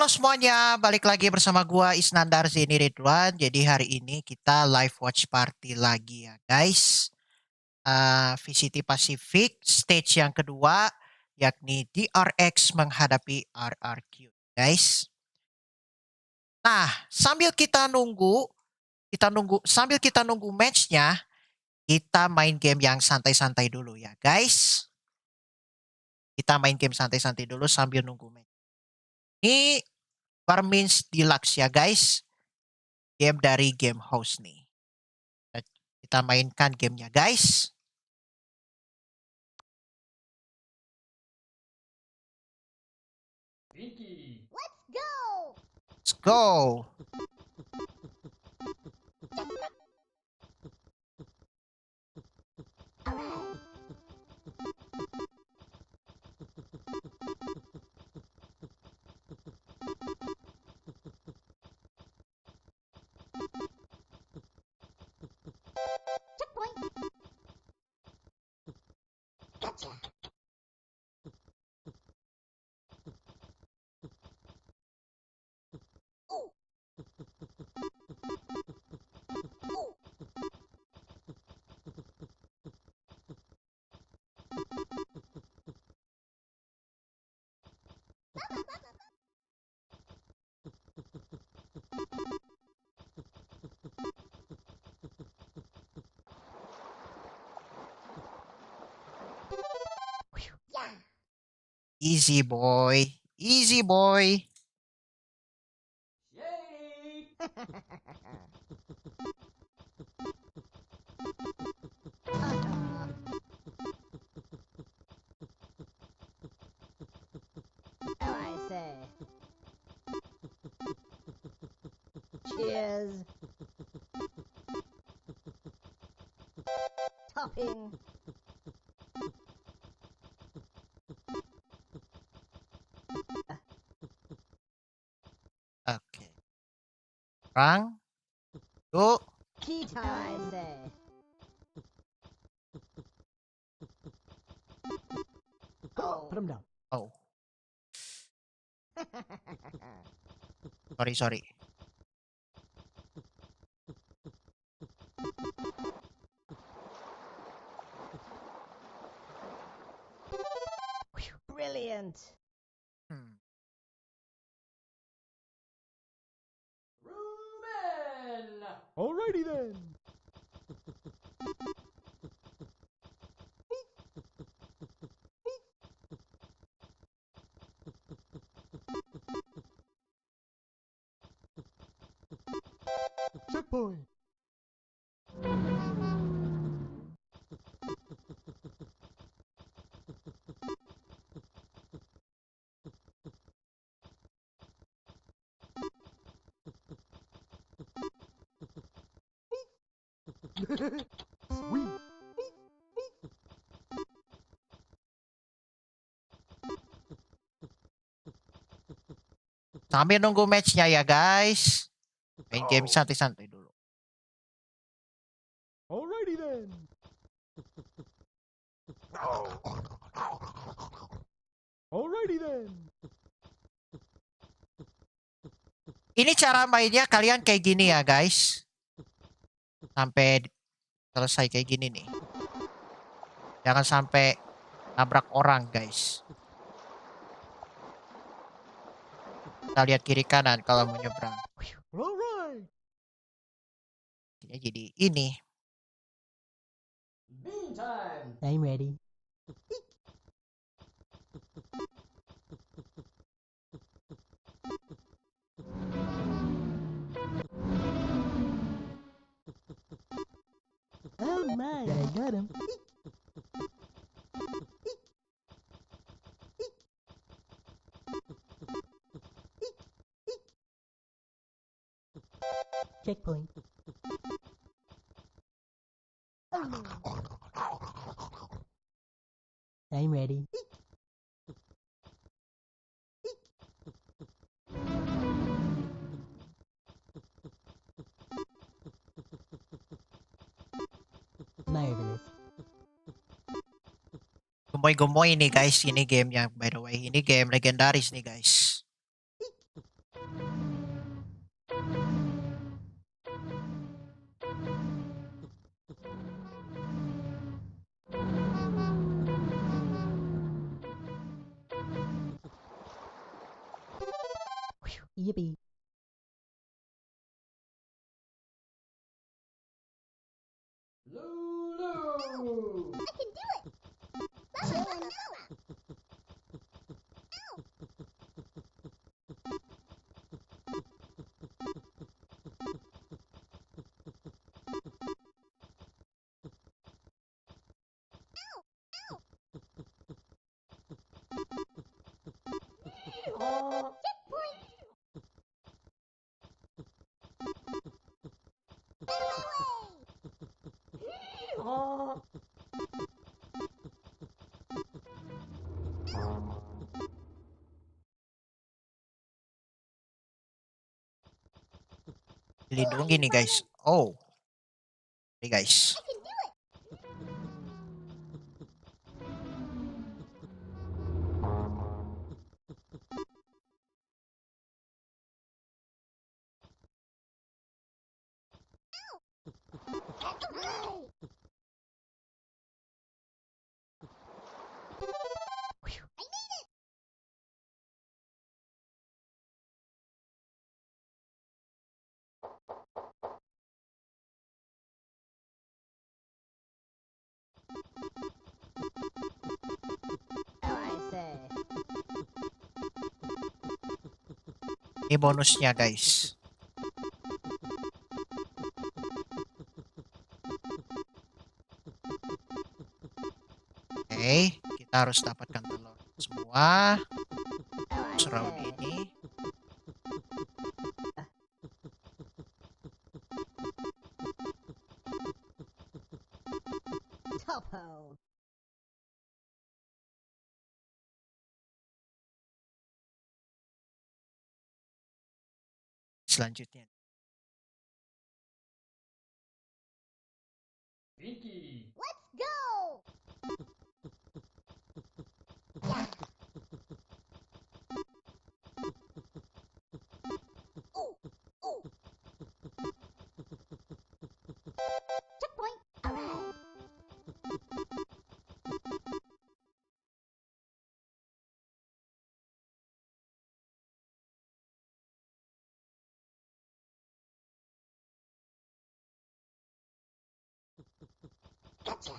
Halo semuanya, balik lagi bersama gua Isnandar Zeni Ridwan. Jadi hari ini kita live watch party lagi ya guys. VCT Pacific Stage yang kedua, yakni DRX menghadapi RRQ guys. Nah, sambil kita nunggu matchnya, kita main game yang santai-santai dulu ya guys. Kita main game santai-santai dulu sambil nunggu match. Ini Barmins Deluxe ya guys. Game dari game host nih. Kita mainkan gamenya guys. Let's go! Let's go. Checkpoint! Gotcha! Ooh. Ooh. Yeah. Easy boy. Easy boy. Yay! Oh, I say. Cheers. Topping. Oke. Orang. Yuk. Tea time, I say. Oh. Put him down. Oh, sorry. Brilliant. Hmm. Ruben! Alrighty then. Checkpoint. Sweet. Sambil nunggu matchnya ya guys. Main game santai-santai dulu. Alrighty then. Alrighty then. Ini cara mainnya kalian kayak gini ya guys. Sampai selesai kayak gini nih. Jangan sampai nabrak orang guys. Kita lihat kiri kanan kalau mau nyebrang. Alright. Ini jadi ini. Bean time! I'm ready. Oh my, I got him. Checkpoint. I'm ready. Marvelous. Gemoy-gemoy nih guys. Ini game yang by the way. Ini game legendaris nih guys. Yippee. Lulu. Oh. Oh. Dilindungi nih guys. Oh. Nih guys. I say. Ini bonusnya guys. Oke, kita harus dapatkan telur semua. Round ini. Topo. Selanjutnya. Vicky. Let's go! Ooh, ooh. Checkpoint. Alright. Gotcha.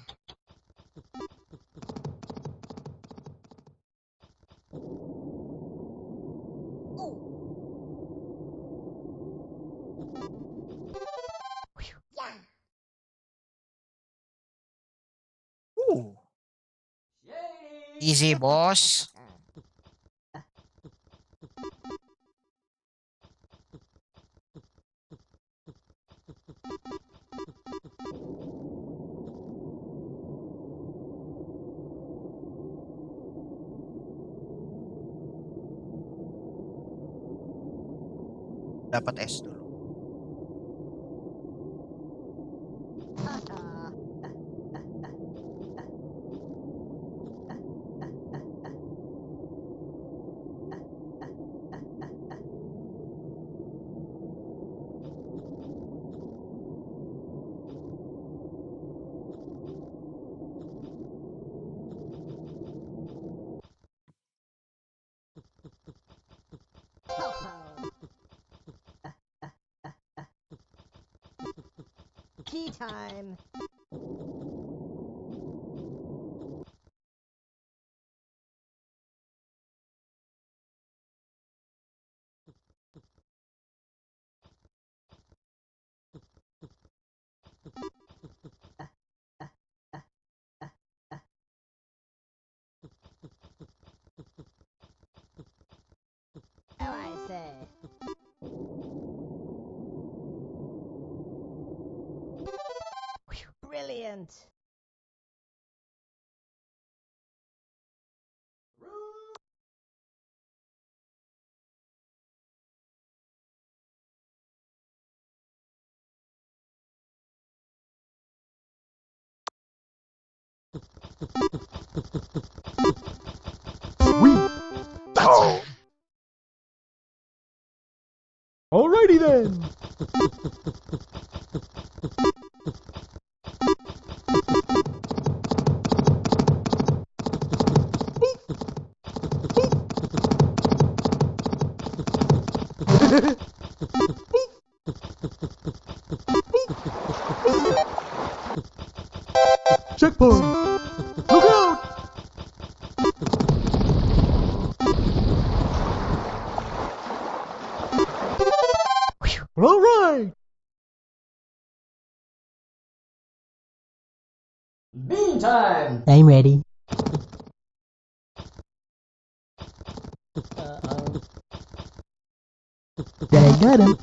Yeah. Shady. Easy bos. Dapat es dulu. Tea time. Oh, I say. Brilliant. Sweet. Oh. Alrighty then. Checkpoint. Look out. All right. Bean time! I'm ready. I got him.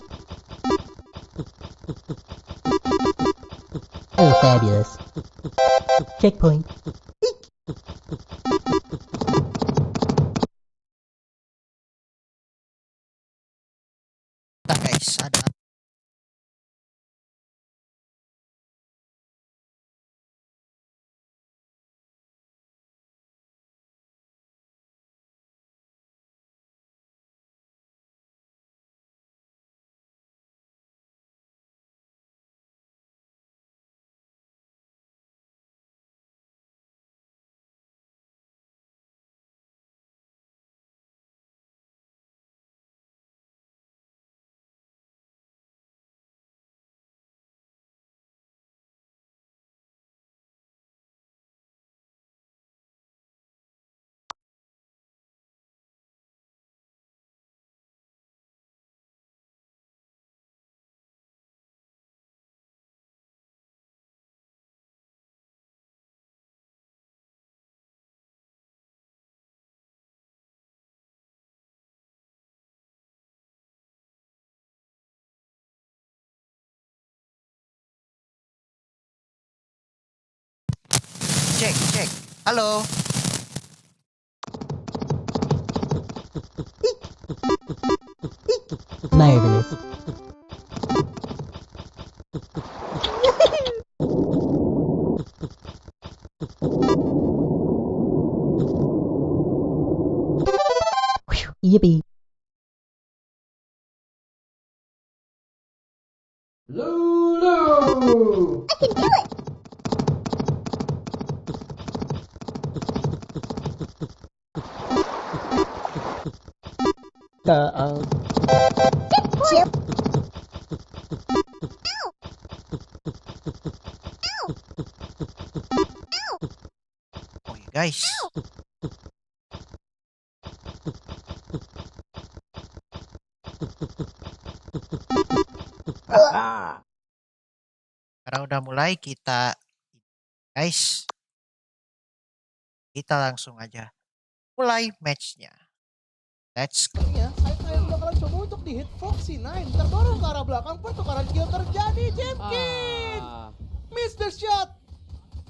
Oh, fabulous. Checkpoint. Nah guys, ada cek. Halo. Marvelous. Yippee. Lulu! I can do it! Chip! Oh ya guys. Karena udah mulai guys, kita langsung aja mulai matchnya. Let's go. Ya, saya bakalan coba untuk di-hit Foxy 9. Terdorong ke arah belakang, pertukaran kill terjadi. Jemkin! Miss the shot!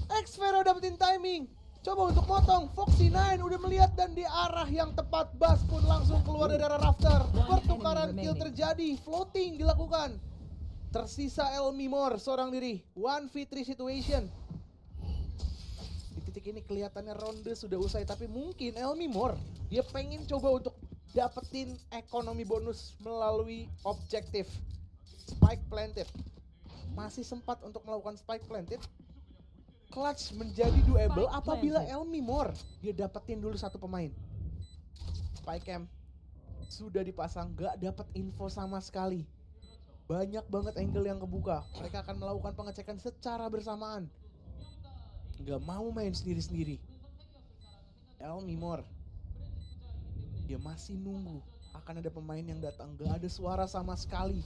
X-Vero dapetin timing. Coba untuk motong, Foxy 9 udah melihat dan di arah yang tepat. Bas pun langsung keluar dari arah rafter. Pertukaran kill terjadi, floating dilakukan. Tersisa Elmimor seorang diri, 1v3 situation. Di titik ini kelihatannya ronde sudah usai, tapi mungkin Elmimor dia pengen coba untuk dapetin ekonomi bonus melalui objektif spike planted. Masih sempat untuk melakukan spike planted. Clutch menjadi doable apabila Elmimor dia dapetin dulu satu pemain. Spike cam sudah dipasang, gak dapat info sama sekali. Banyak banget angle yang kebuka. Mereka akan melakukan pengecekan secara bersamaan. Gak mau main sendiri-sendiri. Elmimor dia masih nunggu akan ada pemain yang datang. Gak ada suara sama sekali.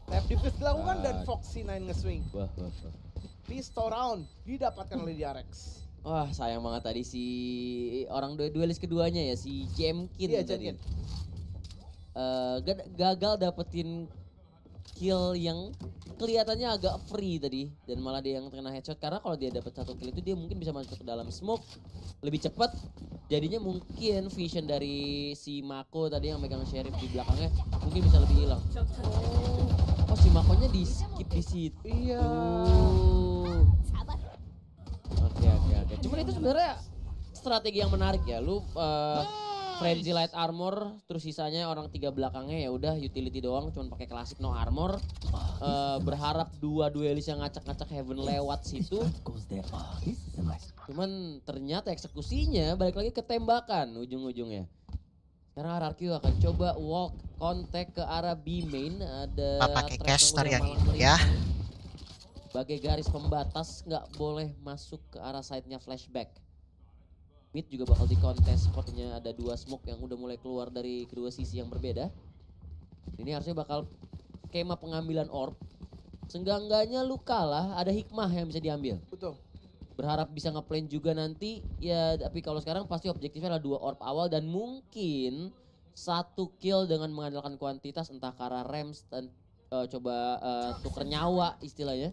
Tap defense dilakukan dan Foxy 9 nge-swing. Pistol round didapatkan oleh DRX. Wah, sayang banget tadi si orang duelis keduanya ya, si Jemkin Iya, tadi. Jemkin. Gagal dapetin kill yang kelihatannya agak free tadi, dan malah dia yang kena headshot. Karena kalau dia dapat satu kill itu dia mungkin bisa masuk ke dalam smoke lebih cepat. Jadinya mungkin vision dari si Mako tadi yang megang sheriff di belakangnya mungkin bisa lebih hilang. Oh, si Makonya di skip di situ. Iya. Oke. Cuman itu sebenarnya strategi yang menarik ya. Lu Frenzy Light Armor, terus sisanya orang tiga belakangnya ya udah utility doang, cuman pakai klasik no armor. Berharap dua duelis yang ngacak-ngacak Heaven lewat situ. Cuman ternyata eksekusinya balik lagi ke tembakan ujung-ujungnya. Sekarang RRQ akan coba walk kontak ke arah B main. Ada pakai trap caster udah yang malang ini ya. melintang. Sebagai garis pembatas nggak boleh masuk ke arah side-nya flashback. Mid juga bakal dikontes, sepertinya ada 2 smoke yang udah mulai keluar dari kedua sisi yang berbeda. Ini harusnya bakal skema pengambilan orb. Seenggak-enggaknya lu kalah, ada hikmah yang bisa diambil. Betul. Berharap bisa nge-plan juga nanti, ya tapi kalau sekarang pasti objektifnya adalah 2 orb awal dan mungkin 1 kill dengan mengandalkan kuantitas entah karena rems dan coba tuker nyawa istilahnya.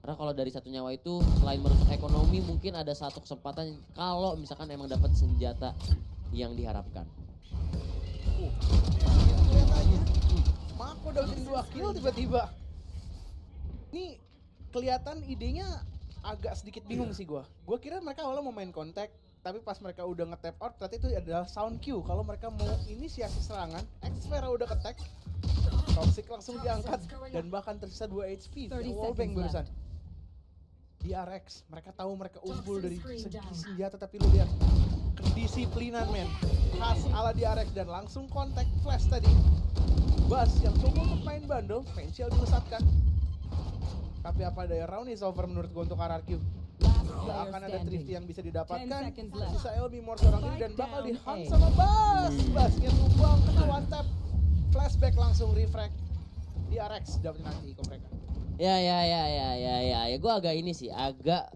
Karena kalau dari 1 nyawa itu selain merusak ekonomi mungkin ada 1 kesempatan kalau misalkan emang dapat senjata yang diharapkan. Kelihatannya Mako dapetin 2 kill tiba-tiba. Ini kelihatan idenya agak sedikit bingung sih gua. Gua kira mereka awalnya mau main kontak, tapi pas mereka udah nge-tap out ternyata itu adalah sound cue. Kalau mereka mau inisiasi serangan, Xfera udah ke-tag, Toxic langsung diangkat dan bahkan tersisa 2 HP. Wallbang barusan. DRX, mereka tahu mereka unggul dari segi senjata tapi lu lihat kedisiplinan men khas ala DRX dan langsung kontak flash tadi. Bas yang coba untuk main bundle, Fancial dilesatkan. Tapi apa daya, round is over menurut gue untuk RRQ. Gak akan ada thrifty yang bisa didapatkan. Sisa LB more seorang diri dan bakal di-hunt sama Bas. Basnya tumbang, kena one tap. Flashback langsung refract. DRX dapetin nanti ke mereka. Ya, gue agak ini sih, agak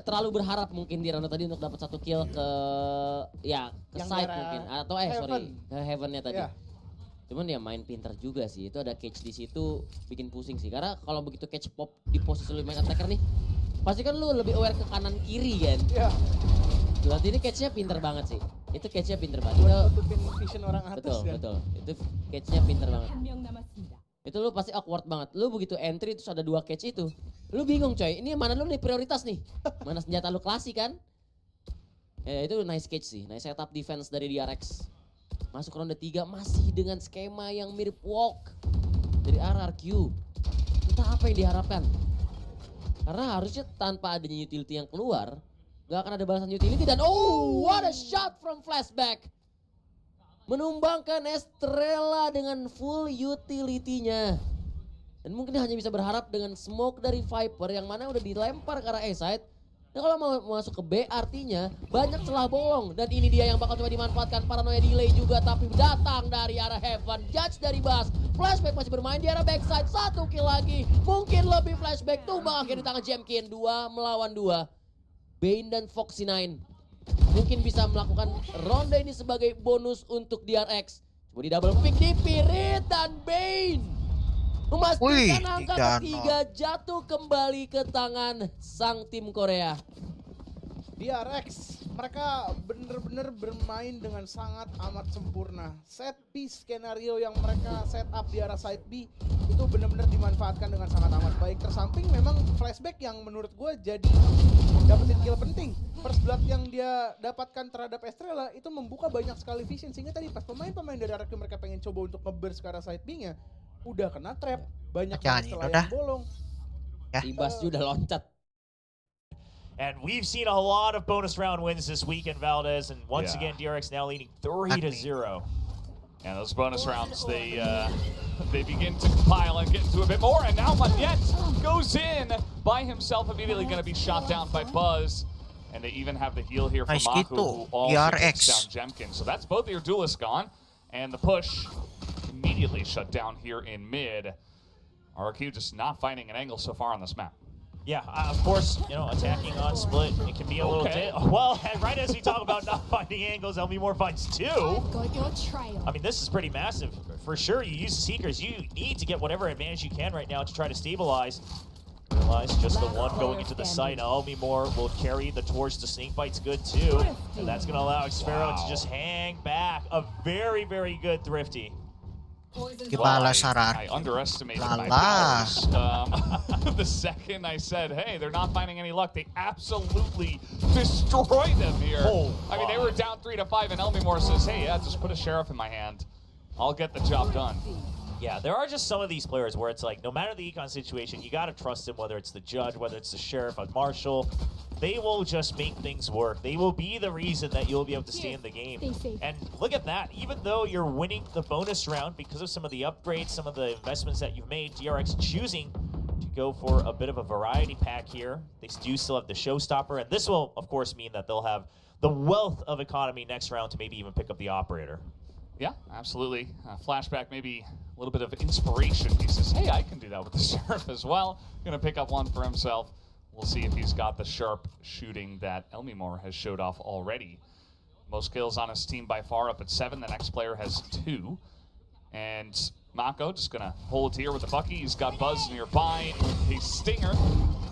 terlalu berharap mungkin di round tadi untuk dapat 1 kill ke Yang side daerah mungkin atau ke heavennya tadi. Yeah. Cuman dia main pinter juga sih, itu ada catch di situ bikin pusing sih. Karena kalau begitu catch pop di posisi lu main attacker nih, pasti kan lu lebih aware ke kanan kiri kan. Iya. Berarti ini catchnya pinter banget sih. Itu catchnya pinter banget. Buat tutupin vision orang atas Betul, kan. betul. Itu catchnya pinter banget. Itu lu pasti awkward banget. Lu begitu entry terus ada 2 catch itu. Lu bingung coy, ini mana lu nih prioritas nih? Mana senjata lu klasik kan? Ya itu nice catch sih, nice setup defense dari DRX. Masuk ronde 3 masih dengan skema yang mirip walk dari RRQ. Entah apa yang diharapkan. Karena harusnya tanpa adanya utility yang keluar, gak akan ada balasan utility dan what a shot from flashback. Menumbangkan Estrella dengan full utility-nya. Dan mungkin hanya bisa berharap dengan smoke dari Viper yang mana udah dilempar ke arah A-side. Dan kalau mau masuk ke B artinya banyak celah bolong. Dan ini dia yang bakal coba dimanfaatkan, paranoia delay juga tapi datang dari arah Heaven. Judge dari Bas, flashback masih bermain di arah backside, 1 kill lagi. Mungkin lebih flashback, tumbang akhir di tangan Jemkin, 2 melawan 2. Bane dan Foxy9 mungkin bisa melakukan ronde ini sebagai bonus untuk DRX. Coba di double pick di Pirit dan Bane. Memastikan angka ketiga jatuh kembali ke tangan sang tim Korea. DRX, mereka bener-bener bermain dengan sangat amat sempurna. Set piece skenario yang mereka set up di arah side B itu bener-bener dimanfaatkan dengan sangat amat baik. Tersamping memang flashback yang menurut gue jadi dapetin kill penting. First blood yang dia dapatkan terhadap Estrella itu membuka banyak sekali vision. Sehingga tadi pas pemain-pemain dari RRQ mereka pengen coba untuk nge-burst ke arah side B-nya, udah kena trap, banyak celah yang bolong. Ibas udah loncat. And we've seen a lot of bonus round wins this weekend, Valdez, and once again, DRX now leading 3-0. And those bonus rounds, they begin to compile and get into a bit more. And now Manet goes in by himself, immediately going to be shot down by Buzz. And they even have the heal here from Maku, who also takes down Jemkin. So that's both of your duelists gone. And the push immediately shut down here in mid. RRQ just not finding an angle so far on this map. Yeah, of course, you know, attacking on split, it can be a little well, right as we talk about not finding angles, there'll be more fights too. Got your trail. I mean, this is pretty massive. For sure, you use Seekers, you need to get whatever advantage you can right now to try to stabilize. Realize just the one going into the site. Naomi Moore will carry the torch. The snake bite's good too. And that's going to allow Xfero to just hang back. A very, very good Thrifty. I underestimated my powers. The second I said, hey, they're not finding any luck, they absolutely destroyed them here. I mean, they were down 3-5, and Elmimore says, hey, yeah, just put a sheriff in my hand. I'll get the job done. Yeah, there are just some of these players where it's like, no matter the econ situation, you gotta trust them, whether it's the judge, whether it's the sheriff, a marshal. They will just make things work. They will be the reason that you'll be able to stay in the game. And look at that, even though you're winning the bonus round because of some of the upgrades, some of the investments that you've made, DRX choosing to go for a bit of a variety pack here. They do still have the showstopper, and this will, of course, mean that they'll have the wealth of economy next round to maybe even pick up the operator. Yeah, absolutely. Flashback, maybe a little bit of inspiration. He says, hey, I can do that with the Sheriff as well. Gonna pick up one for himself. We'll see if he's got the sharp shooting that Elmimore has showed off already. Most kills on his team by far, up at 7. The next player has 2. And Mako just gonna hold here with the Bucky. He's got Buzz nearby with a Stinger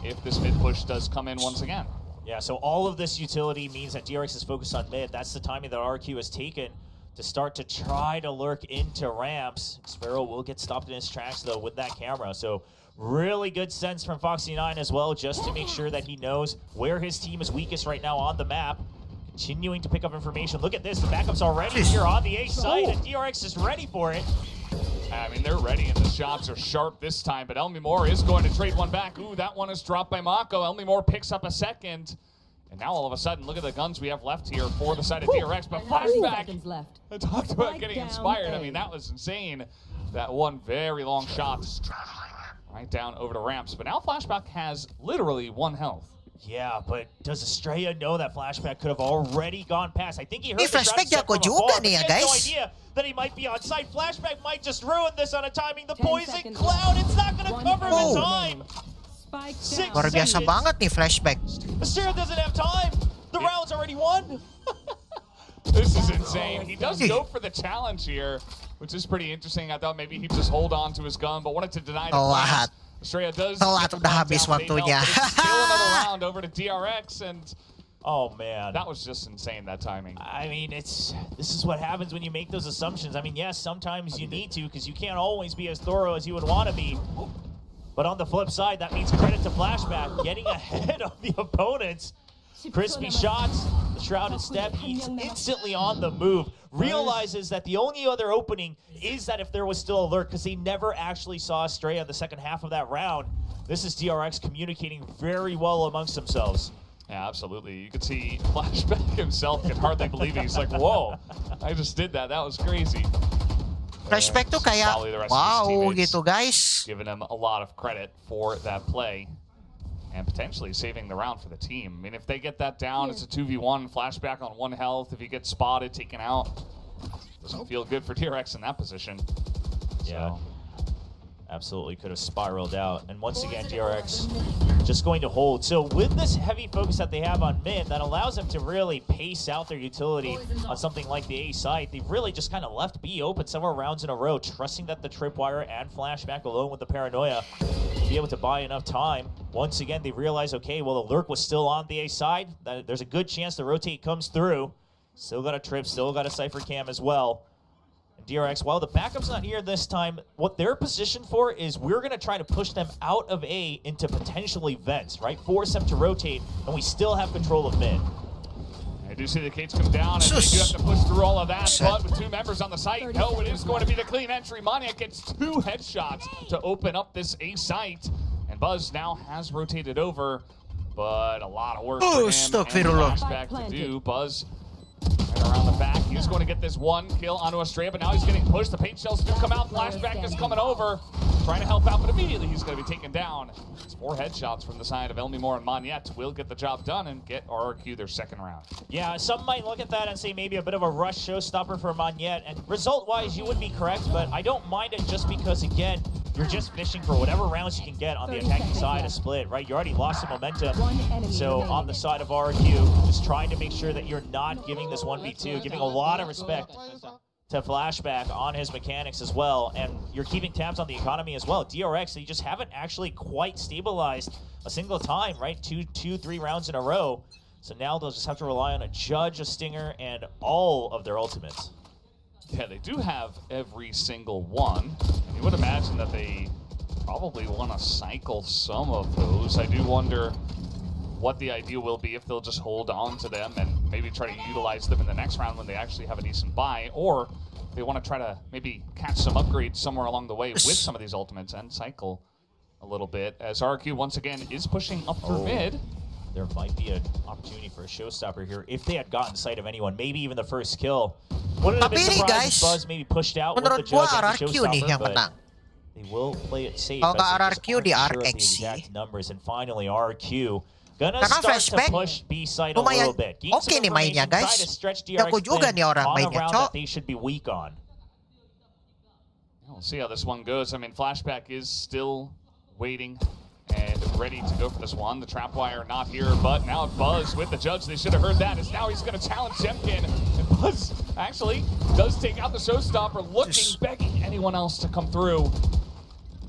if this mid push does come in once again. Yeah, so all of this utility means that DRX is focused on mid. That's the timing that RRQ has taken to start to try to lurk into ramps. Sparrow will get stopped in his tracks, though, with that camera. So really good sense from Foxy9 as well, just to make sure that he knows where his team is weakest right now on the map. Continuing to pick up information. Look at this, the backup's already here on the A side, and DRX is ready for it. I mean, they're ready, and the shots are sharp this time, but Elmimore is going to trade one back. Ooh, that one is dropped by Mako. Elmimore picks up a second. And now all of a sudden, look at the guns we have left here for the side of DRX. But Flashback, left. I talked about getting inspired. I mean, that was insane. That one very long shot right down over to ramps. But now Flashback has literally 1 health. Yeah, but does Estrella know that Flashback could have already gone past? I think he heard May the flashback shot ako from juga afar, but he niya, has no guys. idea that he might be on site. Flashback might just ruin this on a timing. The 10 poison seconds cloud, it's not going to cover him in time. Spike 6 down. Luar biasa seconds. banget nih flashback. Estrella doesn't have time. The round's already won. This is insane. He does go for the challenge here, which is pretty interesting. I thought maybe he'd just hold on to his gun, but wanted to deny the Telat. plans. Estrella does Telat, get the udah plans habis down, but waktunya. it's still another round over to DRX, and Oh, man. that was just insane, that timing. I mean, this is what happens when you make those assumptions. I mean, yes, sometimes you need to, because you can't always be as thorough as you would want to be. But on the flip side, that means credit to Flashback, getting ahead of the opponents. Crispy shots, the shrouded step, he's instantly on the move. Realizes that the only other opening is that if there was still alert, because he never actually saw Estrella in the second half of that round. This is DRX communicating very well amongst themselves. Yeah, absolutely. You could see Flashback himself can hardly believe it. He's like, whoa, I just did that. That was crazy. Flashback to kaya, Probably the rest of his wow teammates gitu guys. giving him a lot of credit for that play and potentially saving the round for the team. I mean, if they get that down, it's a 2v1, Flashback on 1 health. If he gets spotted, taken out, doesn't feel good for DRX in that position. Yeah. Absolutely could have spiraled out. And once again, DRX just going to hold. So with this heavy focus that they have on mid, that allows them to really pace out their utility on something like the A side. They've really just kind of left B open several rounds in a row, trusting that the Tripwire and Flashback, alone with the Paranoia, be able to buy enough time. Once again, they realize, okay, well, the Lurk was still on the A side. There's a good chance the rotate comes through. Still got a Trip, still got a Cypher Cam as well. DRX, while the backup's not here this time, what they're positioned for is we're going to try to push them out of A into potentially vents, right? Force them to rotate, and we still have control of mid. I do see the Kates come down, and they do have to push through all of that, but with 2 members on the site, no, it is going to be the clean entry. Maniac gets 2 headshots to open up this A site, and Buzz now has rotated over, but a lot of work for him and Flashback to do. Buzz right around the back. He's going to get this 1 kill onto Estrella, but now he's getting pushed. The paint shells do come out. Flashback is coming over, trying to help out, but immediately he's going to be taken down. It's 4 headshots from the side of Elmimore, and Monyet will get the job done and get RRQ their 2nd round. Yeah, some might look at that and say maybe a bit of a rush showstopper for Monyet, and result-wise, you would be correct, but I don't mind it just because, again, you're just fishing for whatever rounds you can get on the attacking side of split, right? You already lost some momentum. So on the side of RRQ, just trying to make sure that you're not giving this 1v2, giving a lot of respect to Flashback on his mechanics as well. And you're keeping tabs on the economy as well. DRX, they just haven't actually quite stabilized a single time, right? 3 rounds in a row. So now they'll just have to rely on a Judge, a Stinger, and all of their ultimates. Yeah, they do have every single one. And you would imagine that they probably want to cycle some of those. I do wonder what the idea will be, if they'll just hold on to them and maybe try to utilize them in the next round when they actually have a decent buy, or they want to try to maybe catch some upgrades somewhere along the way with some of these ultimates and cycle a little bit. As RRQ once again is pushing up through mid. There might be an opportunity for a showstopper here if they had gotten sight of anyone, maybe even the first kill. Wouldn't have been Tapi ini, surprised guys, if Buzz maybe pushed out with the menurut gua judge and the RRQ nih yang showstopper, menang. but they will play it safe. Kalau as nggak they just RRQ aren't di sure of RX the sih. exact numbers. And finally RRQ gonna Karena start to flashback push B side a lumayan little bit. Gain oke some nih mainnya, information, try guys. to stretch Jago DRX juga nih orang on a mainnya, round Cok. that they should be weak on. We'll see how this one goes. I mean, Flashback is still waiting and ready to go for this one. The trap wire not here, but now Buzz with the judge. They should have heard that, as now he's going to challenge Jemkin. And Buzz actually does take out the showstopper, looking, begging anyone else to come through.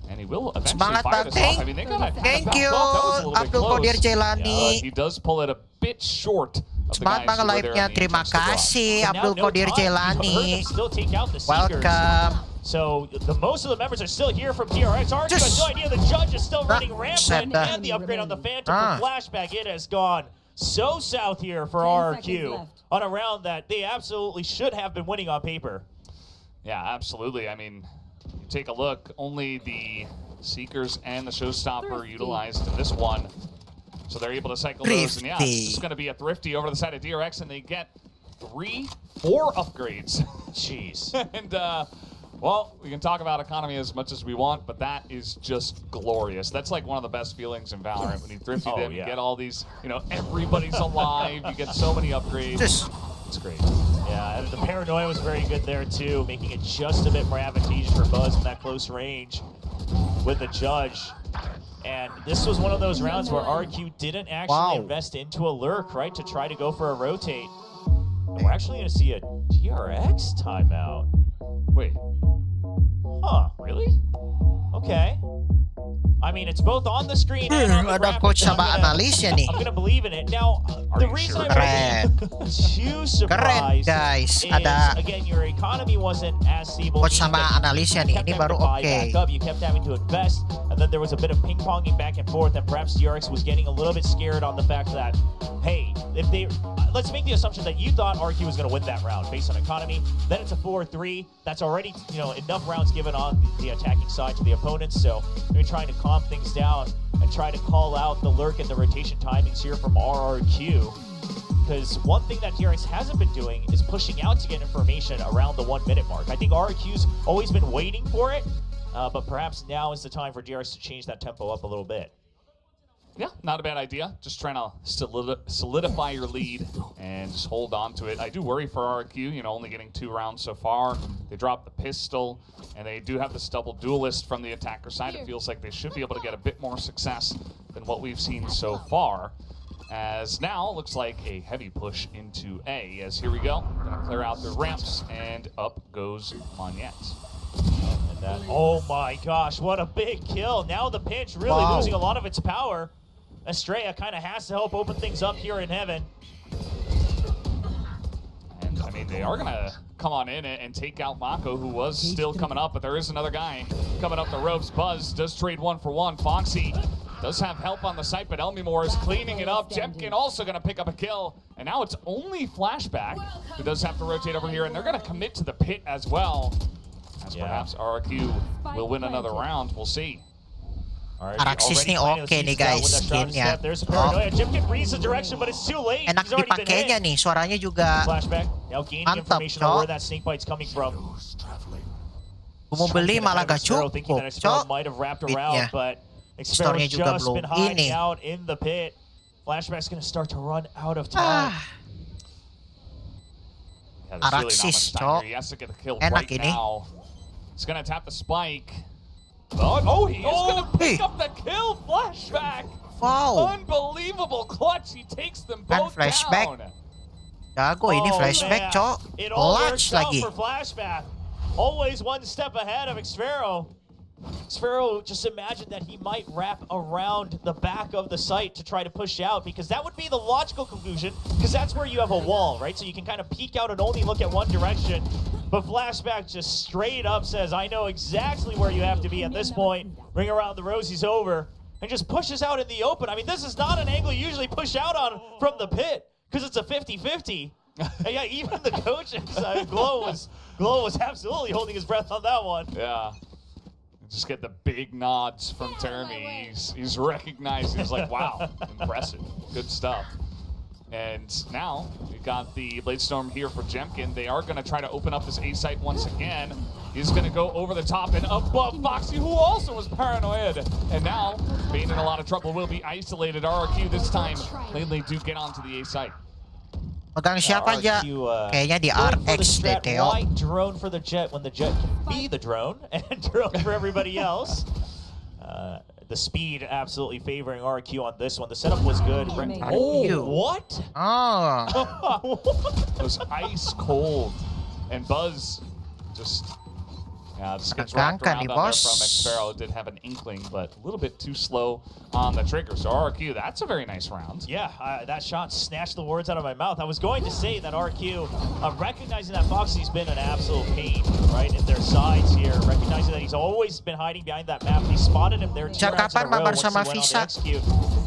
And he will eventually Semangat, fire Bang. this off. I mean, they got to Thank back you, off. That was a little bit Abdul Qadir close. Jailani. He does pull it a bit short of the Semangat guys banget who were there live-nya. in the Terima intense block. kasih But now Abdul no Qadir time. You heard Jailani. them still take out the Seekers. Welcome. So most of the members are still here from DRX. RRQ has no idea the judge is still running rampant, and the upgrade on the Phantom for Flashback. It has gone so south here for RRQ on a round that they absolutely should have been winning on paper. Yeah, absolutely. I mean, you take a look, only the Seekers and the Showstopper utilized in this one. So they're able to cycle those, and yeah, it's just going to be a Thrifty over to the side of DRX, and they get 4 upgrades. Jeez. And, well, we can talk about economy as much as we want, but that is just glorious. That's like one of the best feelings in Valorant when you Thrifty them, you get all these, you know, everybody's alive, you get so many upgrades. It's great. Yeah, and the paranoia was very good there too, making it just a bit more advantageous for Buzz in that close range with the judge. And this was one of those rounds where RQ didn't actually invest into a lurk, right, to try to go for a rotate. And we're actually going to see a DRX timeout. Wait. Huh, really? Okay. I mean, it's both on the screen and on the Ada graphics, coach so sama analisnya nih. I'm gonna believe in it. Now, the reason I'm too surprised guys. is, Ada again, your economy wasn't as stable. coach sama analisnya nih. Ini baru oke. You kept having to invest, and then there was a bit of ping-ponging back and forth, and perhaps DRX was getting a little bit scared on the fact that, hey, if they... let's make the assumption that you thought RQ was going to win that round based on economy. Then it's a 4-3. That's already, you know, enough rounds given on the attacking side to the opponents. So they're trying to calm things down and try to call out the lurk and the rotation timings here from RRQ. Because one thing that DRX hasn't been doing is pushing out to get information around the 1 minute mark. I think RRQ's always been waiting for it, but perhaps now is the time for DRX to change that tempo up a little bit. Yeah, not a bad idea. Just trying to solidify your lead and just hold on to it. I do worry for RRQ, you know, only getting 2 rounds so far. They dropped the pistol, and they do have this double duelist from the attacker side. It feels like they should be able to get a bit more success than what we've seen so far. As now, looks like a heavy push into A, as here we go. Gonna clear out the ramps, and up goes Monyet. Oh my gosh, what a big kill. Now the pinch really losing a lot of its power. Estrella kind of has to help open things up here in heaven. And I mean, they are gonna come on in and take out Mako, who was still coming up, but there is another guy coming up the ropes. Buzz does trade 1 for 1. Foxy does have help on the site, but Elmimore is cleaning it up. Jemkin also gonna pick up a kill. And now it's only Flashback who does have to rotate over here, and they're gonna commit to the pit as well. As perhaps RRQ will win another round, we'll see. Araxis nih oke nih guys skinnya. There's paranoia. Jemkin reads the direction, but it's too late. Enak dipakainya nih, suaranya juga Flashback. Now gaining information on where that snake bite's coming from. Mau beli malah gak cukup, Cok. Might have wrapped around, but Expero's just been hiding out in the pit. Flashback's gonna start to run out of time. Araxis, Cok. He has to get the kill Enak right ini. now. He's gonna tap the spike. Oh, he is gonna pick up the kill. Flashback. Wow. Unbelievable clutch. He takes them Kan both flashback. down. Jago ini flashback, Cok. It all Clutch works out lagi. for Flashback. Always one step ahead of Expero. Expero, just imagine that he might wrap around the back of the site to try to push out, because that would be the logical conclusion, because that's where you have a wall, right? So you can kind of peek out and only look at one direction. But Flashback just straight up says, I know exactly where you have to be at this point. Bring around the rosies over and just pushes out in the open. I mean, this is not an angle you usually push out on from the pit, because it's a 50-50. Yeah, even the coaches. Glow was absolutely holding his breath on that one. Yeah. Just get the big nods from Termi. He's recognized. He's like, wow, impressive. Good stuff. And now we got the Blade Storm here for Jemkin. They are going to try to open up this A site once again. He's going to go over the top and above Foxy, who also was paranoid. And now, being in a lot of trouble, will be isolated. RRQ this time. They do get onto the A site. Pegang siapa aja? Kayaknya di RX deh, Theo. Why drone for the jet when the jet can be the drone and drone for everybody else? The speed absolutely favoring RRQ on this one. The setup was good. RRQ. What? Oh. It was ice cold. And Buzz just gets wrapped around on there from Xfero. Did have an inkling, but a little bit too slow on the trigger. So RRQ, that's a very nice round. Yeah, that shot snatched the words out of my mouth. I was going to say that RRQ, recognizing that Foxy's been an absolute pain, right, in their sides here, recognizing that he's always been hiding behind that map. They spotted him there 2 rounds in a row once he went on to execute.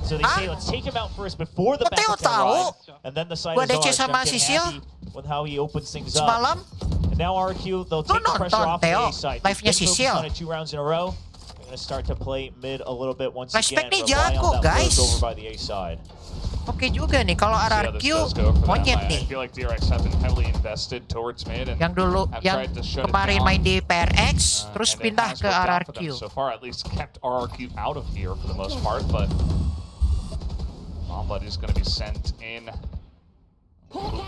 So they say, let's take him out first before the backup can arrive. And then the side is ours. Happy with how he opens things up. Semalam? And now RRQ, they'll take the pressure off the A side. Live-nya Sisil. On it 2 rounds in a row. They're going to start to play mid a little bit once again. Flashback nih Rely jago, on that guys. over by the A side. Oke juga nih kalau RRQ monyet I nih. feel like DRX have been heavily invested towards mid and Yang dulu yang kemarin main di PRX terus pindah ke RRQ. So far, at least kept RRQ out of here for the most part, but Mamba is going to be sent in.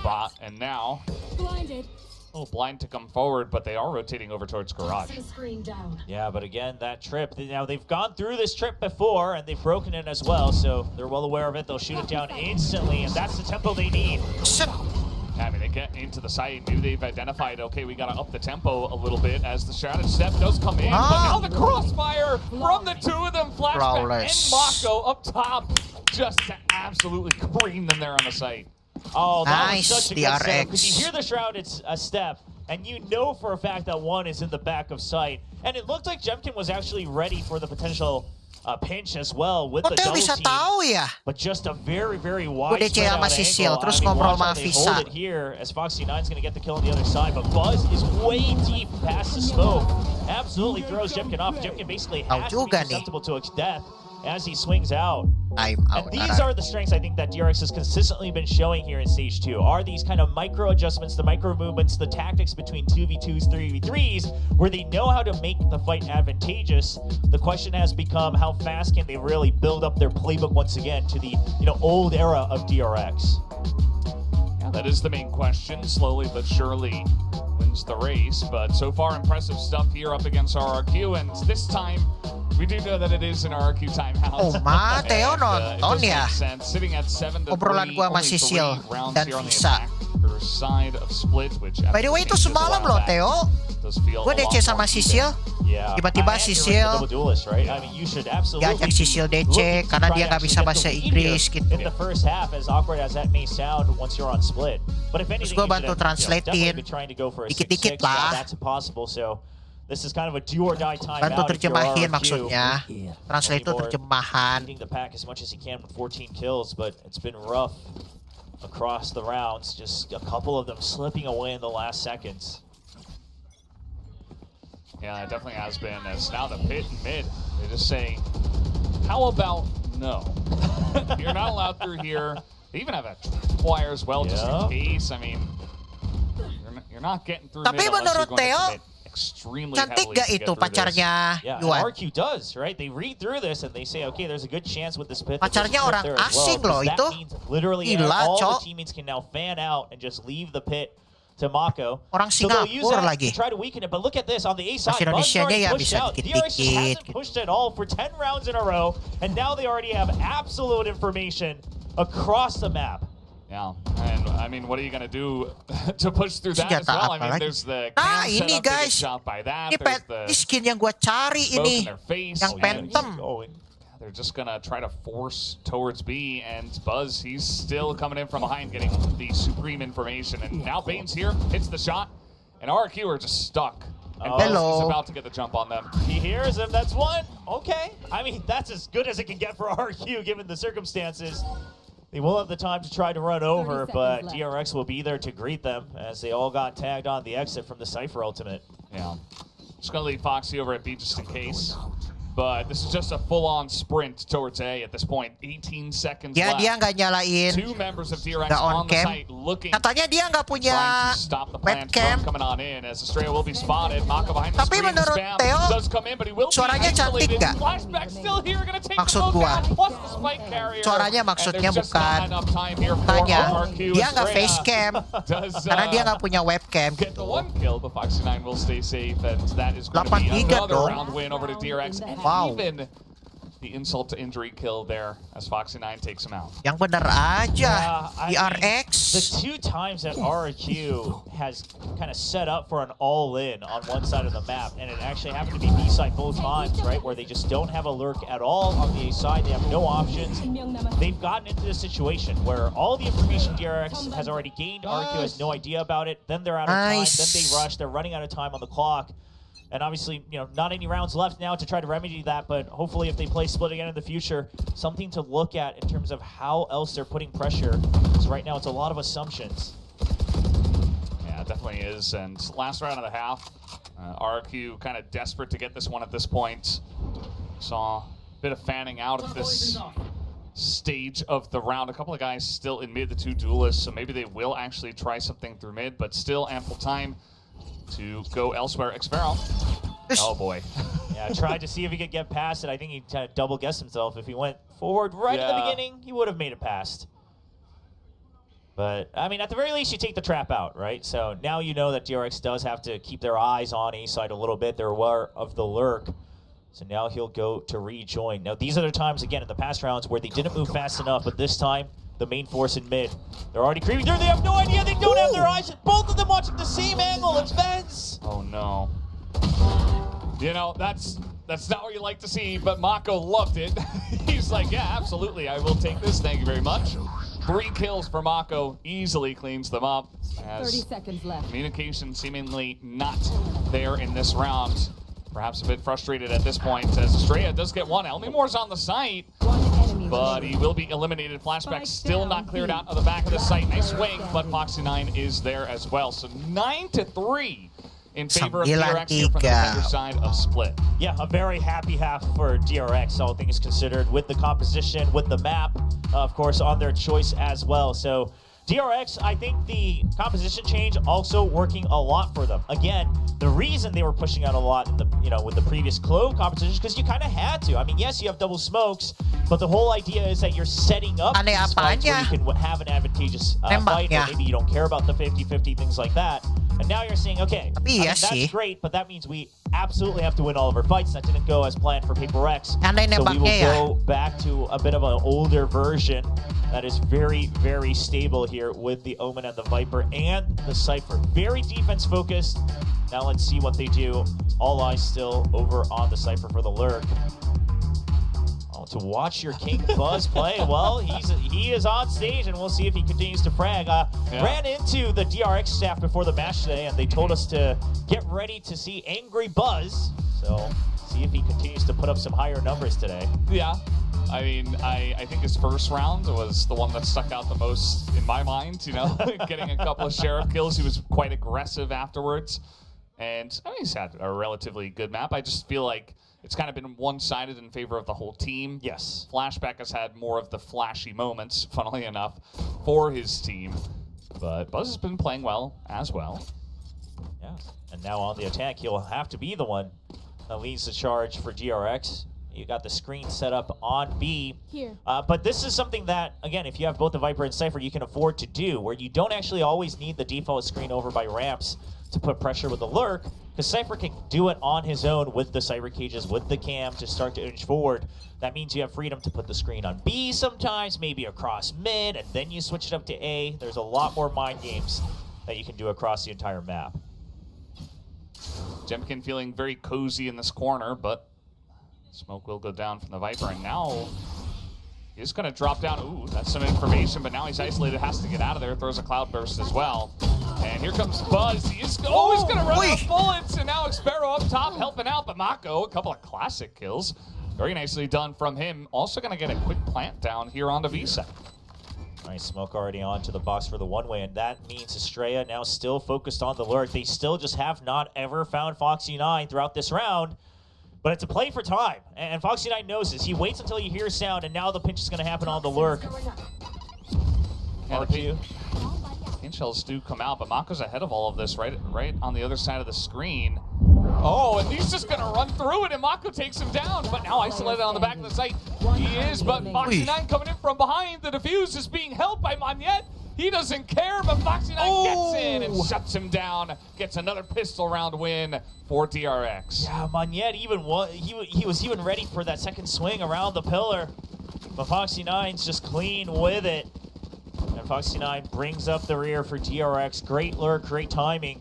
Bot, and now Blinded. a little blind to come forward, but they are rotating over towards garage. Yeah, but again, that trip, now they've gone through this trip before and they've broken it as well, so they're well aware of it. They'll shoot it down instantly, and that's the tempo they need. I mean, they get into the site. Maybe they've identified, okay, we got to up the tempo a little bit as the strategy step does come in. But now the crossfire from the 2 of them, Flashback and Mako up top, just to absolutely cream them there on the site. Oh, that nice, was such a good setup. DRX. Because you hear the shroud, it's a step, and you know for a fact that one is in the back of sight. And it looked like Jemkin was actually ready for the potential pinch as well with the double bisa team. tahu ya? But just a very, very wide Udah spread out sama Sisil, angle. terus I mean, ngobrol watch how sama they Visa. hold it here as Foxy9's going to get the kill on the other side. But Buzz is way deep past the smoke. Absolutely throws Jemkin off. Jemkin basically has to be susceptible to death as he swings out. Time out. And these are the strengths I think that DRX has consistently been showing here in Stage 2, are these kind of micro adjustments, the micro movements, the tactics between 2v2s, 3v3s, where they know how to make the fight advantageous. The question has become how fast can they really build up their playbook once again to the old era of DRX. Yeah, that is the main question. Slowly but surely wins the race, but so far impressive stuff here up against RRQ, and this time we do know that it is an RRQ timeout. Oh, Theo nonton ya. Sitting at 7-3, obrolan gua sama Sisil dan Visa. Side of split, which By the way, itu semalam loh, Theo. Gue DC sama Sisil. Tiba-tiba Sisil diajak Sisil DC karena dia nggak bisa bahasa Inggris gitu. In the first half, as awkward as that may sound once you're on split. But if anything, terus gue bantu translatein dikit-dikit lah. That's impossible, so this is kind of a do or die time. Bantu terjemahin maksudnya. Translate itu terjemahan. Leading the pack as much as he can with 14 kills, but it's been rough across the rounds. Just a couple of them slipping away in the last seconds. Yeah, it definitely has been. As now the pit and mid, they're just saying, how about no? You're not allowed through here. They even have a wire as well, just in case. I mean, you're not getting through Tapi mid unless you're going Theo, to commit extremely cantik heavily gak to itu get through pacarnya Yeah, Yuan? RRQ does, right? They read through this and they say, okay, there's a good chance with this pit. Pacarnya orang asing loh itu. Literally, Gila, all cok. the teammates can now fan out and just leave the pit to Mako. Orang So they'll use Singapura that lagi. to try to weaken it. But look at this on the A side. Masih Indonesianya ya pushed bisa out. DRX just dikit-dikit hasn't gitu. pushed at all for 10 rounds in a row, and now they already have absolute information across the map. Yeah, and I mean, what are you gonna do to push through that as well? I mean, there's the Nah, cam ini setup that guys, gets shot by that. ini There's the skin yang gua cari smoke ini, in their face. yang Phantom. They're just gonna try to force towards B, and Buzz, he's still coming in from behind, getting the supreme information. And now Bane's here, hits the shot, and RRQ are just stuck. And Buzz is about to get the jump on them. He hears him, that's one. Okay. I mean, that's as good as it can get for RRQ given the circumstances. They will have the time to try to run over, but DRX will be there to greet them as they all got tagged on the exit from the Cypher ultimate. Yeah. Just going to leave Foxy over at B just in case. But this is just a full-on sprint towards A at this point. 18 seconds left. Dia nggak nyalain Two members of DRX the on the on-cam. site looking, Katanya dia nggak punya trying to stop the plan webcam. from coming on in as Estrella will be spotted. Mako behind the Tapi screen. menurut Spam Theo, does come in, but he will be suaranya cantik isolated. nggak? Flashback still here, gonna take Maksud the smoke gua. down, plus the spike carrier. Suaranya And maksudnya there's just not bukan enough time here for tanya. RRQ. Dia nggak Estrella facecam does, karena dia nggak punya webcam get the gitu. one kill, but Foxy 9 will stay safe, and that is going to be 8-3 another dong. round win over to DRX. And Wow. even the insult to injury kill there as Foxy 9 takes him out. Yang bener aja, I mean, DRX. the two times that RRQ has kind of set up for an all-in on one side of the map, and it actually happened to be B side both times, right, where they just don't have a lurk at all on the A side. They have no options. They've gotten into this situation where all the information DRX has already gained, RRQ has no idea about it. Then they're out of time. Then they rush. They're running out of time on the clock. And obviously, you know, not any rounds left now to try to remedy that, but hopefully if they play split again in the future, something to look at in terms of how else they're putting pressure. Because right now it's a lot of assumptions. Yeah, it definitely is. And last round of the half, RRQ kind of desperate to get this one at this point. Saw a bit of fanning out at this stage of the round. A couple of guys still in mid, the two duelists, so maybe they will actually try something through mid, but still ample time to go elsewhere. Xvero. Oh boy. Yeah, tried to see if he could get past it. I think he kind of double guessed himself. If he went forward right at the beginning, he would have made it past. But, I mean, at the very least, you take the trap out, right? So now you know that DRX does have to keep their eyes on A side a little bit. They're aware of the lurk. So now he'll go to rejoin. Now, these are the times, again, in the past rounds where they didn't move fast enough, but this time, the main force in mid. They're already creeping through. They have no idea. They don't have their eyes. Both of them watching the same angle. It's Vens. Oh no. You know, that's not what you like to see, but Mako loved it. He's like, yeah, absolutely, I will take this. Thank you very much. 3 kills for Mako. Easily cleans them up. 30 seconds left. Communication seemingly not there in this round. Perhaps a bit frustrated at this point as Estrella does get one. Elmimore's on the site, but he will be eliminated. Flashback still not cleared out of the back of the site. Nice swing, but Foxy 9 is there as well. So 9-3 in favor of DRX here from the defender side of Split. Yeah, a very happy half for DRX, all things considered, with the composition, with the map, of course, on their choice as well. So DRX, I think the composition change also working a lot for them. Again, the reason they were pushing out a lot in the, with the previous Clo competition is because you kind of had to. I mean, yes, you have double smokes, but the whole idea is that you're setting up these fights where you can have an advantageous fight, or maybe you don't care about the 50-50, things like that. And now you're saying, okay, I mean, that's great, but that means we absolutely have to win all of our fights. That didn't go as planned for Paper X. So we will go back to a bit of an older version that is very, very stable here with the Omen and the Viper and the Cypher. Very defense focused. Now let's see what they do. All eyes still over on the Cypher for the lurk. To watch your King Buzz play, well, he is on stage, and we'll see if he continues to frag. Ran into the DRX staff before the match today, and they told us to get ready to see Angry Buzz. So, see if he continues to put up some higher numbers today. Yeah. I mean, I think his first round was the one that stuck out the most in my mind, getting a couple of Sheriff kills. He was quite aggressive afterwards. And I mean, he's had a relatively good map. I just feel like it's kind of been one-sided in favor of the whole team. Yes. Flashback has had more of the flashy moments, funnily enough, for his team. But Buzz has been playing well as well. Yeah. And now on the attack, he'll have to be the one that leads the charge for DRX. You got the screen set up on B. Here. But this is something that, again, if you have both the Viper and Cypher, you can afford to do, where you don't actually always need the default screen over by ramps to put pressure with the lurk, because Cypher can do it on his own with the Cyber cages, with the cam to start to inch forward. That means you have freedom to put the screen on B sometimes, maybe across mid, and then you switch it up to A. There's a lot more mind games that you can do across the entire map. Jemkin feeling very cozy in this corner, but smoke will go down from the Viper, and now he's going to drop down. Ooh, that's some information, but now he's isolated, has to get out of there, throws a cloud burst as well. And here comes Buzz. He's going to run out of bullets, and now Xvero up top helping out, but Mako, a couple of classic kills. Very nicely done from him. Also going to get a quick plant down here onto VCT. Nice smoke already onto the box for the one-way, and that means Estrella now still focused on the lurk. They still just have not ever found Foxy9 throughout this round, but it's a play for time, and Foxy9 knows this. He waits until he hears sound, and now the pinch is going to happen on the lurk. RRQ. Paint shells do come out, but Mako's ahead of all of this, right on the other side of the screen. Oh, and he's just gonna run through it, and Mako takes him down, but now isolated on the back of the site. He is, but Foxy9 coming in from behind. The defuse is being held by Magnet. He doesn't care, but Foxy9 gets in and shuts him down. Gets another pistol round win for DRX. Yeah, Magnet even he was even ready for that second swing around the pillar, but Foxy9's just clean with it. And Foxy9 brings up the rear for DRX. Great lurk, great timing.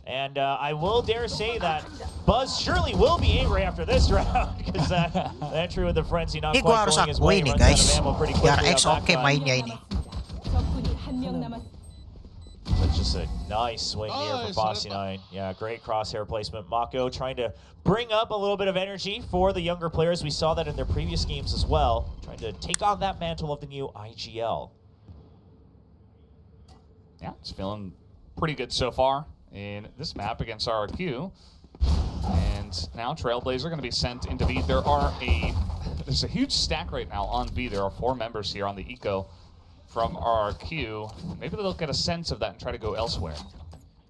And I will dare say that Buzz surely will be angry after this round because the entry with the frenzy not Ini gue quite harus going his akui way. nih Runs out of guys, ammo pretty quickly DRX on that oke gun. mainnya ini. But just a nice swing here for Foxy9. Yeah, great crosshair placement. Mako trying to bring up a little bit of energy for the younger players. We saw that in their previous games as well. Trying to take on that mantle of the new IGL. Yeah, it's feeling pretty good so far in this map against RRQ. And now Trailblazer going to be sent into B. There's a huge stack right now on B. There are 4 members here on the eco from RRQ. Maybe they'll get a sense of that and try to go elsewhere.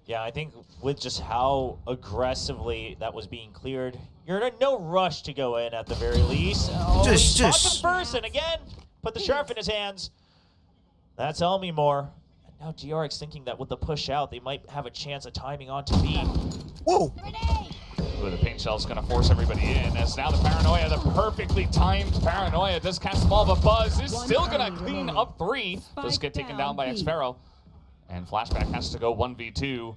Yeah, I think with just how aggressively that was being cleared, you're in no rush to go in at the very least. Oh, Just. he's first, and again, put the sharp in his hands. That's Elmimore. Now DRX thinking that with the push out, they might have a chance of timing onto B. Whoa! Ooh, the paint shell's going to force everybody in, as now the Paranoia, the perfectly timed Paranoia, does cast them all, but Buzz is still going to clean up 3. Does get taken down by Xfero. And Flashback has to go 1v2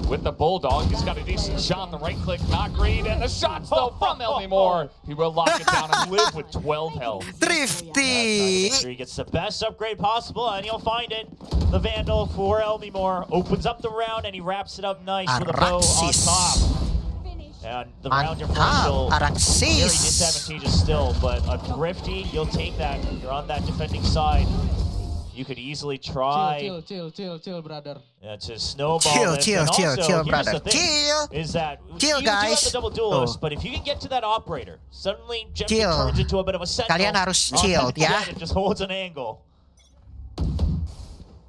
with the Bulldog. He's got a decent shot, the right click, not great, and the shots though from Elmimore. He will lock it down and live with 12 health. Thrifty! He gets the best upgrade possible, and you'll find it. The Vandal for Elmimore opens up the round, and he wraps it up nice with a bow on top. And the round differential very disadvantageous still, but a Thrifty, you'll take that. You're on that defending side. You could easily try Chill, brother. to snowball this. Chill, and also, here's brother. the thing, is that Chill, you do have guys. the double duelist, Oh. but if you can get to that operator, suddenly Gemini Chill. turns into a bit of a sentinel. Kalian harus on chill, that ya. jet and just holds an angle.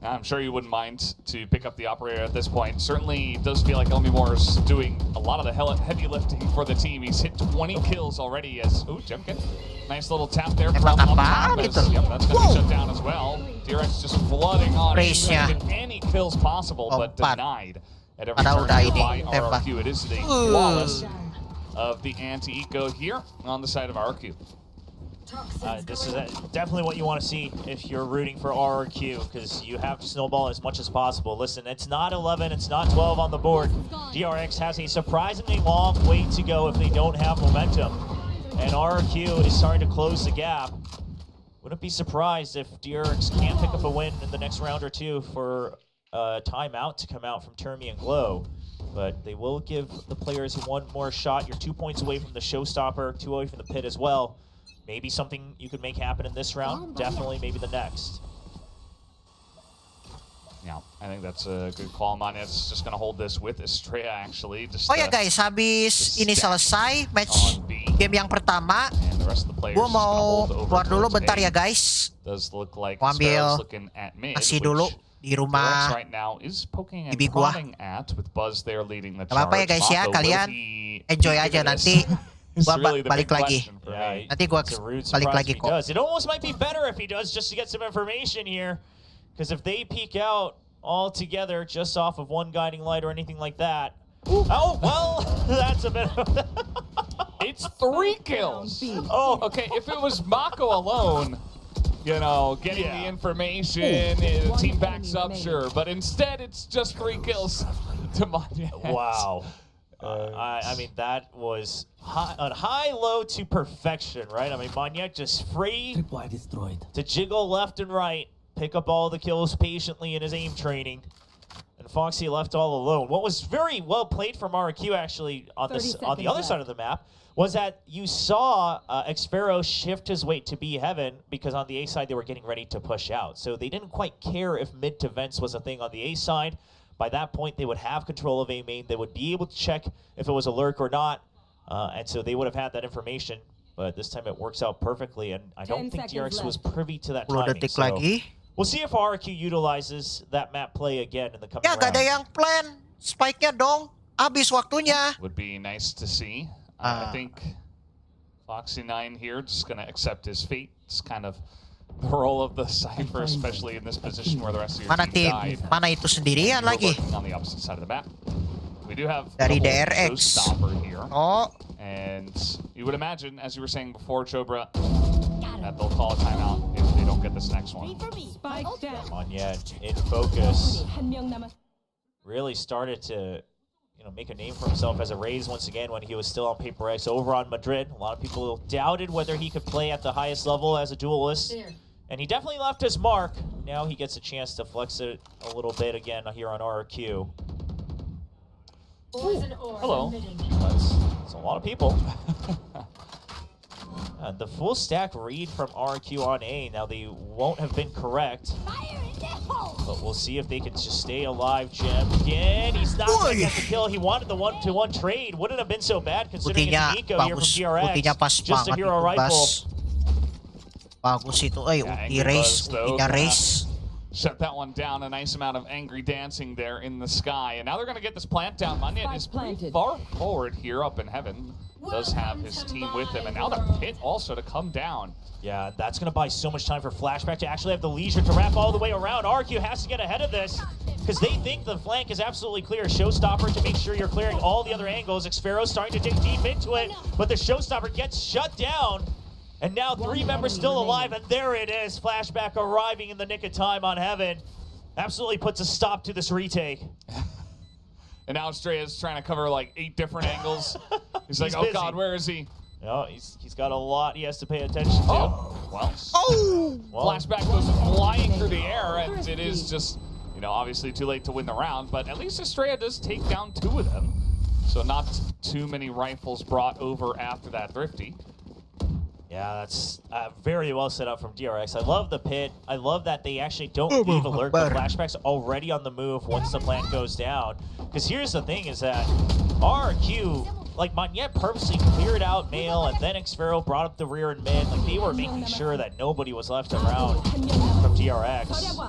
I'm sure you wouldn't mind to pick up the operator at this point. Certainly does feel like Elmimore is doing a lot of the heavy lifting for the team. He's hit 20 kills already as, Jemkin. Nice little tap there from up top. Yep, that's going to be shut down as well. DRX just flooding on Race-nya. any kills possible, but denied at every Padahal turn udah ini, by tembak. RRQ. It is the flawless of the anti-eco here on the side of RRQ. This is definitely what you want to see if you're rooting for RRQ, because you have to snowball as much as possible. Listen, it's not 11, it's not 12 on the board. DRX has a surprisingly long way to go if they don't have momentum. And RRQ is starting to close the gap. Wouldn't be surprised if DRX can't pick up a win in the next round or two for a timeout to come out from Termi and Glow. But they will give the players one more shot. You're 2 points away from the showstopper, 2 away from the pit as well. Maybe something you could make happen in this round. Definitely, maybe the next. Yeah, I think that's a good call. Manet's just going to hold this with Estrella, actually. Just, Oh ya guys, habis ini selesai match game yang pertama, and the rest of the players gue just gonna mau hold over keluar dulu towards bentar A. ya guys. Does look like Gua ambil Sparrow's looking at mid, nasi which dulu di DRX rumah. right now is poking and bibi gua. prodding at, with Buzz there leading the Gak apa-apa ya charge. guys ya, Mako, kalian will he enjoy give aja it a nanti. It's Gua really the balik big lagi. question for Yeah, me. Nanti gua it's a rude balik surprise lagi if he kok. does. It almost might be better if he does, just to get some information here. Because if they peek out all together just off of one guiding light or anything like that. Oh, well, that's a bit of... It's 3 kills. Oh, Okay, if it was Mako alone, you know, getting the information, the team backs up, sure. But instead, it's just 3 kills to Magnet. wow. I mean, that was high-low to perfection, right? I mean, Magnet just free to jiggle left and right, pick up all the kills patiently in his aim training. And Foxy left all alone. What was very well played from RRQ actually on the other side of the map was that you saw Xfero shift his weight to B Heaven because on the A side they were getting ready to push out. So they didn't quite care if mid to vents was a thing on the A side. By that point, they would have control of A main. They would be able to check if it was a lurk or not. And so they would have had that information. But this time it works out perfectly. And I don't think DRX was privy to that timing. So lagi. we'll see if RRQ utilizes that map play again in the coming Ya, gak ada round. yang plan. Spike-nya dong. Habis waktunya. Would be nice to see. I think Foxy9 here just going to accept his fate. It's kind of the role of the Cypher, especially in this position where the rest of your team died. Mana itu sendirian lagi. On the opposite side of the map. We do have Dari double DRX. showstopper here. Oh, And you would imagine, as you were saying before, Chobra, that they'll call a timeout if they don't get this next one. Spike down. Monyet in focus. Really started to make a name for himself as a Raze once again when he was still on Paper X over on Madrid. A lot of people doubted whether he could play at the highest level as a duelist. And he definitely left his mark. Now he gets a chance to flex it a little bit again here on RRQ. Hello. That's a lot of people. The full stack read from RRQ on A. Now they won't have been correct. But we'll see if they can just stay alive. Jim again. He's not going to get the kill. He wanted the 1-to-1 trade. Wouldn't have been so bad considering Ultinya it's Nico here from ultinya DRX. pas Just a banget hero itu, rifle. Bas. Bagus itu, ulti race, though, ultinya race. Shut that one down. A nice amount of angry dancing there in the sky. And now they're going to get this plant down. Monyet is pretty far forward here up in heaven. Does have his team with him. And now the pit also to come down. Yeah, that's going to buy so much time for Flashback to actually have the leisure to wrap all the way around. RRQ has to get ahead of this because they think the flank is absolutely clear. Showstopper to make sure you're clearing all the other angles. Xfero's starting to dig deep into it, but the Showstopper gets shut down. And now 3 members still alive, and there it is. Flashback arriving in the nick of time on Heaven. Absolutely puts a stop to this retake. And now Estrella's trying to cover like 8 different angles. He's like, oh busy. God, where is he? No, he's got a lot he has to pay attention to. Well, Flashback goes flying through the air, and it is just, obviously too late to win the round, but at least Estrella does take down 2 of them. So not too many rifles brought over after that Thrifty. Yeah, that's very well set up from DRX. I love the pit. I love that they actually don't leave alert, but Flashback's already on the move once the plant goes down. Because here's the thing is that RRQ, like Monyet purposely cleared out Mail, and then Xfero brought up the rear and mid. Like they were making sure that nobody was left around from DRX.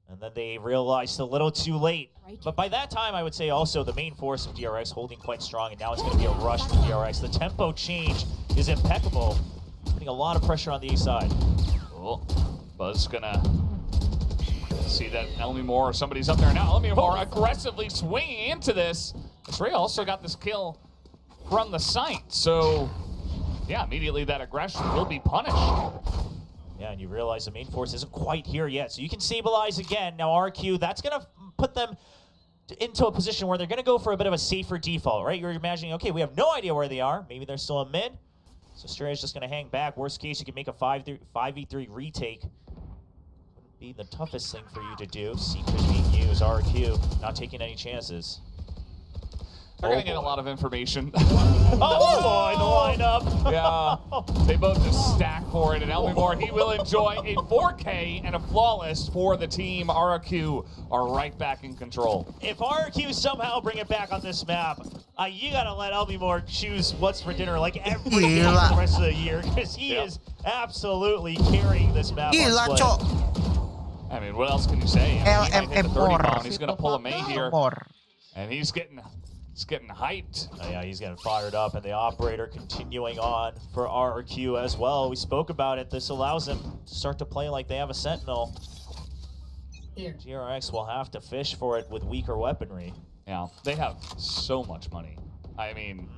And then they realized a little too late. But by that time, I would say also the main force of DRX holding quite strong, and now it's going to be a rush from DRX. The tempo change is impeccable, putting a lot of pressure on the A side. Cool. Buzz gonna see that Elmi Moore or somebody's up there now. Elmi Moore aggressively swinging into this. Estrella also got this kill from the site, so yeah, immediately that aggression will be punished. Yeah, and you realize the main force isn't quite here yet, so you can stabilize again. Now RQ, that's going to put them into a position where they're going to go for a bit of a safer default, right? You're imagining, okay, we have no idea where they are. Maybe they're still in mid. So Stray is just going to hang back. Worst case, you can make a 5v3 retake. Wouldn't be the toughest thing for you to do. Seekers being used, RQ not taking any chances. They're going to get a lot of information. Oh boy, the lineup. Yeah, they both just stack for it, and Elmi Moore, he will enjoy a 4K and a flawless for the team. RRQ are right back in control. If RRQ somehow bring it back on this map, you gotta let Elmi Moore choose what's for dinner like every day for the rest of the year, because he is absolutely carrying this map on Split. I mean, what else can you say? I mean, he might hit the 30 pound. He's going to pull a May here, and he's getting hyped. Oh, yeah, he's getting fired up, and the operator continuing on for RRQ as well. We spoke about it. This allows them to start to play like they have a Sentinel. DRX will have to fish for it with weaker weaponry. Yeah, they have so much money. I mean,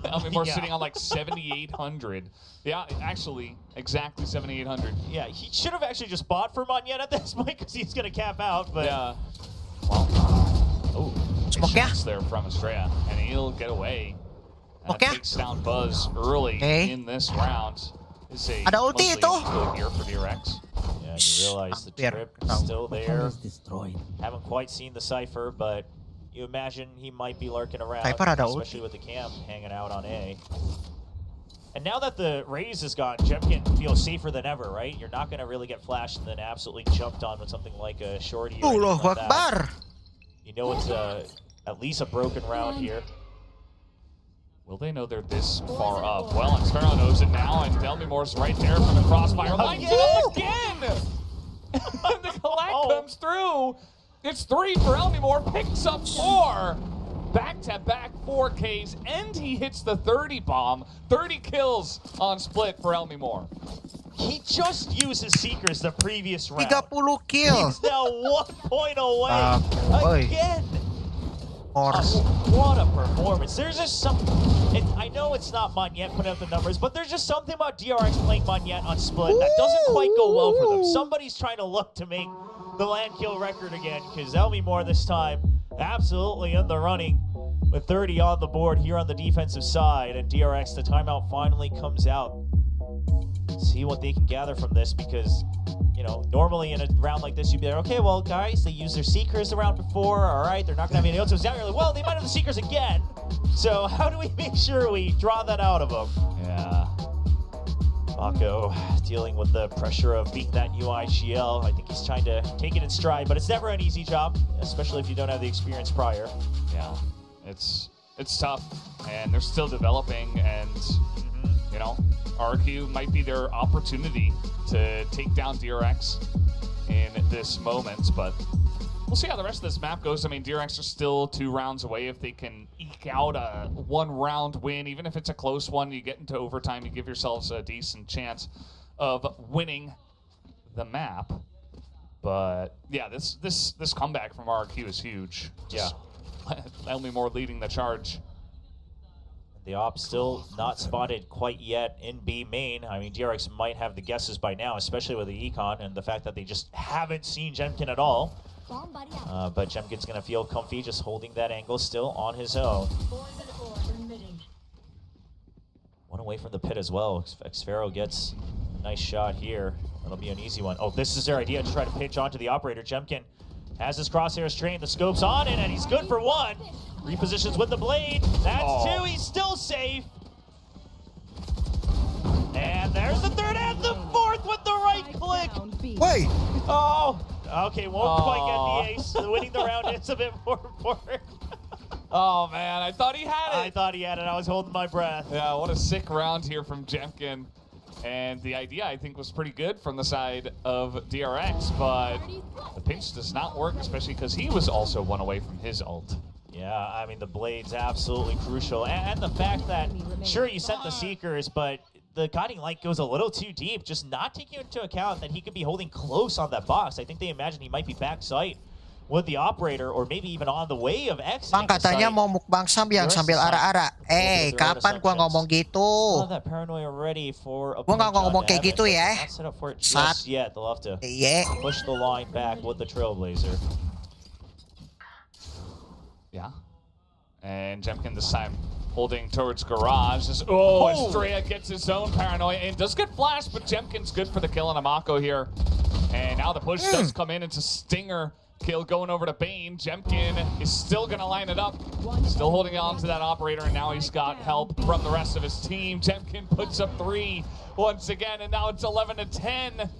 Elmi Moore's sitting on like 7,800. Yeah, actually, exactly 7,800. Yeah, he should have actually just bought for Monyet at this point because he's going to cap out. But yeah. Well, shots there from Estrella, and he'll get away. And takes down Buzz early in this round. Is a Ada ulti itu. Here for DRX. Yeah, Nice. you realize the Hampir trip ketahuan. still there. destroyed. Haven't quite seen the Cypher, but you imagine he might be lurking around, Cypher ada especially with the cam hanging out on A. And now that the raise is gone, Jemkin feels safer than ever, right? You're not going to really get flashed and then absolutely jumped on with something like a shorty or anything Allahu like that. Akbar. You know it's at least a broken round here. Will they know they're this far up? Well, and Sparrow knows it now, and Delmimore's right there from the crossfire. Lights it up again! And the collect comes through. It's 3 for Elmimore, picks up 4. Back-to-back 4Ks, and he hits the 30 bomb. 30 kills on split for Elmimore. He just used his Seekers the previous round. 30 kill. He's now 1 point away Boy. again. Force. What a performance. There's just some... I know it's not Monyet putting up the numbers, but there's just something about DRX playing Monyet on split that doesn't quite go well for them. Somebody's trying to look to make the land kill record again, because Elmimore this time absolutely in the running with 30 on the board here on the defensive side. And DRX, the timeout finally comes out. See what they can gather from this, because you know, normally in a round like this, you'd be like, okay, well, guys, they used their Seekers the round before. All right, they're not going to have any answers. Now you're like, well, they might have the Seekers again. So how do we make sure we draw that out of them? Yeah. Mako dealing with the pressure of beating that UIGL. I think he's trying to take it in stride, but it's never an easy job, especially if you don't have the experience prior. Yeah. It's tough, and they're still developing, and, you know, RRQ might be their opportunity to take down DRX in this moment, but we'll see how the rest of this map goes. I mean, DRX are still 2 rounds away. If they can eke out a 1-round win, even if it's a close one, you get into overtime, you give yourselves a decent chance of winning the map. But yeah, this comeback from RRQ is huge. Yeah. Elmimore leading the charge. The op still not spotted quite yet in B main. I mean, DRX might have the guesses by now, especially with the econ and the fact that they just haven't seen Jemkin at all. But Jemkin's going to feel comfy just holding that angle still on his own. 1 away from the pit as well. Xfero gets a nice shot here. That'll be an easy one. Oh, this is their idea to try to pitch onto the operator. Jemkin has his crosshairs trained. The scope's on it, and he's good for 1. Repositions with the blade. That's 2. He's still safe. And there's the 3rd and the 4th with the right click. Wait. Oh, okay. Won't quite get the ace. Winning the round is a bit more important. Oh man, I thought he had it. I thought he had it. I was holding my breath. Yeah, what a sick round here from Jemkin. And the idea, I think, was pretty good from the side of DRX, but the pinch does not work, especially because he was also 1 away from his ult. Yeah, I mean, the blade's absolutely crucial. And the fact that, sure, you sent the Seekers, but the Guiding Light goes a little too deep, just not taking into account that he could be holding close on that box. I think they imagine he might be backside with the operator, or maybe even on the way of exiting Bang, katanya mau mukbang sambiang sambil ara-ara. Kapan gua ngomong gitu? That paranoia ready for a Gua nggak ngomong kayak gitu ya. Not set up for it just yet. They'll have to push the line back with the Trailblazer. Yeah. And Jemkin this time holding towards Garage. Estrella gets his own paranoia and does get flashed, but Jemkin's good for the kill on Amako here. And now the push does come in. It's a stinger kill going over to Bane. Jemkin is still going to line it up. Still holding on to that operator, and now he's got help from the rest of his team. Jemkin puts up 3 once again, and now it's 11-10. And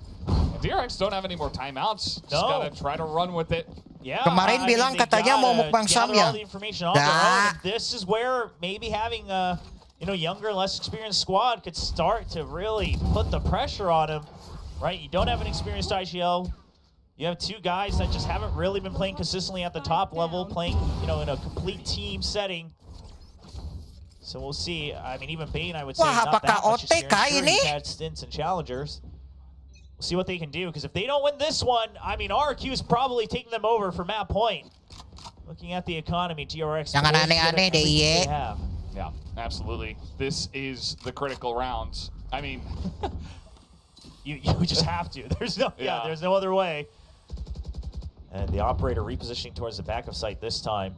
DRX don't have any more timeouts. Just got to try to run with it. Yeah, kemarin bilang katanya mau mukbang sambiang. This is where maybe having a younger, less experienced squad could start to really put the pressure on him. Right? You don't have an experienced IGL. You have 2 guys that just haven't really been playing consistently at the top level, playing in a complete team setting. So we'll see. I mean, even Bane, I would say, not that much experience. Sure, he's had stints and challengers. We'll see what they can do, because if they don't win this one, I mean, RRQ is probably taking them over for map point. Looking at the economy, DRX. Jangan aneh-aneh deh, Ye. Yeah, absolutely. This is the critical round. I mean, you just have to. There's no there's no other way. And the operator repositioning towards the back of site this time.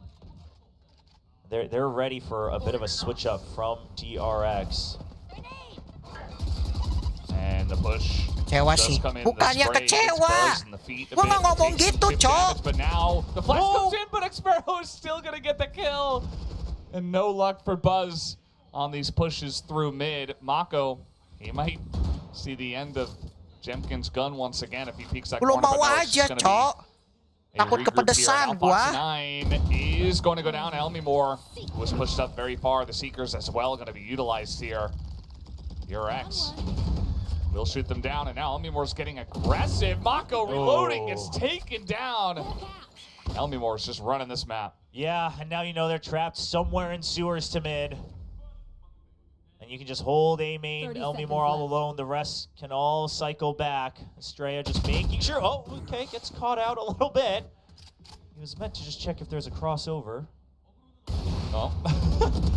They're ready for a bit of a switch up from DRX. And the push. Kecewa does sih. come in, the Bukannya spray hits kecewa. Buzz in the feet a Gua bit, nggak ngomong takes some gitu, chip Cok. damage, but now the flash comes in, but Xpero is still gonna get the kill. And no luck for Buzz on these pushes through mid. Mako, he might see the end of Jemkin's gun once again if he peeks that Belum corner. mau But no, it's aja, just gonna Cok. be a Takut regroup here. kepedesan Now Foxy gua. 9 is going to go down. Elmimore was pushed up very far. The Seekers as well going to be utilized here. DRX will shoot them down, and now Elmimore's getting aggressive. Mako reloading, gets taken down. Elmimore's just running this map. Yeah, and now you know they're trapped somewhere in sewers to mid. And you can just hold A main, Elmimore all alone. The rest can all cycle back. Estrella just making sure. Oh, okay, gets caught out a little bit. He was meant to just check if there's a crossover. Oh,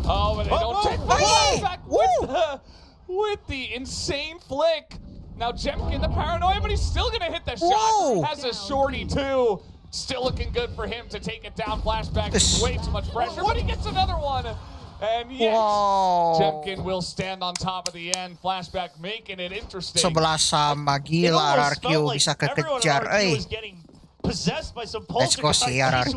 oh, but they don't take the flashback with the insane flick. Now Jemkin, the paranoia, but he's still gonna hit the shot. Has a shorty too. Still looking good for him to take it down. Flashback is way too much pressure, but he gets another one. And yes, Jemkin will stand on top of the end. Flashback making it interesting. 11 sama gila RRQ bisa kekejar. Possessed by some Let's go see RRQ.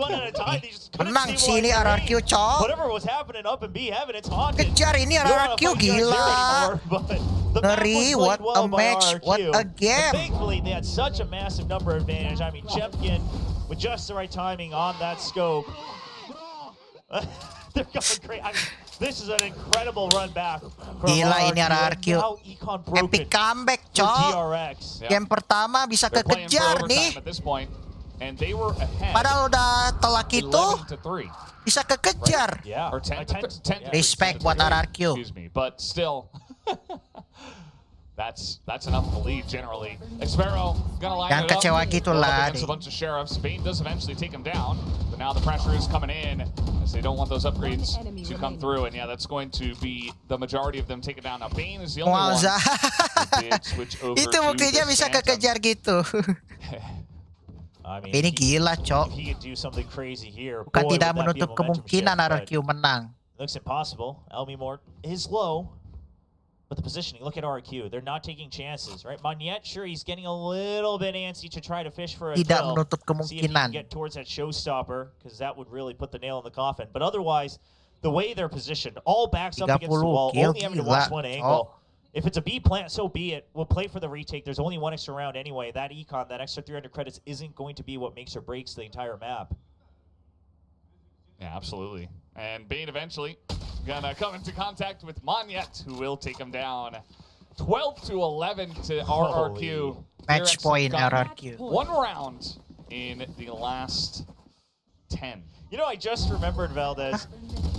Menang sih ini RRQ, Cok. Whatever was happening up in B heaven, it's haunted. Kejar ini RRQ gila. Ngeri, what a match, what a game. Thankfully, they had such a massive number advantage. I mean, Jemkin with just the right timing on that scope. They're going great. I mean, this is an incredible run back. Gila ini RRQ. Epic comeback, Cok. DRX. Game pertama bisa kekejar nih. And they were ahead. Padahal udah telak itu bisa kekejar. Yeah. Or 10 Respect buat RRQ. Excuse me, but still. That's enough to lead generally. Xpero gonna line Jangan it up. kecewa gitu lah. Against a bunch of sheriffs. Bane does eventually take him down, but now the pressure is coming in as they don't want those upgrades to come through. And yeah, that's going to be the majority of them taken down. Now Bane is the only one who did switch over Itu to buktinya the bisa Phantom. kekejar gitu. I mean, Ini gila, Cok. If he could do something crazy here, Bukan boy, tidak would that be a menutup momentum kemungkinan shift, RRQ menang. but looks impossible. Elmimore is low, but the positioning, look at RRQ. They're not taking chances, right? Monyet, sure, he's getting a little bit antsy to try to fish for a Tidak kill. menutup See if he can kemungkinan. get towards that showstopper, because that would really put the nail in the coffin. But otherwise, the way they're positioned, all backs up against the 30 wall, kill, only having to gila. watch one angle. If it's a B plant, so be it. We'll play for the retake. There's only one extra round anyway. That econ, that extra 300 credits isn't going to be what makes or breaks the entire map. Yeah, absolutely. And Bane eventually gonna come into contact with Monyet, who will take him down. 12-11 to RRQ. Match DRX point got RRQ. one round in the last 10. You know, I just remembered, Valdez,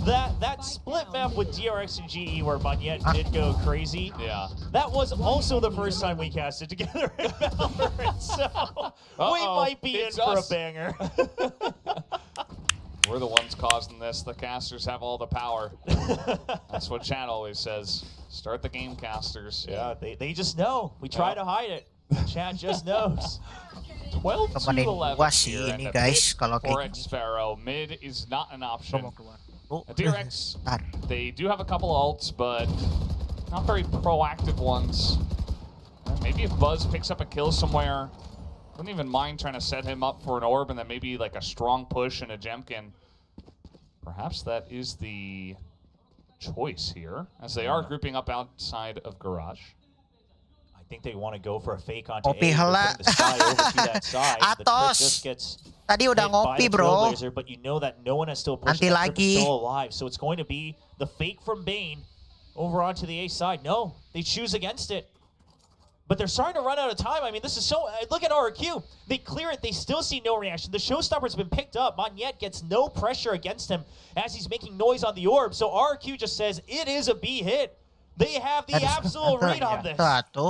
that split map with DRX and GE where Monyet did go crazy. Yeah. That was also the first time we casted together in Valorant, so we might be in for a banger. We're the ones causing this. The casters have all the power. That's what Chad always says. Start the game, casters. Yeah, they just know. We try to hide it. Chad just knows. 12-11 sih here, ini and a guys bit kalau for kayak gini. Xpero. Mid is not an option. Oh, DRX, bentar. they do have a couple ults, but not very proactive ones. Maybe if Buzz picks up a kill somewhere, wouldn't even mind trying to set him up for an orb and then maybe like a strong push and a Jemkin. Perhaps that is the choice here, as they are grouping up outside of Garage. I think they want to go for a fake onto Ngopi A, heula. putting the Sky over to that side. The Trip Atos. just gets Tadi udah hit by ngopi, the bro. Trailblazer, but you know that no one has still pushed. Nanti That Trip is lagi. still alive, so it's going to be the fake from Bane over onto the A side. No, they choose against it. But they're starting to run out of time. I mean, this is so... Look at RRQ. They clear it. They still see no reaction. The showstopper's been picked up. Monyet gets no pressure against him as he's making noise on the orb. So RRQ just says, it is a B hit. They have the absolute read on this.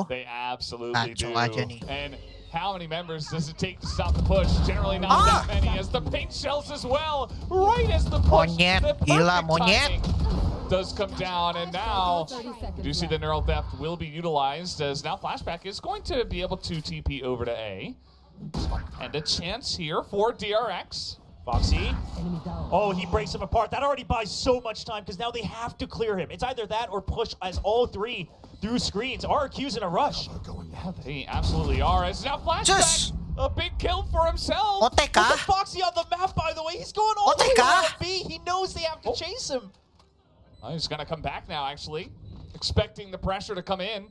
They absolutely do. aja nih. And how many members does it take to stop the push? Generally not that many, as the pink shells as well. Right as the push. Monyet, the gila, perfect monyet. timing does come down, and now you do see the neural theft will be utilized, as now Flashback is going to be able to TP over to A. And a chance here for DRX. Foxy. Oh, he breaks him apart. That already buys so much time because now they have to clear him. It's either that or push as all three through screens. RRQ's in a rush. Yeah, they absolutely are. As now flashback, Just- a big kill for himself. Otek Look ka? at Foxy on the map, by the way. He's going all the way Otek ka? around B. He knows they have to chase him. Oh, he's gonna come back now, actually, expecting the pressure to come in,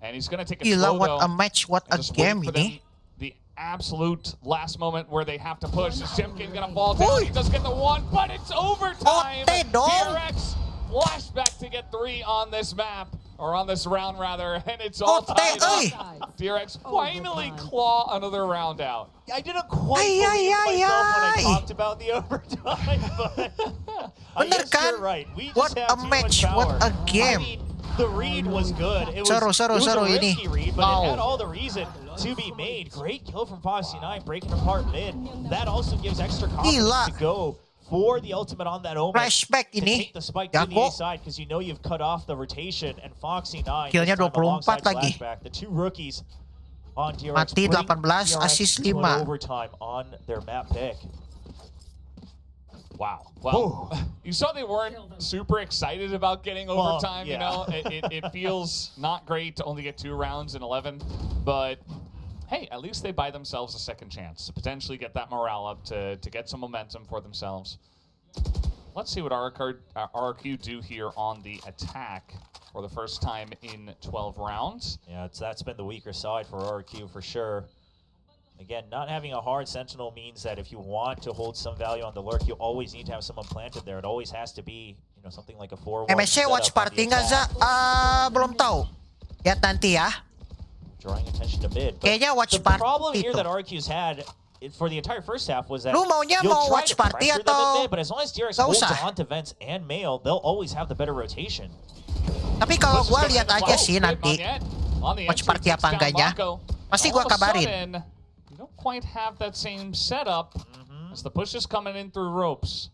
and he's gonna take a Gila, slow what though, a match, what a and just game wait for ini. them. The absolute last moment where they have to push. Is Jemkin gonna fall down? Uy. He does get the one, but it's overtime. Ote dong. DRX flashback to get 3 on this map, or on this round rather, and it's all Ote, tied oy. up. DRX finally claw another round out. I didn't quite Ay, believe ay, myself when I ay. talked about the overtime, but I Bener guess kan? you're right. We just What have a too match, much what power. a game. I mean, the read was good. It was, Seru, it was seru a ini. risky read, but Wow. it had all the reason to be made. Great kill from Foxy 9, breaking apart mid. That also gives extra confidence Gila. to go for the ultimate on that Omen. Flashback To ini. take the spike to the Jago. A side because you know you've cut off the rotation, and Foxy 9 Killnya this time 24 alongside lagi. Flashback, the two rookies on DRX. Mati putting 18, DRX assist to an 5. overtime on their map pick. Wow. Well, you saw they weren't super excited about getting Well, overtime, you yeah. know? It feels not great to only get 2 rounds in 11, but hey, at least they buy themselves a second chance to potentially get that morale up, to get some momentum for themselves. Let's see what RRQ do here on the attack for the first time in 12 rounds. Yeah, that's been the weaker side for RRQ for sure. Again, not having a hard sentinel means that if you want to hold some value on the lurk, you always need to have someone planted there. It always has to be, you know, something like a 4-1 MSC watch setup on the party nggak, Za? attack. Belum tahu. Lihat nanti ya. Drawing attention to mid. But Kayaknya watch the party problem here itu. that RRQ's had for the entire first half was that Lu maunya you'll mau try watch to party pressure them atau in mid, but as long as DRX nggak holds usah? on to Vents and Mail, they'll always have the better rotation. Tapi kalau Push is gua coming lihat in aja the sih flow. nanti. On the Watch entry, party takes apa down enggaknya. Marco. Pasti All gua of a kabarin. sudden, you don't quite have that same setup as the push is coming in through ropes.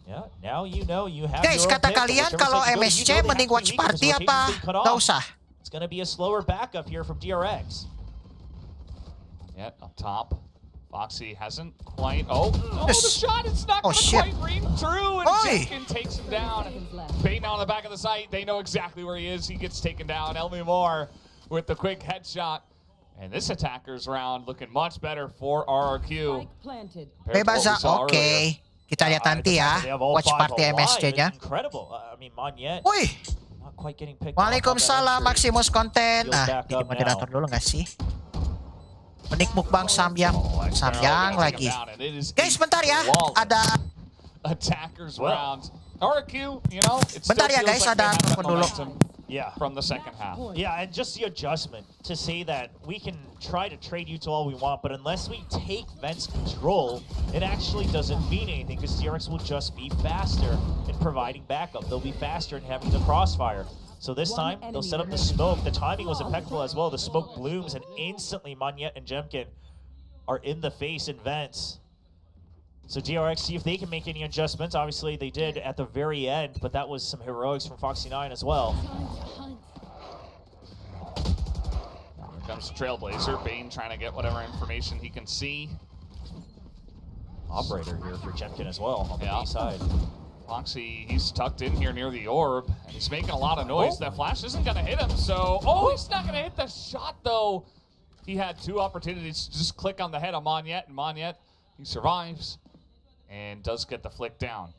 Yeah, now you know you have Guys, your own kata pick, but kalian whichever kalau side you go, MSC you know they have mending to be watch weaker because party rotation's apa been cut nggak off. usah? It's going to be a slower backup here from DRX. Yeah, up top. Foxy hasn't quite. Oh, no, the Yes. shot is not Oh, going to shit. quite ring through, and Oi. Jemkin takes him down. Baiting on the back of the site. They know exactly where he is. He gets taken down. Elmi Moore with the quick headshot. And this attacker's round looking much better for RRQ. planted. compared to Bebas, what we Za. saw earlier. Oke. Kita lihat nanti ya. They have all Watch 5 party alive. MSC-nya. It's incredible. I mean, Monyet Woi. not quite getting picked off on that Waalaikumsalam entry. Maximus Konten. He'll Ah, back jadi up moderator now. dulu nggak sih? Menik mukbang Samyang. Samyang lagi. Guys, bentar ya. Ada Attacker's Well. round. RRQ, you know, it Bentar still ya, feels guys, like they ada have that telepon dulu. momentum Yeah. from the second half. Yeah, and just the adjustment to say that we can try to trade you to all we want, but unless we take Vent's control, it actually doesn't mean anything because DRX will just be faster in providing backup. They'll be faster in having the crossfire. So this time, they'll set up the smoke. The timing was impeccable as well. The smoke blooms, and instantly Monyet and Jemkin are in the face in Vents. So DRX, see if they can make any adjustments. Obviously, they did at the very end, but that was some heroics from Foxy 9 as well. Here comes Trailblazer. Bane trying to get whatever information he can see. Operator here for Jemkin as well on the Yeah. B side. Foxy, he's tucked in here near the orb, and he's making a lot of noise. That flash isn't going to hit him, so... Oh, he's not going to hit the shot, though. He had 2 opportunities to just click on the head of Monyet, and Monyet, he survives and does get the flick down.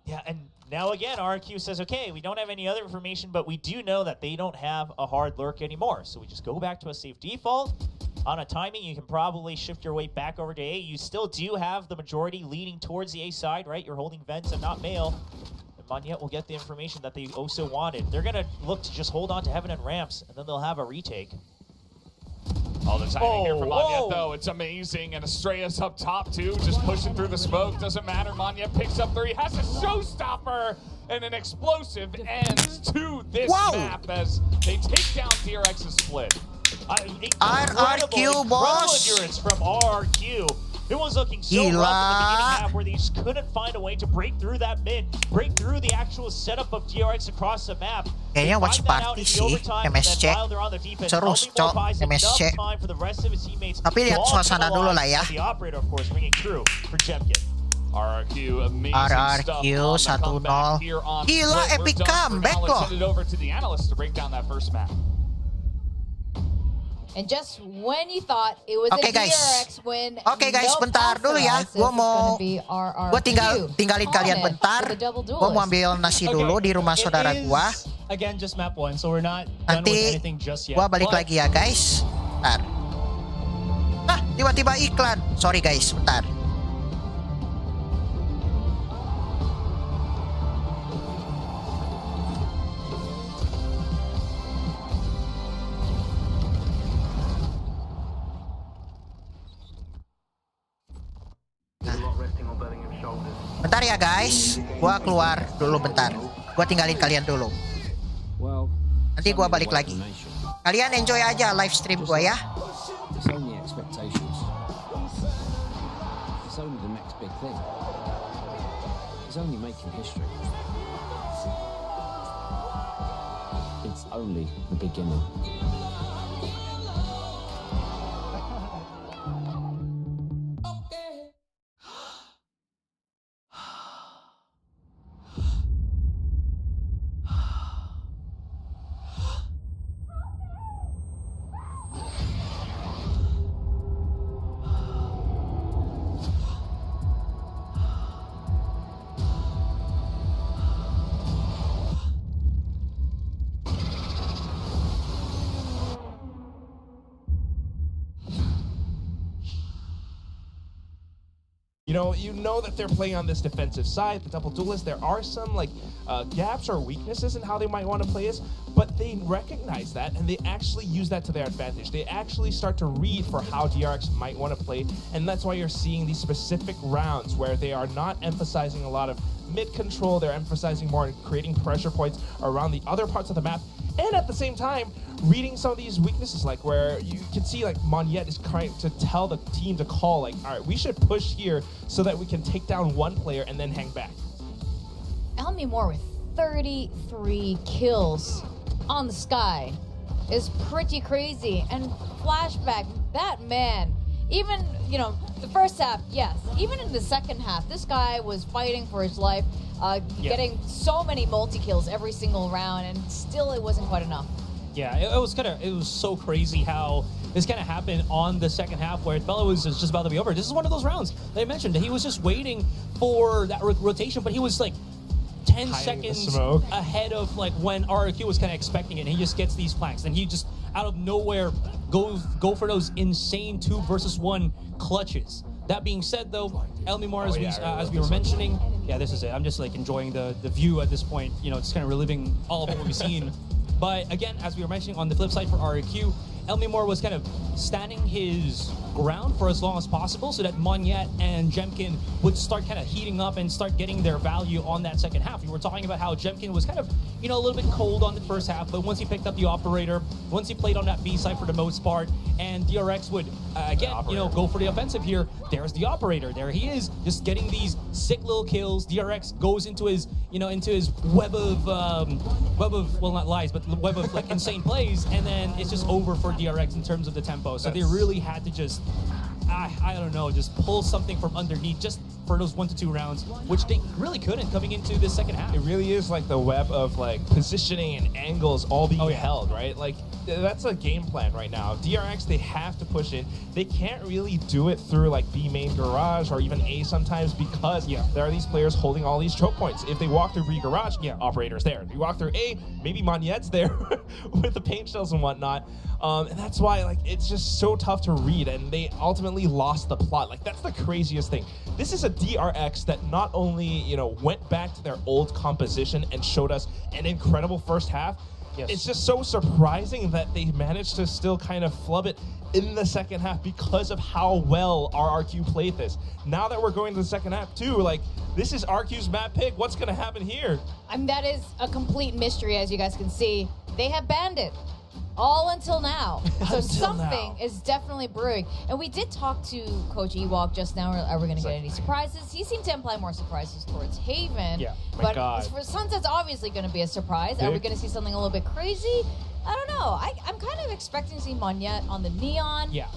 Yeah, and now again, RRQ says, okay, we don't have any other information, but we do know that they don't have a hard lurk anymore. So we just go back to a safe default. On a timing, you can probably shift your weight back over to A. You still do have the majority leaning towards the A side, right? You're holding Vents and not Mail. And Monyet will get the information that they also wanted. They're going to look to just hold on to Heaven and Ramps, and then they'll have a retake. All the timing here from whoa. Monyet, though. It's amazing. And Estrella's up top, too. Just pushing through the smoke. Doesn't matter. Monyet picks up 3. Has a showstopper and an explosive end to this map as they take down DRX's split. RRQ, boss. Endurance from RRQ. It was looking so rough in the Gila. beginning half where they just couldn't find a way to break through that mid, break through the actual setup of DRX across the map. They Kayaknya watch find that out party in the sih, overtime, and MSC. then while they're on the defense, Seru, Elmi Moore Cok, buys enough MSC. time for the rest of his teammates Tapi to lihat all suasana come dulu along, lah ya. and the operator, of course, ringing through for Jemkin. RRQ, amazing stuff RRQ on the 1-0. comeback here on Gila, Split. We're epic done for comeback now. Let's kok. send it over to the analysts to break down that first map. And just when you thought it was Oke, a guys. DRX win, Oke guys, nope, bentar dulu ya. Asteroids, Gue it's mau gonna be RRQ. gue tinggalin kalian On it bentar. for the double Gue mau duelist. ambil nasi dulu di rumah saudara gue. Again, just map 1, so we're not done with Nanti anything just yet. gue balik But lagi ya guys. Bentar. Nah, tiba-tiba iklan. Sorry guys, bentar. Bentar ya guys, gua keluar dulu bentar. Gua tinggalin kalian dulu. Nanti gua balik lagi. Kalian enjoy aja live stream gua ya. It's only expectations. It's only the next big thing. It's only making history. It's only the beginning. You know that they're playing on this defensive side, the double duelist. There are some gaps or weaknesses in how they might want to play this, but they recognize that and they actually use that to their advantage. They actually start to read for how DRX might want to play, and that's why you're seeing these specific rounds where they are not emphasizing a lot of mid control. They're emphasizing more on creating pressure points around the other parts of the map, and at the same time reading some of these weaknesses, like where you can see like Monyet is trying to tell the team to call, like, all right, we should push here so that we can take down one player and then hang back. Elmi Moore with 33 kills on the sky is pretty crazy. And flashback, that man, even, the first half, yes. Even in the second half, this guy was fighting for his life, getting so many multi-kills every single round, and still it wasn't quite enough. yeah, it was so crazy how this kind of happened on the second half where Bella was just about to be over. This is one of those rounds that I mentioned. He was just waiting for that rotation, but he was like 10 seconds ahead of like when RRQ was kind of expecting it, and he just gets these flanks, and he just out of nowhere go for those insane 2 versus 1 clutches. That being said, though, Elmi Moore, as we were mentioning, yeah, this is it. I'm just like enjoying the view at this point. Just kind of reliving all of what we've seen. But again, as we were mentioning, on the flip side for RRQ, Elmi Moore was kind of standing his ground for as long as possible so that Monyet and Jemkin would start kind of heating up and start getting their value on that second half. We were talking about how Jemkin was kind of, a little bit cold on the first half, but once he picked up the operator, once he played on that B side for the most part, and DRX would, again, go for the offensive here, there's the operator. There he is, just getting these sick little kills. DRX goes into his, into his web of, well, not lies, but web of like insane plays, and then it's just over for DRX in terms of the tempo. So they really had to just, I don't know, just pull something from underneath just for those 1 to 2 rounds, which they really couldn't coming into the second half. It really is like the web of like positioning and angles all being held, right? Like that's a game plan right now. DRX, they have to push in. They can't really do it through like B main garage or even A sometimes because there are these players holding all these choke points. If they walk through B garage, operator's there. If you walk through A, maybe Monyet's there with the paint shells and whatnot. And that's why like it's just so tough to read, and they ultimately lost the plot. Like that's the craziest thing. This is a DRX that not only, went back to their old composition and showed us an incredible first half. It's just so surprising that they managed to still kind of flub it in the second half because of how well RRQ played this. Now that we're going to the second half too, like this is RQ's map pick. What's going to happen here? I mean, that is a complete mystery, as you guys can see. They have banned it. All until now. So something is definitely brewing. And we did talk to Coach Ewok just now. Are we going to get any surprises? He seemed to imply more surprises towards Haven. Yeah, but for Sunset's obviously going to be a surprise. Are we going to see something a little bit crazy? I don't know. I'm kind of expecting to see Monyet on the Neon. Yeah.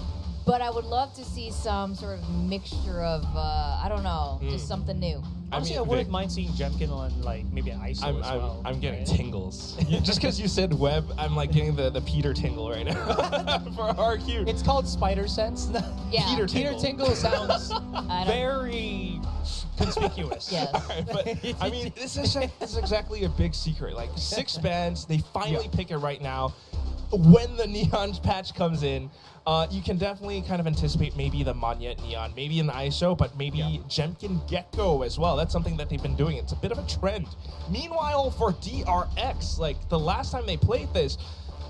But I would love to see some sort of mixture of, I don't know, just something new. Honestly, I wouldn't mind seeing Jemkin on like maybe an ISO as well. I'm getting right? tingles. Just because you said web, I'm like getting the Peter tingle right now for RRQ. It's called Spider Sense. Yeah. Peter Peter tingle. Tingle sounds I don't- very conspicuous. Yes. Alright, but I mean, this is exactly a big secret. Like 6 bands, they finally pick it right now. When the Neon patch comes in, you can definitely kind of anticipate maybe the Monyet Neon, maybe an ISO, but maybe Jemkin Gecko as well. That's something that they've been doing. It's a bit of a trend. Meanwhile, for DRX, like the last time they played this,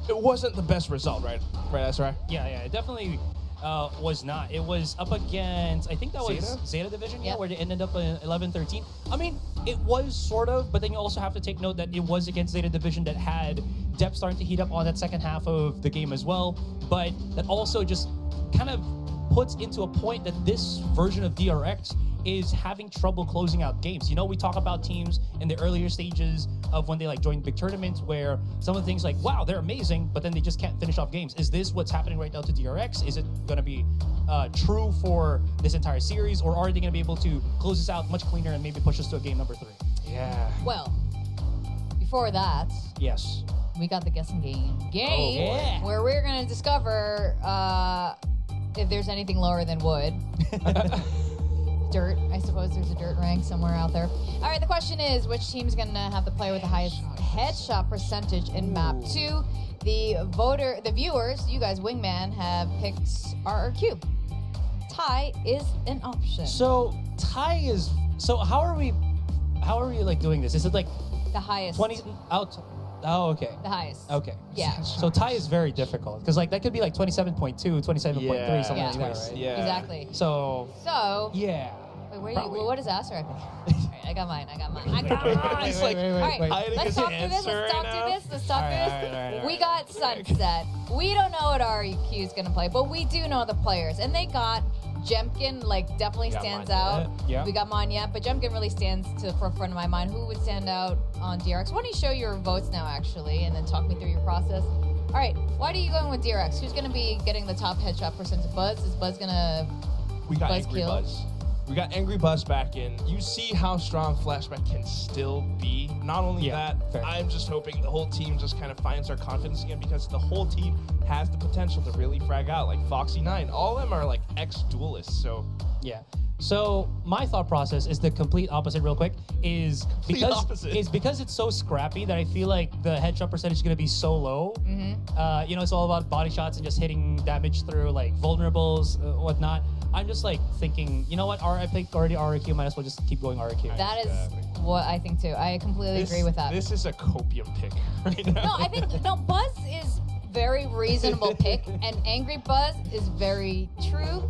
it wasn't the best result, right? Right, that's right. Yeah, it definitely was not. It was up against, I think that was Zeta Division, Yep. where they ended up in 11-13. I mean, it was sort of, but then you also have to take note that it was against Zeta Division that had depth starting to heat up on that second half of the game as well. But that also just kind of puts into a point that this version of DRX is having trouble closing out games. You know, we talk about teams in the earlier stages of when they like join big tournaments where some of the things like, wow, they're amazing, but then they just can't finish off games. Is this what's happening right now to DRX? Is it going to be true for this entire series, or are they going to be able to close this out much cleaner and maybe push us to a game number 3? Yeah. Well, before that, Yes. we got the guessing game. yeah. Where we're going to discover if there's anything lower than wood. Dirt. I suppose there's a dirt rank somewhere out there. All right, the question is, which team's going to have the player with the highest headshot percentage in map 2? The viewers, you guys, Wingman, have picked RRQ. Tie is an option. So tie is, so how are we like doing this? Is it like The highest. 20 out? Oh, okay. The highest. Okay. Yeah. So tie is very difficult because like that could be like 27.2, 27.3, Yeah. something like that, right? Yeah. Exactly. So So, yeah. wait, where Probably. you, what is Astra? I got mine. I got mine. It's like, All right, hiding let's his talk through this. answer Let's talk right through now. this. Let's talk through this. Alright. We got Sunset. We don't know what REQ is going to play, but we do know the players. And they got Jemkin, like, definitely got stands Monyet. out. Yeah. We got Monyet, but Jemkin really stands to the forefront of my mind. Who would stand out on DRX? Why don't you show your votes now, actually, and then talk me through your process? All right, why are you going with DRX? Who's going to be getting the top headshot percentage? Buzz? Is Buzz going to We got Buzz Angry kill? Buzz. We got Angry Buzz back in. You see how strong Flashback can still be. Not only Yeah, that, fair. I'm just hoping the whole team just kind of finds their confidence again because the whole team has the potential to really frag out. Like Foxy9, all of them are like ex-duelists. So Yeah. So my thought process is the complete opposite. Real quick, is because it's so scrappy that I feel like the headshot percentage is going to be so low. You know, it's all about body shots and just hitting damage through like vulnerables, whatnot. I'm just like thinking, you know what? I picked already RRQ. Might as well just keep going RRQ. That is what I think too. I completely agree with that. This is a copium pick right now. No, I think Buzz is very reasonable pick, and Angry Buzz is very true.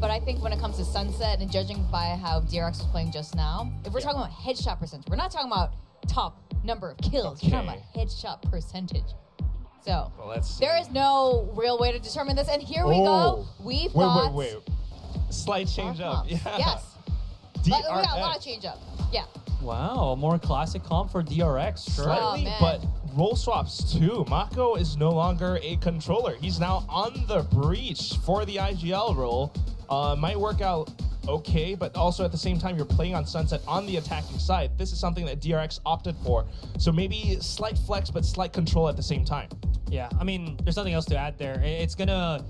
But I think when it comes to Sunset and judging by how DRX was playing just now, if we're talking about headshot percentage, we're not talking about top number of kills. We're talking about headshot percentage. So Well, let's see. there is no real way to determine this, and here we go. We've got Wait. Slight change up. comps. Yeah. Yes. We got a lot of DRX. change up. Yeah. Wow, more classic comp for DRX. Sure. Slightly, man. but role swaps too. Mako is no longer a controller. He's now on the breach for the IGL role. Might work out okay, but also at the same time, you're playing on Sunset on the attacking side. This is something that DRX opted for. So maybe slight flex, but slight control at the same time. Yeah, I mean, there's nothing else to add there. It's gonna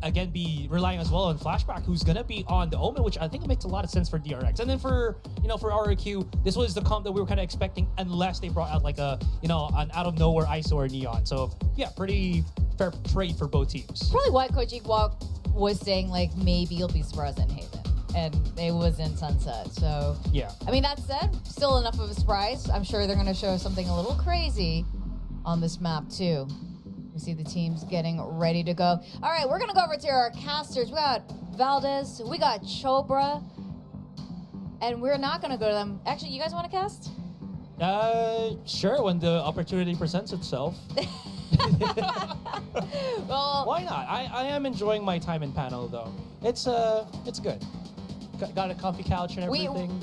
again be relying as well on Flashback, who's gonna be on the Omen, which I think makes a lot of sense for DRX. And then for RRQ, this was the comp that we were kind of expecting, unless they brought out like an out of nowhere ISO or Neon. So yeah, pretty fair trade for both teams. Probably why Coach Ikwak was saying like maybe you'll be surprised in Haven, and it was in Sunset. So Yeah. I mean, that said, still enough of a surprise. I'm sure they're going to show something a little crazy on this map too. We see the teams getting ready to go. All right, we're going to go over to our casters. We got Valdez, we got Chobra, and we're not going to go to them. Actually, you guys want to cast? Sure, when the opportunity presents itself. Well, Why not? I am enjoying my time in panel though. It's good. Got a comfy couch and We- everything.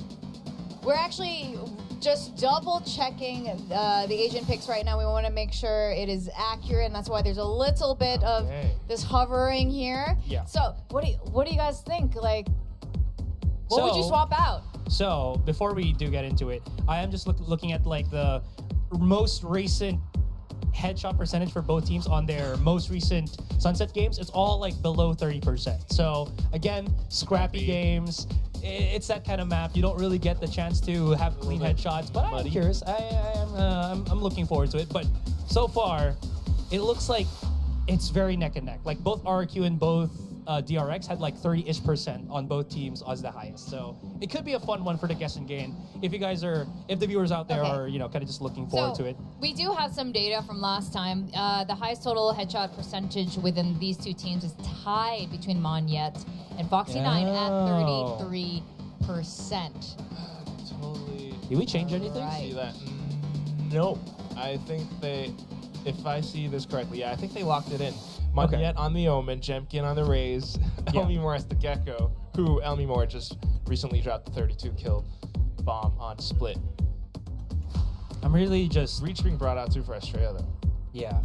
we're actually just double checking the agent picks right now. We want to make sure it is accurate, and that's why there's a little bit of this hovering here. Yeah. So what do you guys think? Like, what would you swap out? So before we do get into it, I am just looking at like the most recent headshot percentage for both teams on their most recent Sunset games. It's all like below 30%. So again, scrappy games. It's that kind of map. You don't really get the chance to have clean headshots, but I'm curious. I'm looking forward to it. But so far, it looks like it's very neck and neck. Like both RRQ and both DRX had like 30-ish% on both teams as the highest. So it could be a fun one for the guess and gain. If you guys are, if the viewers out there are, you know, kind of just looking forward to it. We do have some data from last time. The highest total headshot percentage within these two teams is tied between Monyet and Foxy9 at 33%. Totally. Did we change anything? See that? No. I think they, if I see this correctly, I think they locked it in. Monyet on the Omen, Jemkin on the Raze, Elmi Moore as the Gecko, who Elmi Moore just recently dropped the 32 kill bomb on Split. I'm really just... Reach being brought out too for Australia though. Yeah.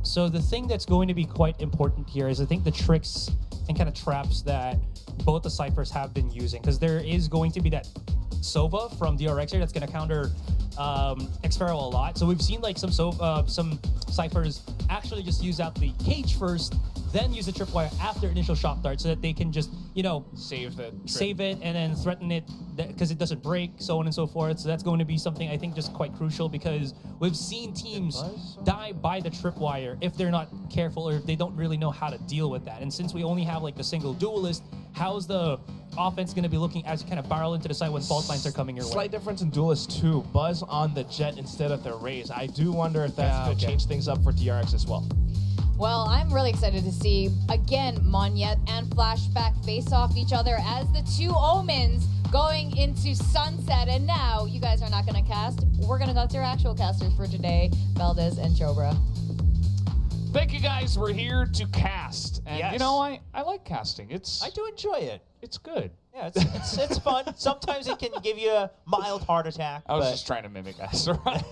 So the thing that's going to be quite important here is I think the tricks and kind of traps that both the Cyphers have been using, because there is going to be that Sova from DRX here that's going to counter Xfero a lot. So we've seen like some Cyphers actually just use out the cage first, then use the tripwire after initial shock dart so that they can just, you know, save it and then threaten it because it doesn't break, so on and so forth. So that's going to be something I think just quite crucial, because we've seen teams die by the tripwire if they're not careful or if they don't really know how to deal with that. And since we only have like the single duelist, how's the offense going to be looking as you kind of barrel into the side when fault lines are coming your way? Slight difference in duelist too. Buzz on the Jet instead of the Raze. I do wonder if that's going to change things up for DRX as well. Well, I'm really excited to see, again, Monyet and Flashback face off each other as the two Omens going into Sunset. And now, you guys are not going to cast. We're going to go to our actual casters for today, Valdez and Chobra. Thank you guys. We're here to cast. And you know, I like casting. I do enjoy it. It's good. Yeah, it's fun. Sometimes it can give you a mild heart attack. I was just trying to mimic us, right?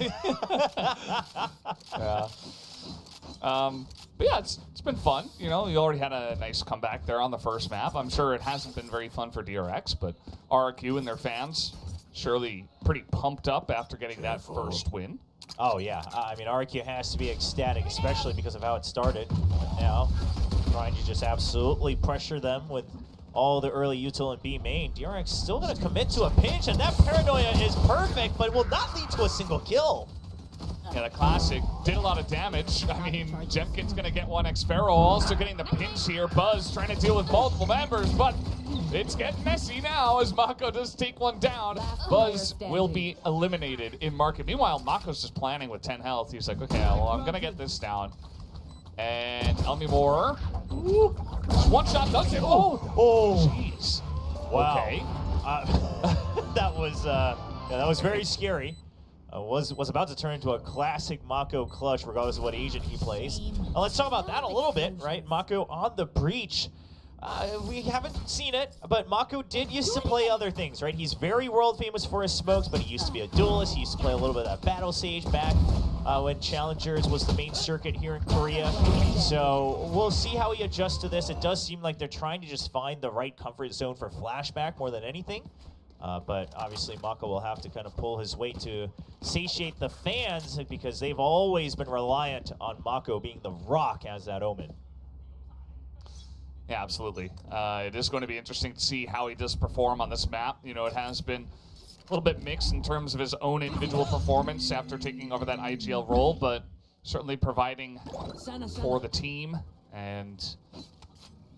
Yeah. But yeah, it's been fun. You know, you already had a nice comeback there on the first map. I'm sure it hasn't been very fun for DRX, but RRQ and their fans surely pretty pumped up after getting that first win. Oh yeah, I mean RRQ has to be ecstatic, especially because of how it started. Now, trying to just absolutely pressure them with all the early util and B main. DRX still going to commit to a pinch, and that paranoia is perfect, but it will not lead to a single kill. Yeah, the classic did a lot of damage. I mean, Jemkin's going to get one Xfero, also getting the pinch here. Buzz trying to deal with multiple members, but it's getting messy now as Mako does take one down. Buzz will be eliminated in market. Meanwhile, Mako's just planning with 10 health. He's like, okay, well, I'm going to get this down. And Elmi Moore, one shot does it. Oh, jeez. Wow. Okay. That was very scary. Was about to turn into a classic Mako clutch, regardless of what agent he plays. Let's talk about that a little bit, right? Mako on the breach. We haven't seen it, but Mako did used to play other things, right? He's very world famous for his smokes, but he used to be a duelist. He used to play a little bit of that Battle Sage back when Challengers was the main circuit here in Korea. So we'll see how he adjusts to this. It does seem like they're trying to just find the right comfort zone for Flashback more than anything. But obviously Mako will have to kind of pull his weight to satiate the fans, because they've always been reliant on Mako being the rock as that Omen. Yeah, absolutely. It is going to be interesting to see how he does perform on this map. You know, it has been a little bit mixed in terms of his own individual performance after taking over that IGL role, but certainly providing for the team, and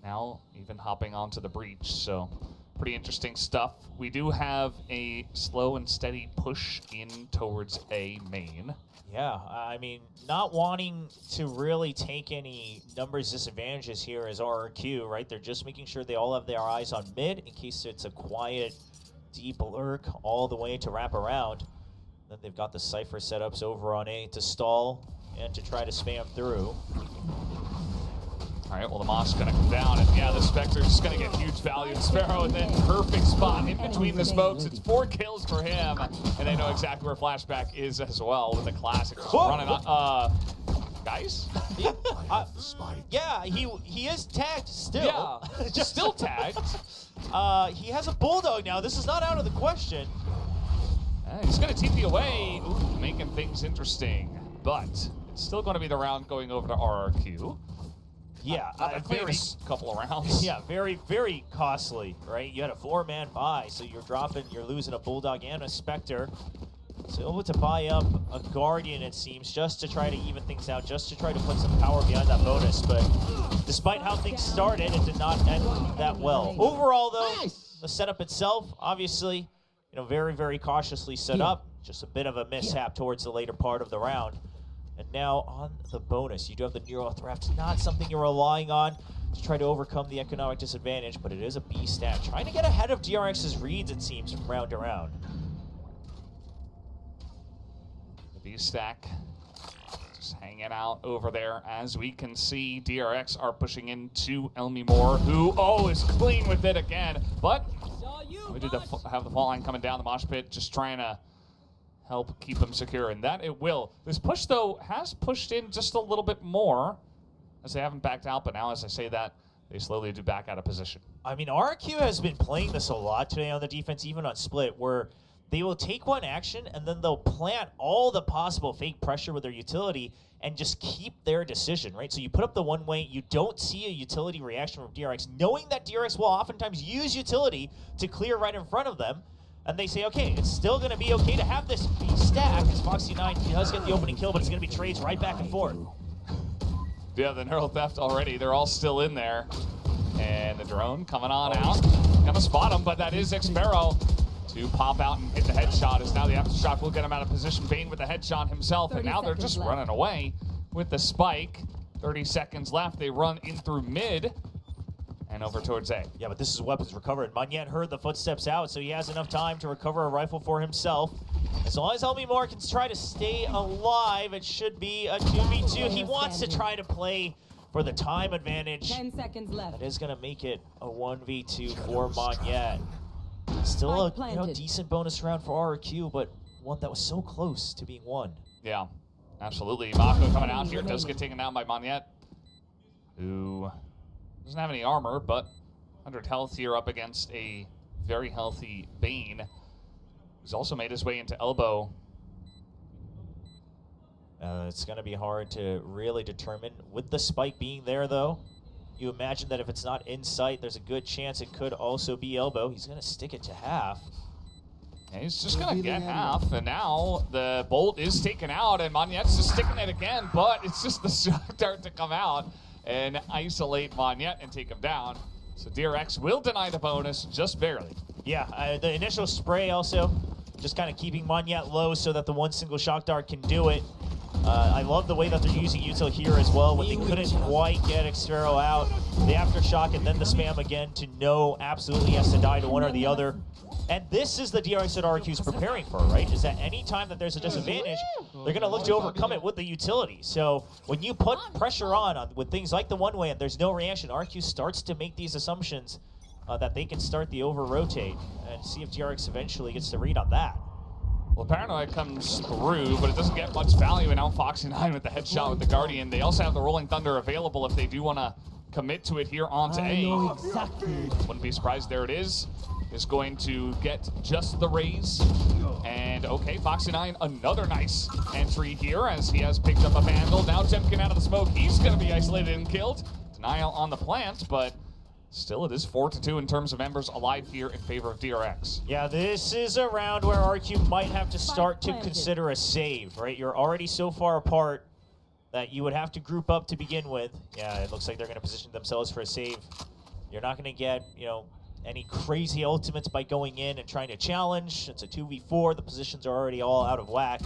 now even hopping onto the breach. So pretty interesting stuff. We do have a slow and steady push in towards A main. Yeah, I mean, not wanting to really take any numbers disadvantages here as RRQ, right? They're just making sure they all have their eyes on mid in case it's a quiet, deep lurk all the way to wrap around. Then they've got the Cypher setups over on A to stall and to try to spam through. All right, well, the Moss is going to come down, and yeah, the Spectre's just going to get huge value. And Sparrow, and then perfect spot in between the smokes. It's 4 kills for him, and they know exactly where Flashback is as well with the classic just running on. Guys? Yeah, he is tagged still. Yeah, just still tagged. He has a Bulldog now. This is not out of the question. He's going to TP away, making things interesting. But it's still going to be the round going over to RRQ. Yeah, a very couple of rounds. Yeah, very, very costly, right? You had a 4-man buy, so you're losing a Bulldog and a Spectre. So able to buy up a Guardian, it seems, just to try to even things out, just to try to put some power behind that bonus. But despite how things started, it did not end that well. Overall, though, the setup itself, obviously, very, very cautiously set up. Just a bit of a mishap towards the later part of the round. And now on the bonus, you do have the Neural Threat. Not something you're relying on to try to overcome the economic disadvantage, but it is a B stat. Trying to get ahead of DRX's reads, it seems, from round to round. The B stack just hanging out over there. As we can see, DRX are pushing into Elmi Moore, who, is clean with it again. But we did have the fall line coming down the mosh pit, just trying to help keep him secure, and that it will. This push, though, has pushed in just a little bit more, as they haven't backed out, but now as I say that, they slowly do back out of position. I mean, RRQ has been playing this a lot today on the defense, even on split, where they will take one action and then they'll plant all the possible fake pressure with their utility and just keep their decision, right? So you put up the one way, you don't see a utility reaction from DRX, knowing that DRX will oftentimes use utility to clear right in front of them. And they say, okay, it's still going to be okay to have this B stack, because Foxy9 does get the opening kill, but it's going to be trades right back and forth. Yeah, the Neural Theft already. They're all still in there. And the drone coming on out. Gonna spot him, but that is Sparrow to pop out and hit the headshot, as now the aftershock will get him out of position. Bane with the headshot himself, and now they're just running away with the spike. 30 seconds left. They run in through mid. And over towards A. Yeah, but this is weapons recovered. Monyet heard the footsteps out, so he has enough time to recover a rifle for himself. As long as Elmi Moore can try to stay alive, it should be a 2v2. He wants to try to play for the time advantage. 10 seconds left. That is going to make it a 1v2 for Monyet. Still a decent bonus round for RRQ, but one that was so close to being won. Yeah, absolutely. Mako coming out here, does get taken down by Monyet, who doesn't have any armor, but 100 health here up against a very healthy Bane, who's also made his way into elbow. It's going to be hard to really determine. With the spike being there, though, you imagine that if it's not in sight, there's a good chance it could also be elbow. He's going to stick it to half. And he's just going to get half, and now the bolt is taken out, and Monyet's just sticking it again, but it's just the shock dart to come out and isolate Monyet and take him down. So DRX will deny the bonus, just barely. Yeah, the initial spray also just kind of keeping Monyet low so that the one single shock dart can do it. I love the way that they're using util here as well, when they couldn't quite get Xero out. The aftershock and then the spam again to know absolutely he has to die to one or the other. And this is the DRX that RRQ is preparing for, right? Is that any time that there's a disadvantage, they're going to look to overcome it with the utility. So when you put pressure on with things like the one-way and there's no reaction, RRQ starts to make these assumptions that they can start the over-rotate and see if DRX eventually gets to read on that. Well, Paranoid comes through, but it doesn't get much value, and now Foxy9 with the headshot with the Guardian. They also have the Rolling Thunder available if they do want to commit to it here onto A. Exactly. Wouldn't be surprised. There it is going to get just the raise. And okay, Foxy9, another nice entry here as he has picked up a Vandal. Now Temkin out of the smoke. He's going to be isolated and killed. Denial on the plant, but still it is 4-2 in terms of members alive here in favor of DRX. Yeah, this is a round where RRQ might have to start to consider a save, right? You're already so far apart that you would have to group up to begin with. Yeah, it looks like they're going to position themselves for a save. You're not going to get, any crazy ultimates by going in and trying to challenge. It's a 2v4. The positions are already all out of whack.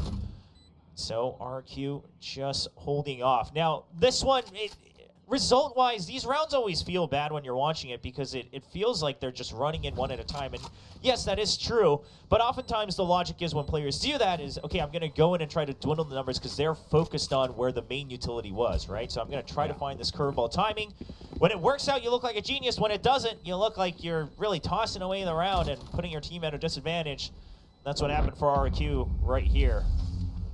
So RRQ just holding off. Now, this one, result-wise, these rounds always feel bad when you're watching it because it feels like they're just running in one at a time. And yes, that is true, but oftentimes the logic is when players do that is, okay, I'm going to go in and try to dwindle the numbers because they're focused on where the main utility was, right? So I'm going to try to find this curveball timing. When it works out, you look like a genius. When it doesn't, you look like you're really tossing away the round and putting your team at a disadvantage. That's what happened for RRQ right here.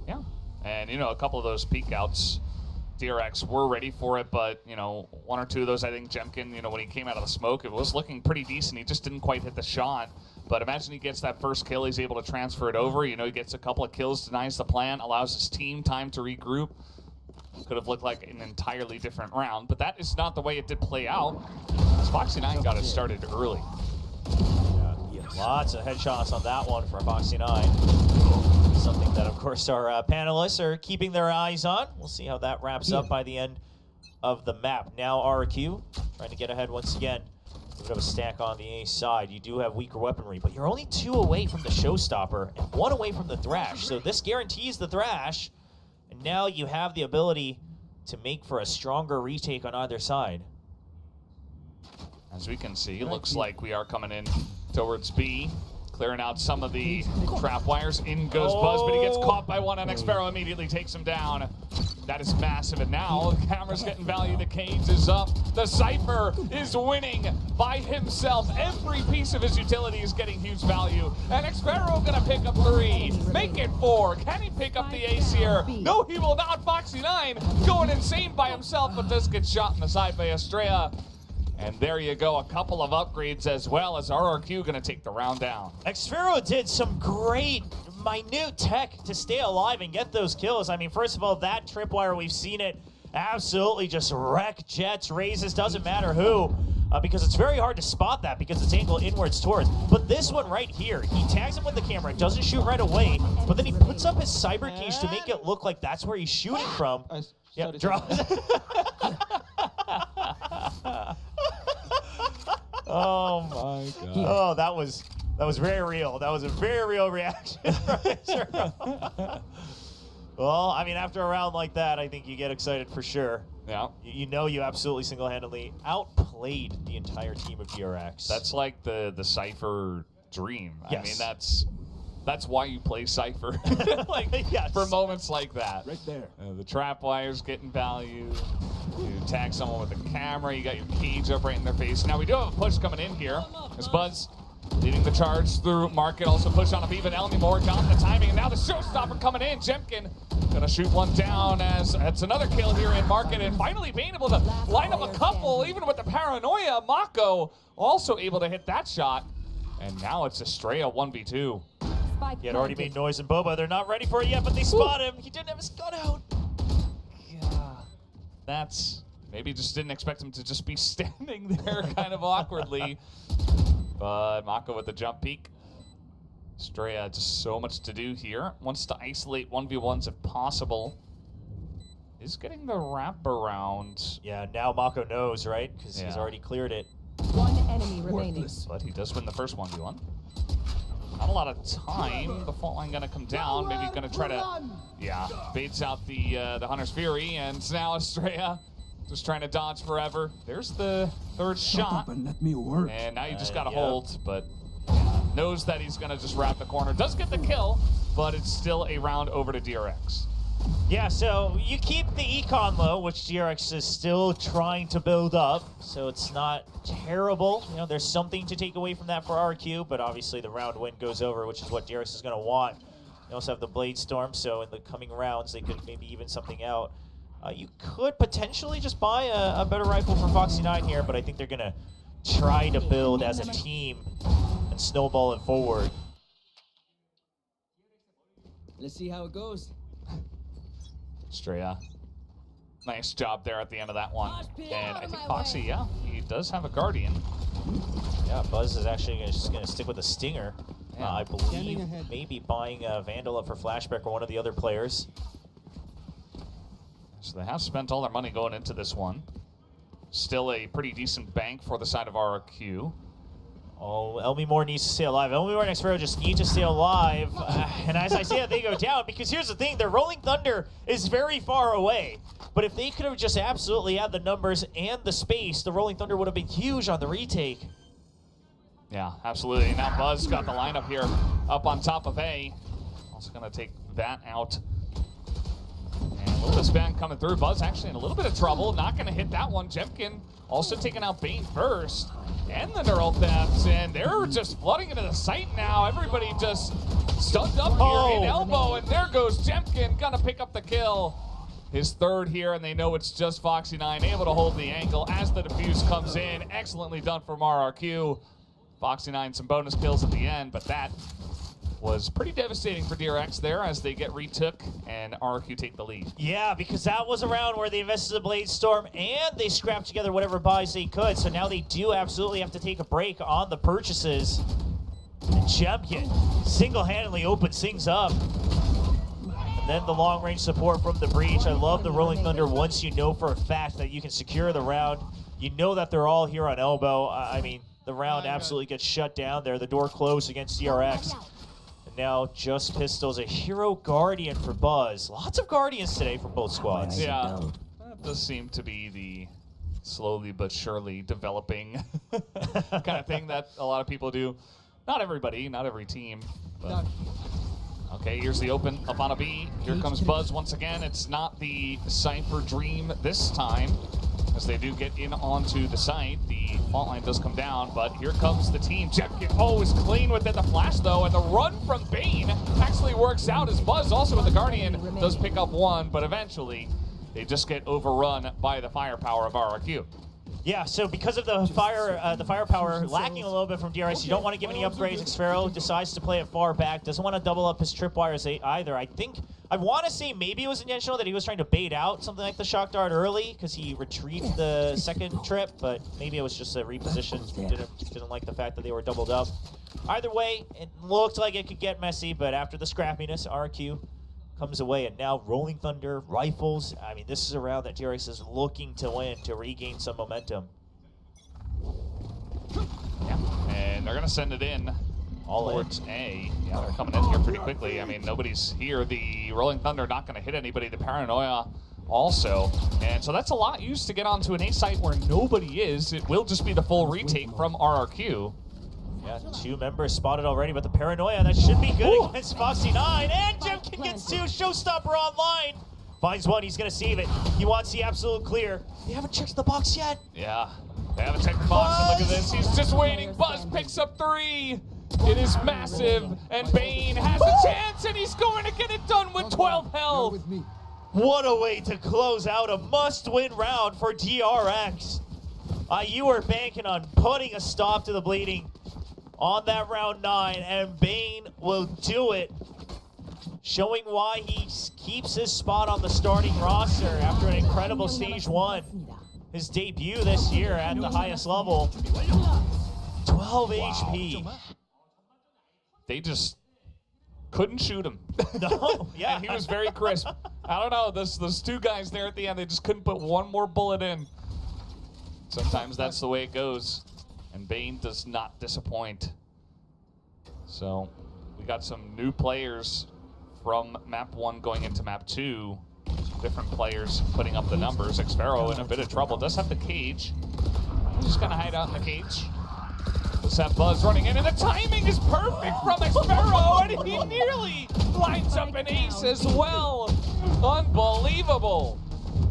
Yeah, and you know, a couple of those peek outs, DRX were ready for it, but you know, one or two of those, I think Jemkin, you know, when he came out of the smoke, it was looking pretty decent. He just didn't quite hit the shot. But imagine he gets that first kill, he's able to transfer it over. You know, he gets a couple of kills, denies the plan, allows his team time to regroup. Could have looked like an entirely different round, but that is not the way it did play out. Foxy 9 got it started early. Lots of headshots on that one for Foxy 9. Something that, of course, our panelists are keeping their eyes on. We'll see how that wraps up by the end of the map. Now RRQ trying to get ahead once again. A bit of a stack on the A side. You do have weaker weaponry, but you're only 2 away from the Showstopper and 1 away from the Thrash. So this guarantees the Thrash, and now you have the ability to make for a stronger retake on either side. As we can see, it looks like we are coming in towards B, clearing out some of the trap wires. In goes Buzz, but he gets caught by one, and Xfero immediately takes him down. That is massive, and now the camera's getting value. The cage is up. The Cypher is winning by himself. Every piece of his utility is getting huge value. And Xfero gonna pick up 3, make it 4. Can he pick up the ace here? No, he will not. Foxy 9 going insane by himself, but does get shot in the side by Estrella. And there you go, a couple of upgrades as well as RRQ going to take the round down. Xfero did some great minute tech to stay alive and get those kills. I mean, first of all, that tripwire, we've seen it absolutely just wreck jets, raises, doesn't matter who, because it's very hard to spot that because it's angled inwards towards. But this one right here, he tags him with the camera, doesn't shoot right away, but then he puts up his cyber cage to make it look like that's where he's shooting from. Yep, draws. Oh my god. Oh, that was very real. That was a very real reaction. Well, I mean, after a round like that, I think you get excited for sure. Yeah. You know you absolutely single-handedly outplayed the entire team of DRX. That's like the Cypher dream. Yes. I mean, that's why you play Cypher. Like, yes. For moments like that. Right there. The trap wire's getting value. You tag someone with a camera. You got your cage up right in their face. Now we do have a push coming in here. As Buzz leading the charge through Market. Also push on a even Elmy Moore. Got the timing. And now the Showstopper coming in. Jemkin gonna shoot one down as it's another kill here in Market. And finally being able to line up a couple, even with the paranoia. Mako also able to hit that shot. And now it's Estrella 1v2. He had already made noise in Boba. They're not ready for it yet, but they spot him. He didn't have his gun out. Yeah, that's maybe just didn't expect him to just be standing there kind of awkwardly. But Mako with the jump peek. Estrella just so much to do here. Wants to isolate 1v1s if possible. Is getting the wraparound. Yeah, now Mako knows, right? Because he's already cleared it. One enemy remaining. But he does win the first 1v1. Not a lot of time. The fault line gonna come down. Maybe gonna try to, baits out the Hunter's Fury, and now Estrella just trying to dodge forever. There's the third shot, and let me work. and now you just gotta hold, but knows that he's gonna just wrap the corner. Does get the kill, but it's still a round over to DRX. Yeah, so you keep the econ low, which DRX is still trying to build up, so it's not terrible. You know, there's something to take away from that for RRQ, but obviously the round win goes over, which is what DRX is going to want. You also have the Blade Storm, so in the coming rounds, they could maybe even something out. You could potentially just buy a better rifle for Foxy 9 here, but I think they're going to try to build as a team and snowball it forward. Let's see how it goes. Estrella, nice job there at the end of that one. And I think Foxy, he does have a Guardian. Yeah, Buzz is actually just going to stick with a Stinger. I believe maybe buying a Vandal up for Flashback or one of the other players. So they have spent all their money going into this one. Still a pretty decent bank for the side of RRQ. Oh, Elmi Moore needs to stay alive. Elmi Moore and Xfero just need to stay alive. And as I say that, they go down. Because here's the thing. Their Rolling Thunder is very far away. But if they could have just absolutely had the numbers and the space, the Rolling Thunder would have been huge on the retake. Yeah, absolutely. Now Buzz got the lineup here up on top of A. Also going to take that out. And a little bit of spam coming through. Buzz actually in a little bit of trouble. Not going to hit that one. Jemkin also taking out Bane first. And the neural thefts. And they're just flooding into the site now. Everybody just stunned up here in elbow. And there goes Jemkin. Going to pick up the kill. His third here, and they know it's just Foxy9 able to hold the angle as the defuse comes in. Excellently done from RRQ. Foxy9 some bonus kills at the end, but that was pretty devastating for DRX there as they get retook and RRQ take the lead. Yeah, because that was a round where they invested the Blade Storm and they scrapped together whatever buys they could. So now they do absolutely have to take a break on the purchases. And Champion single-handedly opens things up. And then the long-range support from the Breach. I love the Rolling Thunder once you know for a fact that you can secure the round. You know that they're all here on elbow. I mean, the round absolutely gets shut down there. The door closed against DRX. And now just Pistols, a Hero Guardian for Buzz. Lots of Guardians today from both squads. Yeah, that does seem to be the slowly but surely developing kind of thing that a lot of people do. Not everybody, not every team. But. Okay, here's the open up on a B. Here comes Buzz once again. It's not the Cypher Dream this time, as they do get in onto the site. The fault line does come down, but here comes the team. Oh, is clean within the flash, though, and the run from Bane actually works out as Buzz, also with the Guardian, does pick up one, but eventually they just get overrun by the firepower of RRQ. Yeah, so because of the firepower lacking a little bit from DRX, you don't want to give any upgrades. Xfero decides to play it far back, doesn't want to double up his tripwires either. I want to say maybe it was intentional that he was trying to bait out something like the shock dart early because he retrieved the second trip, but maybe it was just a reposition. Didn't like the fact that they were doubled up. Either way, it looked like it could get messy, but after the scrappiness, RQ comes away, and now Rolling Thunder, Rifles. I mean, this is a round that DRX is looking to win to regain some momentum. Yeah, and they're going to send it in towards A. Yeah, they're coming in here pretty quickly. I mean, nobody's here. The Rolling Thunder not going to hit anybody. The Paranoia also. And so that's a lot used to get onto an A site where nobody is. It will just be the full retake from RRQ. Yeah, 2 members spotted already, but the Paranoia, that should be good against Foxy9. And Jemkin gets 2, Showstopper online. Finds one, he's going to save it. He wants the absolute clear. They haven't checked the box yet. Yeah, they haven't checked the box, and look at this. He's just waiting. Buzz picks up 3. It is massive, and Bane has a chance, and he's going to get it done with 12 health. What a way to close out a must-win round for DRX. You were banking on putting a stop to the bleeding on that round 9, and Bane will do it, showing why he keeps his spot on the starting roster after an incredible Stage 1. His debut this year at the highest level. 12 HP. They just couldn't shoot him. No, yeah. And he was very crisp. I don't know, those 2 guys there at the end, they just couldn't put one more bullet in. Sometimes that's the way it goes. And Bane does not disappoint. So we got some new players from map 1 going into map 2. Different players putting up the numbers. Xfero in a bit of trouble. Does have the cage. Just gonna hide out in the cage. Let's have Buzz running in, and the timing is perfect from Xfero, and he nearly lines up an ace as well. Unbelievable.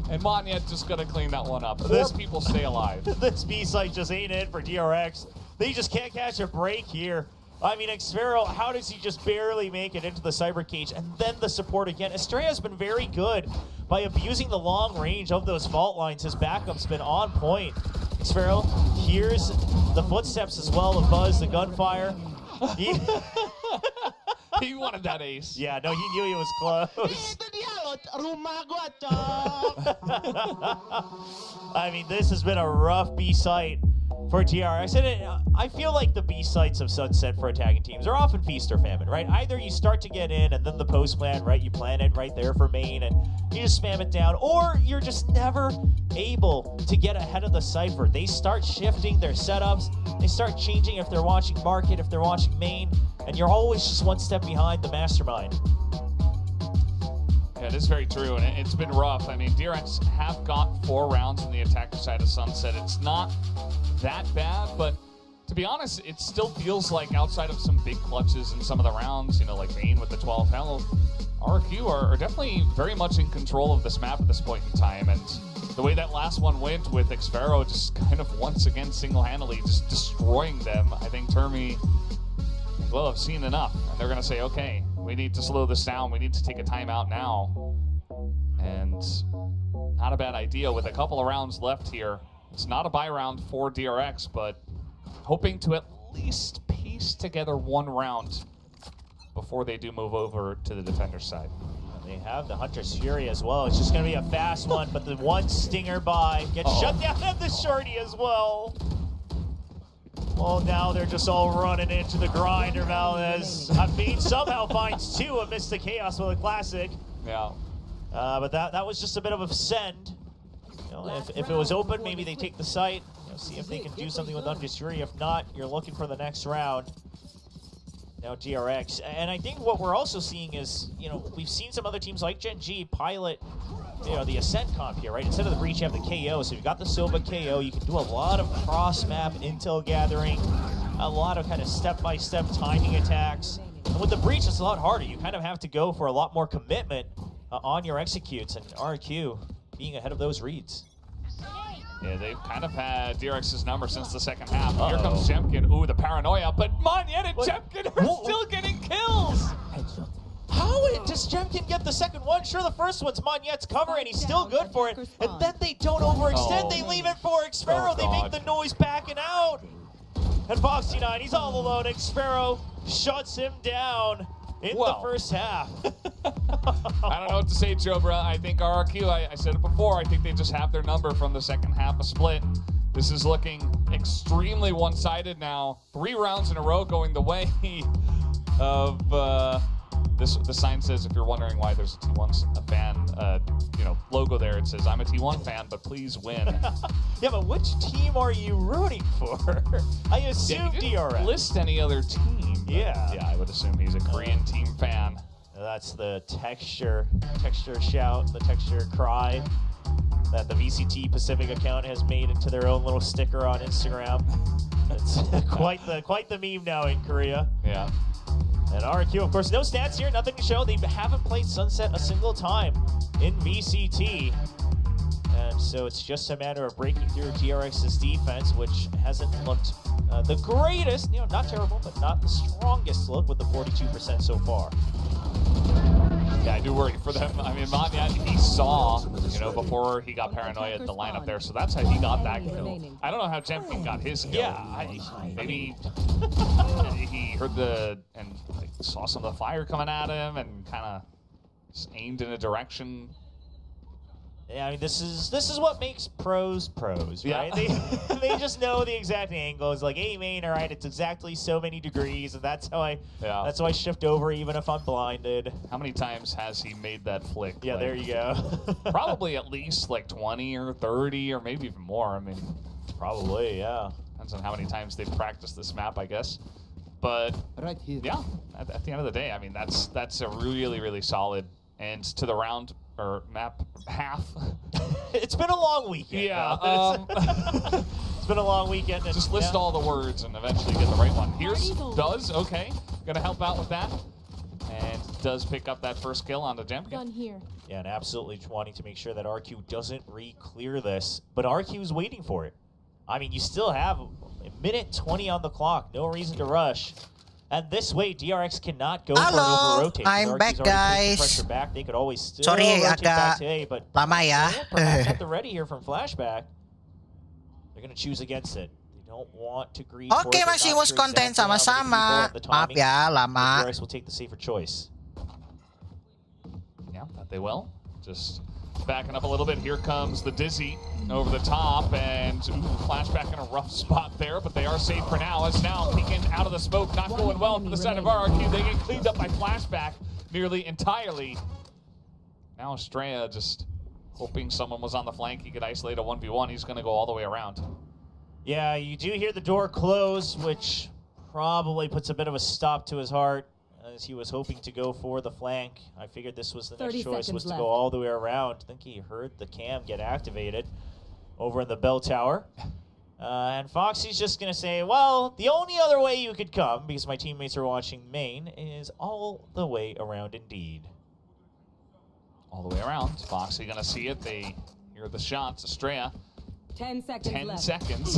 And Monyet just gonna clean that one up. Those people stay alive. This B-site just ain't it for DRX. They just can't catch a break here. I mean, Xfero, how does he just barely make it into the cyber cage? And then the support again. Estrella has been very good by abusing the long range of those fault lines. His backup's been on point. Xfero hears the footsteps as well of Buzz, the gunfire. He wanted that ace. Yeah, no, he knew he was close. I mean, this has been a rough B-site for DRX. And I feel like the B sites of Sunset for attacking teams are often feast or famine, right? Either you start to get in and then the post plan, right? You plan it right there for main and you just spam it down, or you're just never able to get ahead of the Cypher. They start shifting their setups. They start changing if they're watching market, if they're watching main, and you're always just one step behind the mastermind. Yeah, it is very true, and it's been rough. I mean, DRX have got 4 rounds on the attacker side of Sunset. It's not that bad, but to be honest, it still feels like outside of some big clutches in some of the rounds, you know, like Vayne with the 12 health, RRQ are definitely very much in control of this map at this point in time, and the way that last one went with Xfero just kind of once again single-handedly just destroying them, I think Termi and Glow have seen enough, and they're going to say, okay, we need to slow this down. We need to take a timeout now. And not a bad idea with a couple of rounds left here. It's not a buy round for DRX, but hoping to at least piece together 1 round before they do move over to the defender side. They have the Hunter's Fury as well. It's just going to be a fast one, but the one stinger buy gets shut down at the shorty as well. Well, now they're just all running into the grinder. Valdez, somehow finds 2 amidst the chaos with a classic. Yeah. But that was just a bit of a send. You know, if it was open, maybe they take the site. You know, see if they can do something with Hunter's Fury. If not, you're looking for the next round. Now DRX, and I think what we're also seeing is, you know, we've seen some other teams like Gen G pilot, you know, the Ascent comp here, right? Instead of the Breach, you have the KO. So you've got the Silva KO. You can do a lot of cross-map intel gathering, a lot of kind of step-by-step timing attacks. And with the Breach, it's a lot harder. You kind of have to go for a lot more commitment on your executes, and RRQ being ahead of those reads. Yeah, they've kind of had DRX's number since the second half. Here comes Jemkin. Ooh, the paranoia, but Monyet and Jemkin are still getting kills. How does Jemkin get the second one? Sure, the first one's Monyet's cover, and he's still good for it. And then they don't overextend. They leave it for Xfero. They make the noise backing out. And Foxy9, he's all alone. Xfero shuts him down in the first half. I don't know what to say, Jobra. I think RRQ, I said it before, I think they just have their number from the second half of split. This is looking extremely one-sided now. 3 rounds in a row going the way of the sign says, if you're wondering why there's a T1 fan you know, logo there, it says, I'm a T1 fan, but please win. Yeah, but which team are you rooting for? I assume DRX. List any other team. Yeah. Yeah, I would assume he's a Korean team fan. That's the texture shout, the texture cry that the VCT Pacific account has made into their own little sticker on Instagram. It's quite the meme now in Korea. Yeah. And RRQ, of course, no stats here, nothing to show. They haven't played Sunset a single time in VCT. And so it's just a matter of breaking through DRX's defense, which hasn't looked the greatest, you know, not terrible, but not the strongest look with the 42% so far. Yeah, I do worry for them. I mean, Monyet, he saw, you know, before he got paranoia at the lineup there, so that's how he got that kill. I don't know how Jemkin got his kill. Yeah, maybe he heard and like saw some of the fire coming at him and kind of aimed in a direction. Yeah, I mean, this is what makes pros, right? Yeah. They just know the exact angle. It's like, hey, main, all right, it's exactly so many degrees, and that's how I shift over even if I'm blinded. How many times has he made that flick? Yeah, like, there you go. Probably at least like 20 or 30 or maybe even more. I mean, probably, yeah. Depends on how many times they've practiced this map, I guess. But right here. Yeah, at the end of the day, I mean, that's a really, really solid end to the round or map half. It's been a long weekend. Yeah. It's been a long weekend. And, just list all the words and eventually get the right one. Here's Does, okay. Gonna help out with that. And does pick up that first kill on the Jemkin. Done here. Yeah, and absolutely wanting to make sure that RQ doesn't re-clear this. But RQ is waiting for it. I mean, you still have a minute 20 on the clock. No reason to rush. And this way, DRX cannot go for an over-rotate. I'm back, guys. Pressure back. They could always still Sorry, rotate back today, but lama ya. Perhaps at the ready here from Flashback. They're going to choose against it. They don't want to grieve. Okay, masih mus konten sama-sama. Maaf ya, lama. DRX will take the safer choice. Yeah, that they will. Just backing up a little bit. Here comes the Dizzy over the top, and flashback in a rough spot there, but they are safe for now. As now peeking out of the smoke, not going well for the side of RRQ. They get cleaned up by flashback nearly entirely. Now Estrella just hoping someone was on the flank. He could isolate a 1v1. He's going to go all the way around. Yeah, you do hear the door close, which probably puts a bit of a stop to his heart as he was hoping to go for the flank. I figured this was the next choice, was to go all the way around. I think he heard the cam get activated over in the bell tower. And Foxy's just going to say, well, the only other way you could come, because my teammates are watching main, is all the way around indeed. All the way around. Foxy going to see it. They hear the shots. Estrella. 10 seconds 10 left. seconds.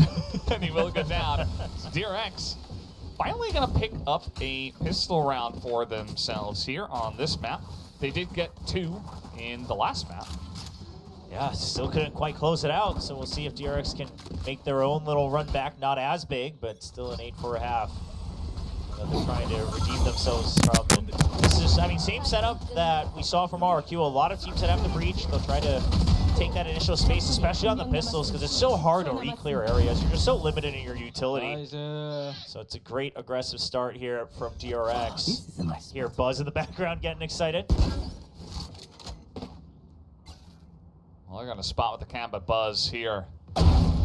And he will go down. So DRX finally going to pick up a pistol round for themselves here on this map. They did get 2 in the last map. Yeah, still couldn't quite close it out, so we'll see if DRX can make their own little run back. Not as big, but still an 8 for a half. They're trying to redeem themselves from. This is, I mean, same setup that we saw from RRQ. A lot of teams that have to breach, they'll try to take that initial space, especially on the pistols, because it's so hard to re-clear areas. You're just so limited in your utility. So it's a great aggressive start here from DRX. Hear Buzz in the background getting excited. Well, they're going to spot with the cam, but Buzz here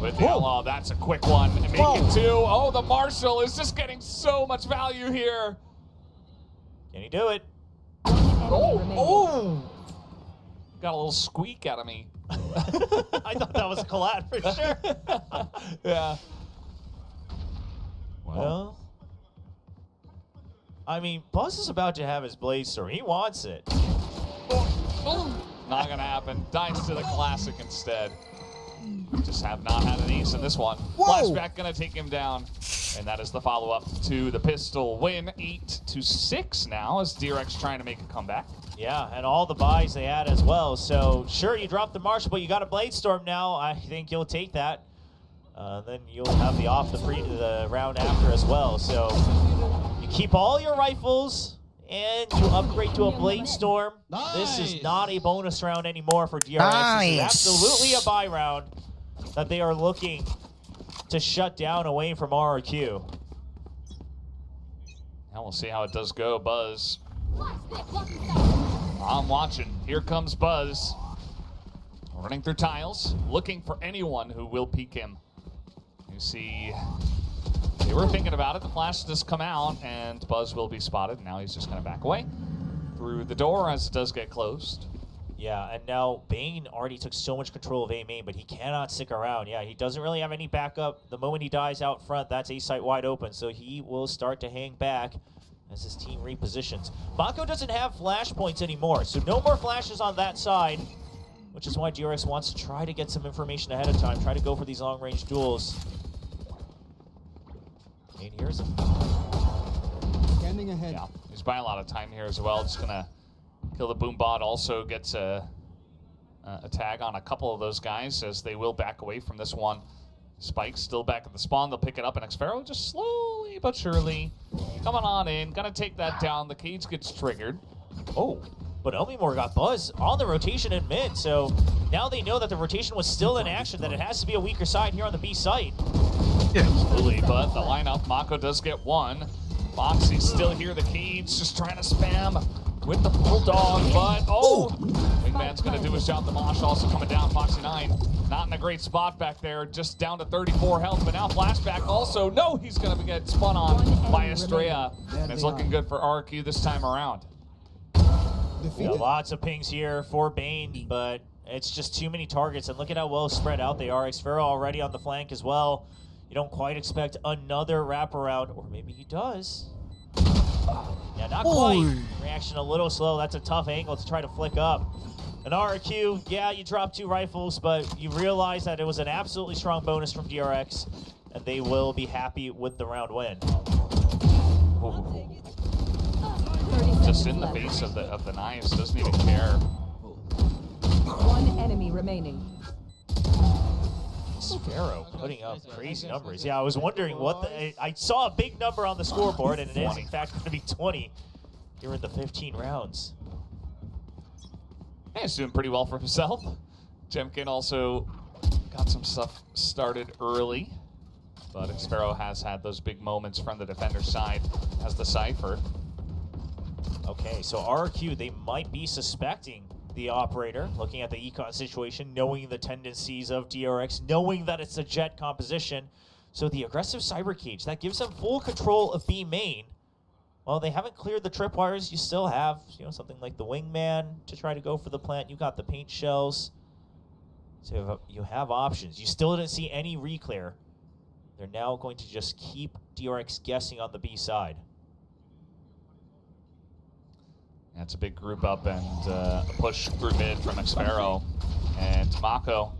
with the outlaw. That's a quick one. And make it 2. Oh, the Marshal is just getting so much value here. Can he do it? Oh! Got a little squeak out of me. I thought that was a collat for sure. Yeah. Well, I mean, Buzz is about to have his blade storm. He wants it. Not going to happen. Dies to the classic instead. Just have not had an ace in this one. Flashback going to take him down. And that is the follow-up to the pistol win. 8-6 now as DRX trying to make a comeback. Yeah, and all the buys they had as well. So, sure, you dropped the Marshal, but you got a Blade Storm now. I think you'll take that. Then you'll have the the round after as well. So, you keep all your rifles, and you upgrade to a Blade Storm. Nice. This is not a bonus round anymore for DRX. Nice. This is absolutely a buy round that they are looking to shut down away from RRQ. Now we'll see how it does go. Buzz. I'm watching. Here comes Buzz. Running through tiles, looking for anyone who will peek him. You see, they were thinking about it. The flash does come out, and Buzz will be spotted. Now he's just going to back away through the door as it does get closed. Yeah, and now Bane already took so much control of A main, but he cannot stick around. Yeah, he doesn't really have any backup. The moment he dies out front, that's A site wide open, so he will start to hang back as his team repositions. Mako doesn't have flash points anymore, so no more flashes on that side, which is why DRX wants to try to get some information ahead of time, try to go for these long-range duels. Bane hears him. Standing ahead. Yeah, he's buying a lot of time here as well. Just going to kill the boom bot. Also gets a tag on a couple of those guys as they will back away from this one. Spike's still back at the spawn. They'll pick it up, and Xfero just slowly but surely coming on in. Gonna take that down. The cage gets triggered. Oh, but Elmimore got Buzz on the rotation in mid, so now they know that the rotation was still in action, that it has to be a weaker side here on the B site. Absolutely, but the lineup, Mako does get 1. Foxy's still here. The cage just trying to spam with the Bulldog, but Wingman's going to do his job. The Mosh also coming down. Foxy 9 not in a great spot back there, just down to 34 health, but now flashback also. No, he's going to get spun on by Estrella, and it's looking good for RRQ this time around. Yeah, lots of pings here for Bane, but it's just too many targets, and look at how well spread out they are. Xfero already on the flank as well. You don't quite expect another wraparound, or maybe he does. Yeah, not quite. Reaction a little slow. That's a tough angle to try to flick up. An RRQ, yeah, you dropped 2 rifles, but you realize that it was an absolutely strong bonus from DRX, and they will be happy with the round win. Just in the face of the knives, doesn't even care. 1 enemy remaining. Sparrow putting up crazy numbers. Yeah, I was wondering what I saw a big number on the scoreboard, and it is in fact going to be 20 here in the 15 rounds. Hey, he's doing pretty well for himself. Jemkin also got some stuff started early, but Xfero has had those big moments from the defender's side as the Cypher. Okay, so RRQ, they might be suspecting the operator, looking at the econ situation, knowing the tendencies of DRX, knowing that it's a jet composition. So the aggressive cyber cage, that gives them full control of B main. Well, they haven't cleared the tripwires. You still have, something like the wingman to try to go for the plant. You got the paint shells. So you have options. You still didn't see any reclear. They're now going to just keep DRX guessing on the B side. That's a big group up and a push through mid from Xfero. And Mako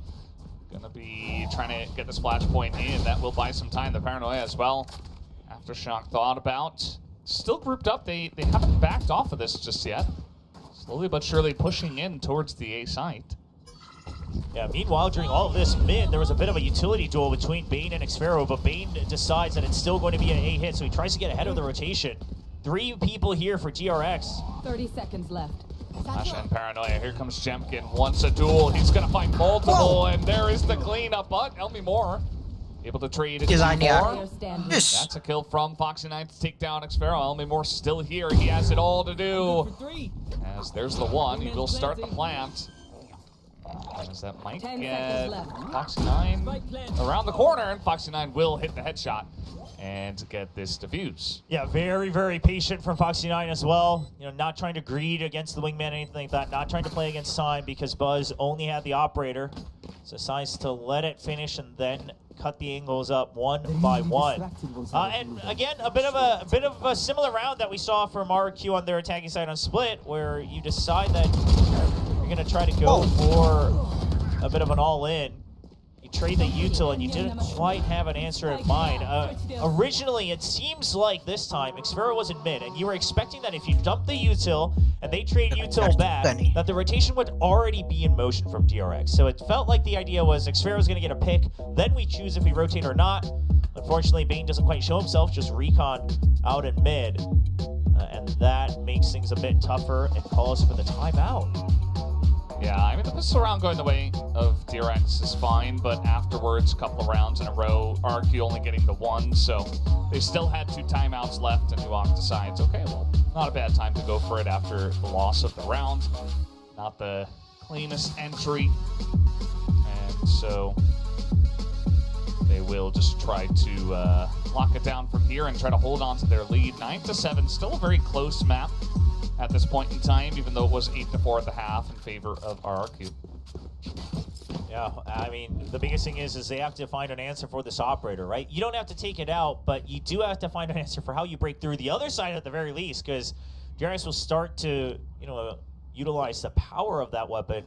gonna be trying to get this flashpoint in. That will buy some time. The Paranoia as well. Aftershock thought about. Still grouped up. They haven't backed off of this just yet. Slowly but surely pushing in towards the A site. Yeah, meanwhile, during all of this mid, there was a bit of a utility duel between Bane and Xfero, but Bane decides that it's still going to be an A hit, so he tries to get ahead of the rotation. 3 people here for DRX. 30 seconds left. Flash and Paranoia. Here comes Jemkin. Wants a duel. He's going to find multiple, and there is the cleanup, but Elmi Moore able to trade it. Yes. That's a kill from Foxy9 to take down Xfero. Elmi Moore still here. He has it all to do. As there's the one. He will start the plant. As that might get Foxy9 around the corner, and Foxy9 will hit the headshot and get this defuse. Yeah, very, very patient from Foxy9 as well. Not trying to greed against the wingman, anything like that. Not trying to play against Sign because Buzz only had the operator. So decides to let it finish and then cut the angles up one by one. And again, a bit of a similar round that we saw from RRQ on their attacking side on Split, where you decide that you're gonna try to go for a bit of an all-in. You trade the util and you didn't quite have an answer in mind. Originally, it seems like this time Xfero was in mid, and you were expecting that if you dump the util and they trade util back, that the rotation would already be in motion from DRX. So it felt like the idea was Xfero's going to get a pick, then we choose if we rotate or not. Unfortunately, Bane doesn't quite show himself, just recon out in mid. And that makes things a bit tougher and calls for the timeout. Yeah, I mean, the pistol round going the way of DRX is fine, but afterwards, a couple of rounds in a row, RRQ only getting the 1, so they still had 2 timeouts left, and Nuak decides, okay, well, not a bad time to go for it after the loss of the round. Not the cleanest entry, and so they will just try to lock it down from here and try to hold on to their lead. 9-7, still a very close map at this point in time, even though it was 8-4 at the half in favor of RRQ. Yeah, I mean, the biggest thing is they have to find an answer for this operator, right? You don't have to take it out, but you do have to find an answer for how you break through the other side at the very least, because DRX will start to, utilize the power of that weapon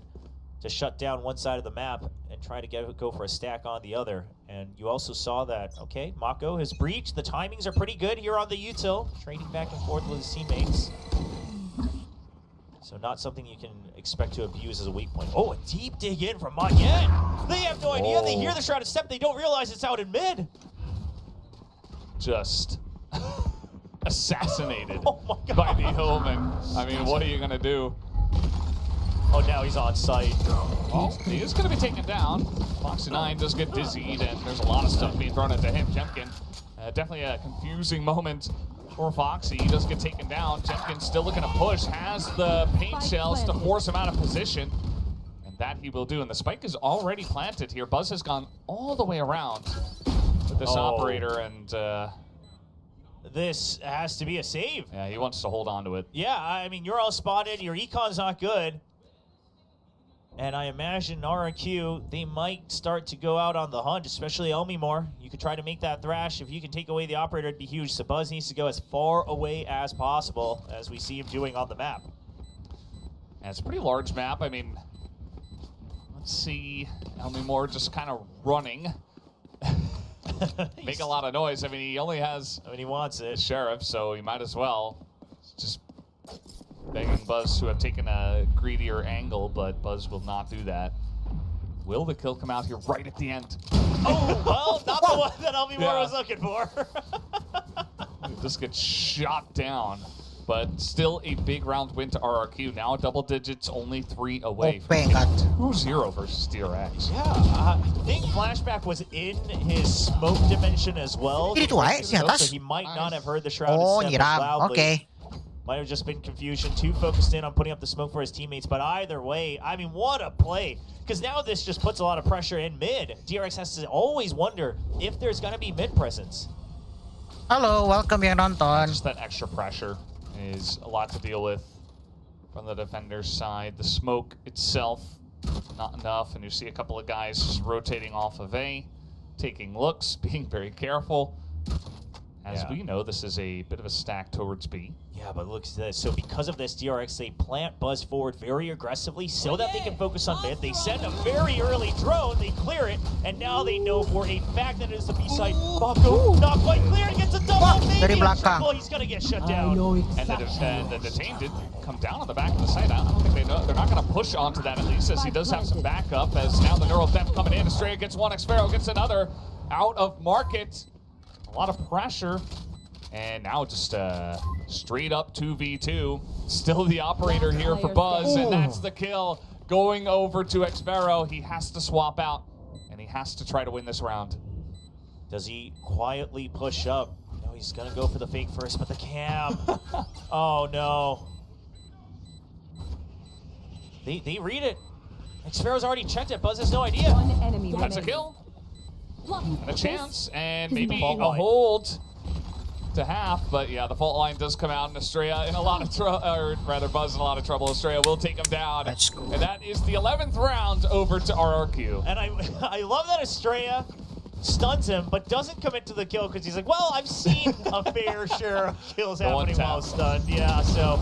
to shut down one side of the map and try to go for a stack on the other. And you also saw that, okay, Mako has breached. The timings are pretty good here on the util, trading back and forth with his teammates. So not something you can expect to abuse as a weak point. Oh, a deep dig in from Mayen. They have no idea. They hear the shrouded step. They don't realize it's out in mid. Just assassinated Oh my by God. the Omen. I mean, what are you going to do? Oh, now he's on site. Well, he is going to be taken down. Foxy9 does get dizzied, and there's a lot of stuff being thrown at him. Jemkin, definitely a confusing moment for Foxy. He does get taken down. Jemkin still looking to push, has the paint shells to force him out of position. And that he will do. And the spike is already planted here. Buzz has gone all the way around with this operator, and this has to be a save. yeah, he wants to hold on to it. Yeah, I mean, you're all spotted. Your econ's not good. And I imagine RRQ, they might start to go out on the hunt, especially Elmi Moore. You could try to make that thrash. If you can take away the operator, it'd be huge. So Buzz needs to go as far away as possible, as we see him doing on the map. And it's a pretty large map. I mean, let's see. Elmi Moore just kind of running. Make a lot of noise. I mean, he only has he wants it. Sheriff, so he might as well. Just begging Buzz to have taken a greedier angle, but Buzz will not do that. Will the kill come out here right at the end? Oh, well, not the one that Elmi Moore was looking for. He just gets shot down. but still a big round win to RRQ. Now double digits, only 3 away from bangat. 2-0 versus DRX. Yeah, I think Flashback was in his smoke dimension as well. Ini tuh ay, si So atas. he might not have heard the shrouded Oh, step as nyiram. loudly. Okay. Might have just been confusion, too focused in on putting up the smoke for his teammates, but either way, I mean, what a play. Because now this just puts a lot of pressure in mid. DRX has to always wonder if there's going to be mid presence. Halo, welcome yang nonton. Just that extra pressure is a lot to deal with from the defender's side. The smoke itself, not enough, and you see a couple of guys just rotating off of A, taking looks, being very careful. As we know, this is a bit of a stack towards B. Yeah, but look at this. So because of this, DRX, they plant Buzz forward very aggressively so that they can focus on mid. They send a very early drone, they clear it, and now they know for a fact that it is the B side. Mako not quite clear, and gets a double. Dari belakang. He's going to get shut down. And the detained did come down on the back of the site. I don't think they know. They're not going to push onto that, at least, as he does have some backup. As now the neural depth coming in. Estrella gets one, Xfero gets another. Out of market. A lot of pressure. And now just straight up 2v2. Still the operator here for Buzz, and that's the kill. Going over to Xfero. He has to swap out, and he has to try to win this round. Does he quietly push up? No, he's going to go for the fake first, but the cam. Oh, no. They read it. Xfero's already checked it. Buzz has no idea. That's a kill. And a chance, and maybe Fault a line. hold to half, but yeah, the fault line does come out, and Estrella in a lot of trouble, or rather Buzz in a lot of trouble. Estrella will take him down. That's cool. And that is the 11th round over to RRQ. And I love that Estrella stuns him, but doesn't commit to the kill because he's like, well, I've seen a fair share of kills The one happening tap. while stunned. Yeah, so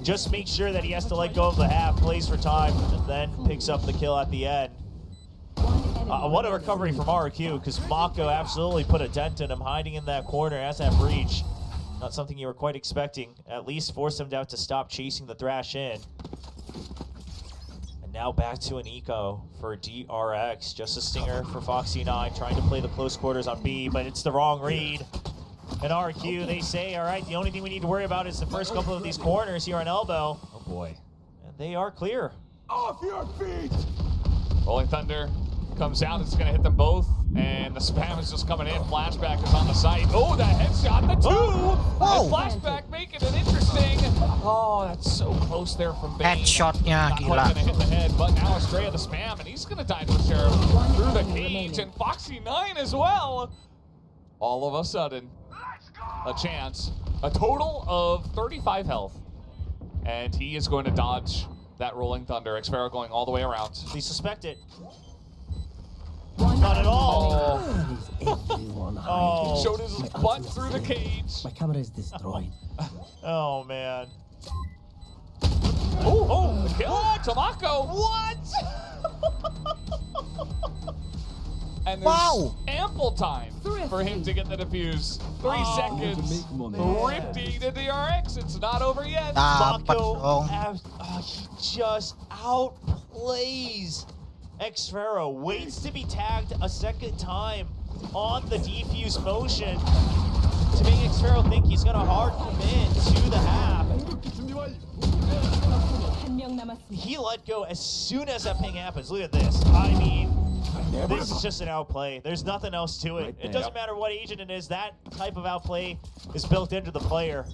just make sure that he has to let go of the half, plays for time, and then picks up the kill at the end. What a recovery from RRQ, because Mako absolutely put a dent in him, hiding in that corner as that breach. Not something you were quite expecting. At least forced him to have to stop chasing the Thrash in. And now back to an eco for DRX. Just a stinger for Foxy9, trying to play the close quarters on B, but it's the wrong read. And RRQ, they say, all right, the only thing we need to worry about is the first couple of these corners here on Elbow. Oh boy. And they are clear. Off your feet! Rolling Thunder comes out, it's going to hit them both, and the spam is just coming in. Flashback is on the site. Oh, that headshot, the two! And Flashback making it interesting. Oh, that's so close there from Bane. Headshotnya Not gila. quite going to hit the head, but now Estrella the spam, and he's going to die to the Sheriff through the cage, and Foxy9 as well. All of a sudden, a chance. A total of 35 health, and he is going to dodge that Rolling Thunder. Xfero going all the way around. They suspect it. Not at all. Oh. Showed his butt through the cage. My camera is destroyed. Oh, man. Oh, the kill. Tamako. What? And there's Wow. ample time for him to get the defuse. 3 seconds. Thrifty to DRX. It's not over yet. Dapat Mako, dong. he just outplays Xfero. Waits to be tagged a second time on the defuse motion to make Xfero think he's going to hard commit to the half. He let go as soon as that ping happens. Look at this. I mean, this is just an outplay. There's nothing else to it. It doesn't matter what agent it is. That type of outplay is built into the player.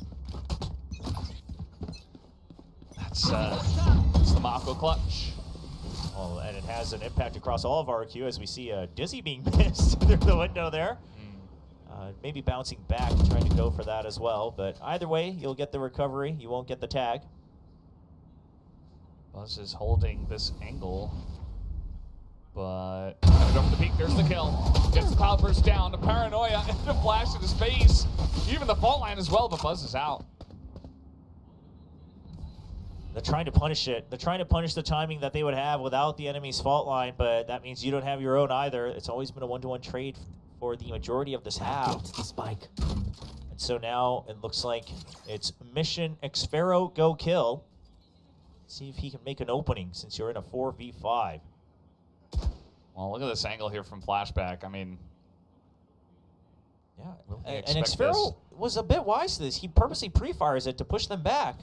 That's the Mako clutch. Oh, and it has an impact across all of RRQ as we see Dizzy being missed through the window there. Maybe bouncing back, trying to go for that as well. But either way, you'll get the recovery. You won't get the tag. Buzz is holding this angle, but gonna go for the peak. There's the kill. Gets the cloudburst down. The paranoia and the flash in his face. Even the fault line as well, but Buzz is out. They're trying to punish it. They're trying to punish the timing that they would have without the enemy's fault line, but that means you don't have your own either. It's always been a one-to-one trade for the majority of this half. The spike. And so now it looks like it's mission Xfero go kill. See if he can make an opening since you're in a 4v5. Well, look at this angle here from Flashback. I mean, Yeah, and Xfero was a bit wise to this. He purposely pre-fires it to push them back.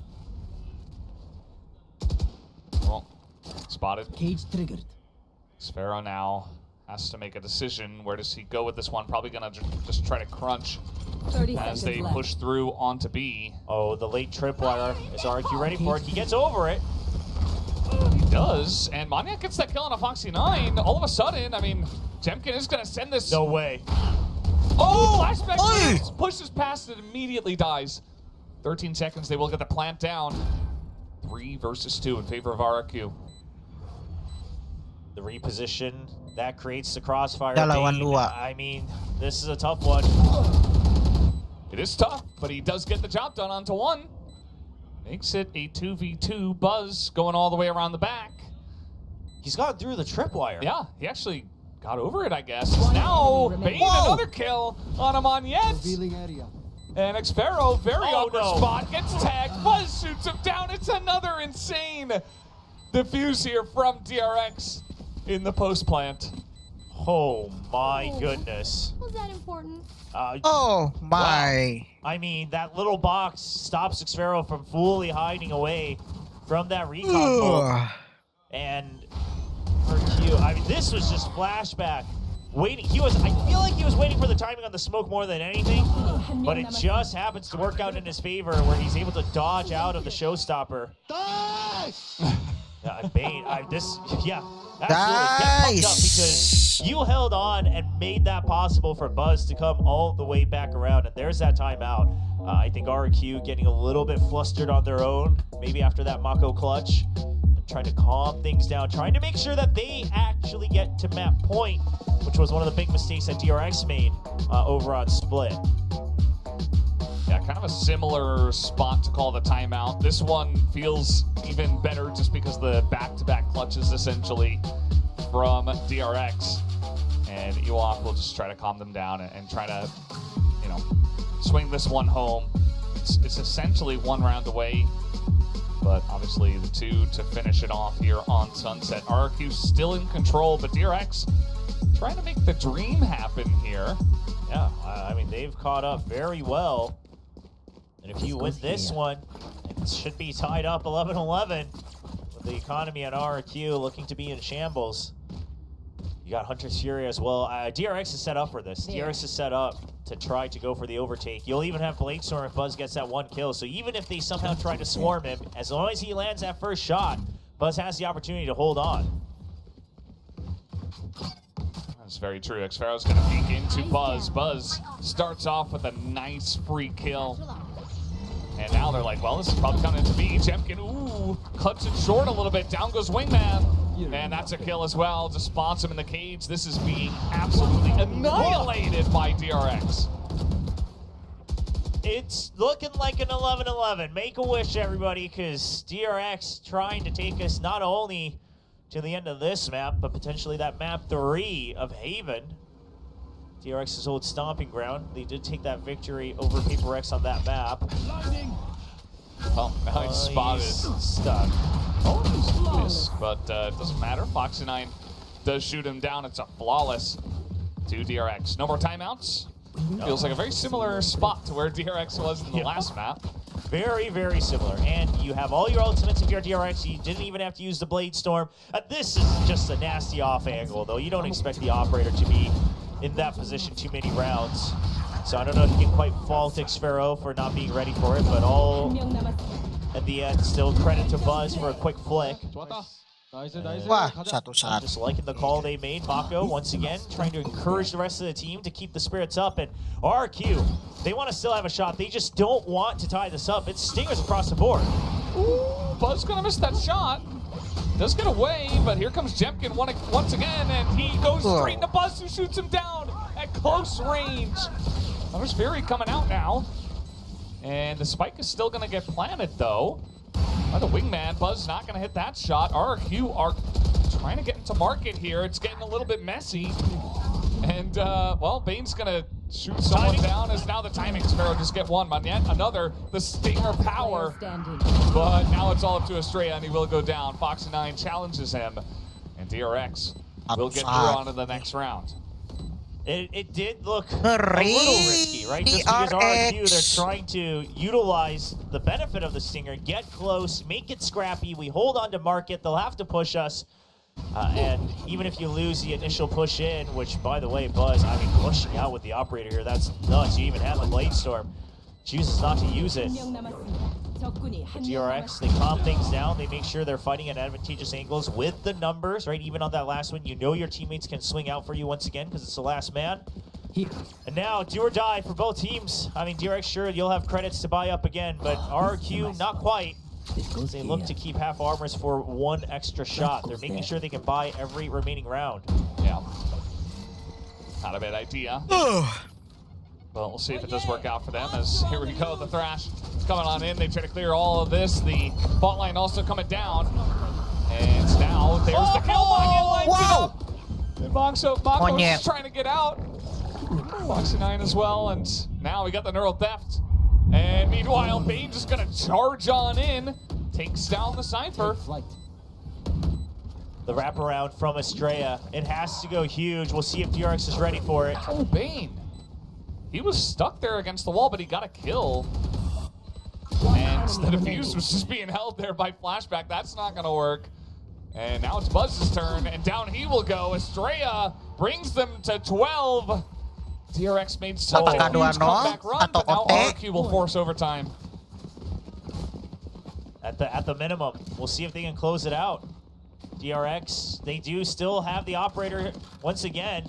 Well, spotted. Cage triggered. Xfero now has to make a decision. Where does he go with this one? Probably gonna just try to crunch 30 as they seconds push through onto B. Oh, the late tripwire. Is RRQ ready for it? He gets over it. He does, and Maniac gets that kill on a Foxy 9. All of a sudden, I mean, Jemkin is gonna send this. No way. Oh, flashback pushes past it, immediately dies. 13 seconds, they will get the plant down. 3 versus 2 in favor of RRQ. The reposition, that creates the crossfire. Dalawan dua. I mean, this is a tough one. It is tough, but he does get the job done onto 1. Makes it a 2v2. Buzz going all the way around the back. He's gone through the tripwire. Yeah, he actually got over it, I guess. Now, Bane another kill on him on Yet. Revealing area. And Xfero, very awkward no. spot, gets tagged. Buzz shoots him down. It's another insane defuse here from DRX in the post plant. Oh my goodness. Was that important? Oh my. Wow. I mean, that little box stops Xfero from fully hiding away from that recon bolt. And RRQ, I mean, this was just flashback. Waiting, I feel like he was waiting for the timing on the smoke more than anything, but it just happens to work out in his favor where he's able to dodge out of the showstopper. Bane, absolutely. Get pumped up because you held on and made that possible for Buzz to come all the way back around, and there's that timeout. I think RRQ getting a little bit flustered on their own, maybe after that Mako clutch, and trying to calm things down, trying to make sure that they actually get to map point, which was one of the big mistakes that DRX made over on Split. Yeah, kind of a similar spot to call the timeout. This one feels even better just because the back-to-back clutches essentially from DRX. And Ewok will just try to calm them down and try to, you know, swing this one home. It's essentially 1 round away, but obviously the 2 to finish it off here on Sunset. RRQ still in control, but DRX trying to make the dream happen here. Yeah, I mean, they've caught up very well. And if you win this one, it should be tied up 11-11 with the economy on RRQ looking to be in shambles. You got Hunter's Fury as well. DRX is set up for this. Yeah. DRX is set up to try to go for the overtake. You'll even have Bladestorm if Buzz gets that 1 kill. So even if they somehow try to swarm him, as long as he lands that first shot, Buzz has the opportunity to hold on. That's very true. Xfero's going to peek into Buzz. Buzz starts off with a nice free kill. And now they're like, well, this is probably coming to be. Jemkin, ooh, cuts it short a little bit. Down goes Wingman. And that's a kill as well. Just spawns him in the cage. This is being absolutely annihilated by DRX. It's looking like an 11-11. Make a wish, everybody, because DRX trying to take us not only to the end of this map, but potentially that map 3 of Haven. DRX's old stomping ground. They did take that victory over Paper X on that map. Well, now he's spotted. Stuck. Oh, he's missed, but it doesn't matter. Foxy 9 does shoot him down. It's a flawless to DRX. No more timeouts. Feels like a very similar spot to where DRX was in the last map. Very, very similar. And you have all your ultimates if you're DRX. You didn't even have to use the Blade Storm. This is just a nasty off angle, though. You don't expect the operator to be in that position too many rounds. So I don't know if you can quite fault Xfero for not being ready for it, but all at the end, still credit to Buzz for a quick flick. Wah, satu-satu. Just liking the call they made. Mako, once again, trying to encourage the rest of the team to keep the spirits up. And RRQ, they want to still have a shot. They just don't want to tie this up. It's stingers across the board. Ooh, Buzz gonna miss that shot. Does get away, but here comes Jemkin once again, and he goes straight into Buzz, who shoots him down at close range. There's Fury coming out now. And the spike is still gonna get planted, though. By the Wingman, Buzz not gonna hit that shot. RRQ are trying to get into market here. It's getting a little bit messy. And, well, Bane's gonna shoot someone down as now the timing Sparrow just get one. But yet another, the Stinger power. But now it's all up to Estrella, and he will go down. Foxy 9 challenges him, and DRX will get through on to the next round. It did look a little risky, right? Just because RRQ, they're trying to utilize the benefit of the Stinger, get close, make it scrappy. We hold on to market. They'll have to push us. And even if you lose the initial push in, which, by the way, Buzz, I mean, pushing out with the operator here, that's nuts. You even have a Blade Storm. Chooses not to use it. But DRX, they calm things down. They make sure they're fighting at advantageous angles with the numbers, right? Even on that last one, you know your teammates can swing out for you once again because it's the last man. And now, do or die for both teams. I mean, DRX, sure, you'll have credits to buy up again, but RRQ, not quite. They look to keep half armors for one extra shot. They're making sure they can buy every remaining round. Yeah. Not a bad idea. Well, we'll see if it does work out for them as here we go, the Thrash is coming on in. They try to clear all of this. The bot line also coming down. And now there's the kill. Wow! And Moxo's trying to get out. Foxy9 as well, and now we got the neural theft. And meanwhile, Bane just gonna charge on in, takes down the Cypher. The wraparound from Estrella. It has to go huge. We'll see if DRX is ready for it. Oh, Bane. He was stuck there against the wall, but he got a kill. And the defuse was just being held there by Flashback. That's not gonna work. And now it's Buzz's turn, and down he will go. Estrella brings them to 12. DRX made such a huge comeback run, but now RRQ will force overtime. At the minimum, we'll see if they can close it out. DRX, they do still have the operator once again.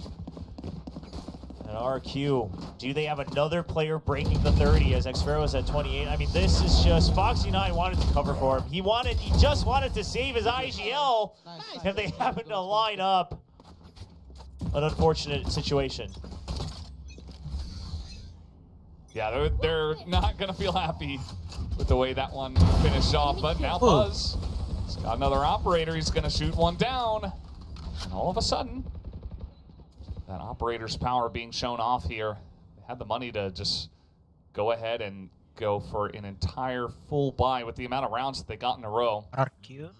And RRQ, do they have another player breaking the 30 as Xfero is at 28? I mean, this is just, Foxy9 wanted to cover for him. He just wanted to save his IGL, and they happen to line up. An unfortunate situation. Yeah, they're not gonna feel happy with the way that one finished off, but now Buzz has got another operator. He's gonna shoot one down, and all of a sudden, that operator's power being shown off here. They had the money to just go ahead and go for an entire full buy with the amount of rounds that they got in a row. RQ?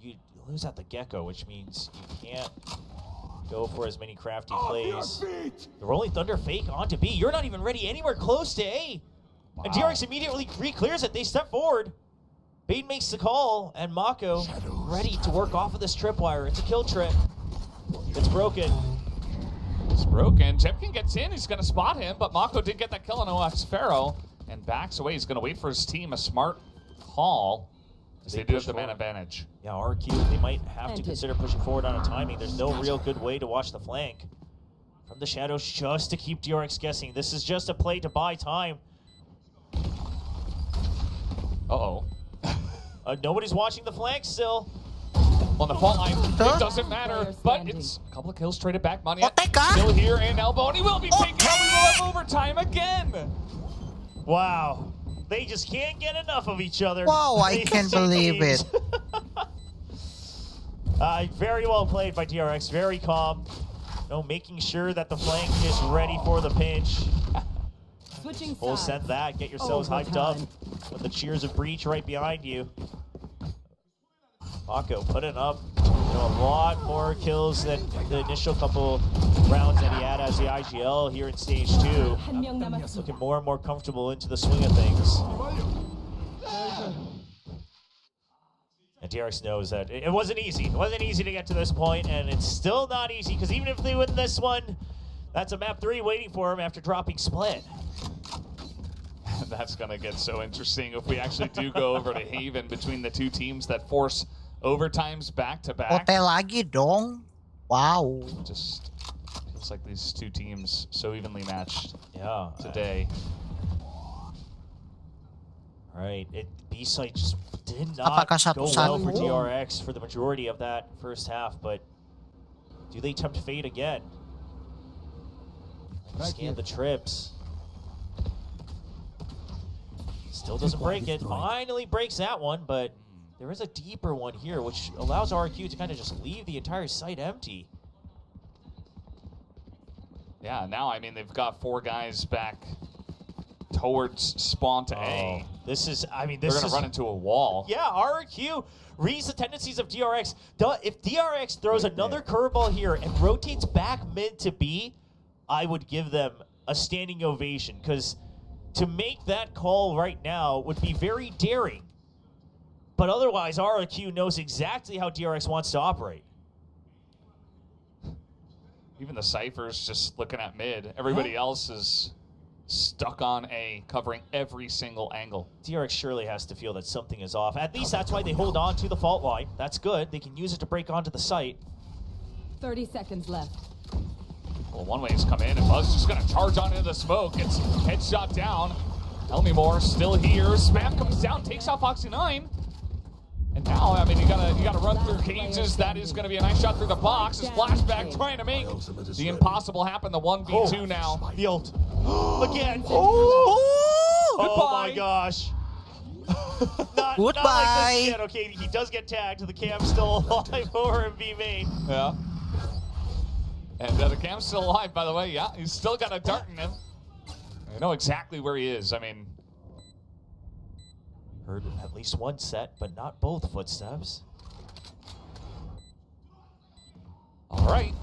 You lose at the get-go, which means you can't go for as many crafty plays. The Rolling Thunder fake onto B. You're not even ready anywhere close to A. Wow. And DRX immediately re-clears it. They step forward. Bane makes the call, and Mako ready to work off of this tripwire. It's a kill trip. It's broken. It's broken. Jepkin gets in. He's going to spot him, but Mako did get that kill on Xfero and backs away. He's going to wait for his team. A smart call. They do have the man advantage. Yeah, RQ, they might have to consider pushing forward on a timing. There's no real good way to watch the flank. From the shadows just to keep DRX guessing. This is just a play to buy time. Uh-oh. Nobody's watching the flank still. On the fault line, it doesn't matter, but it's a couple of kills traded back. Money still here, and Elbow, and he will be taken out. We will have overtime again. Wow. They just can't get enough of each other. Wow, I can't believe it. Very well played by DRX, very calm. Making sure that the flank is ready for the pinch. We'll send that, get yourselves hyped up with the cheers of Breach right behind you. Mako putting up a lot more kills than the initial couple rounds that he had as the IGL here in stage 2. Looking more and more comfortable into the swing of things. And DRX knows that it wasn't easy. It wasn't easy to get to this point, and it's still not easy, because even if they win this one, that's a map 3 waiting for him after dropping Split. That's going to get so interesting if we actually do go over to Haven between the two teams that force overtimes back-to-back. Hotel lagi dong. Wow. Just feels like these two teams so evenly matched All today. right, B-site just did not go well for DRX for the majority of that first half, but do they tempt fate again? Scan the trips. Still doesn't break it. Finally breaks that one, but there is a deeper one here, which allows RRQ to kind of just leave the entire site empty. Yeah, now, I mean, they've got 4 guys back towards spawn to A. This is, I mean, they're going to run into a wall. Yeah, RRQ reads the tendencies of DRX. If DRX throws another curveball here and rotates back mid to B, I would give them a standing ovation, because to make that call right now would be very daring. But otherwise, RRQ knows exactly how DRX wants to operate. Even the Cypher's just looking at mid. Everybody else is stuck on A, covering every single angle. DRX surely has to feel that something is off. At least that's why they hold on to the fault line. That's good. They can use it to break onto the site. 30 seconds left. Well, one way has come in, and Buzz just going to charge on into the smoke. It's headshot down. Elmimore still here. Spam comes down, takes out Foxy9. And now, I mean, you gotta run through cages. That is going to be a nice shot through the box. His flashback trying to make the impossible happen. The 1v2 now. The ult. Again. Oh, oh my gosh. not Goodbye. like this yet. Okay, he does get tagged. The cam's still alive over in B main. Yeah. And the cam's still alive, by the way. Yeah, he's still got a dart in him. I know exactly where he is. I mean, heard at least one set, but not both footsteps. All right.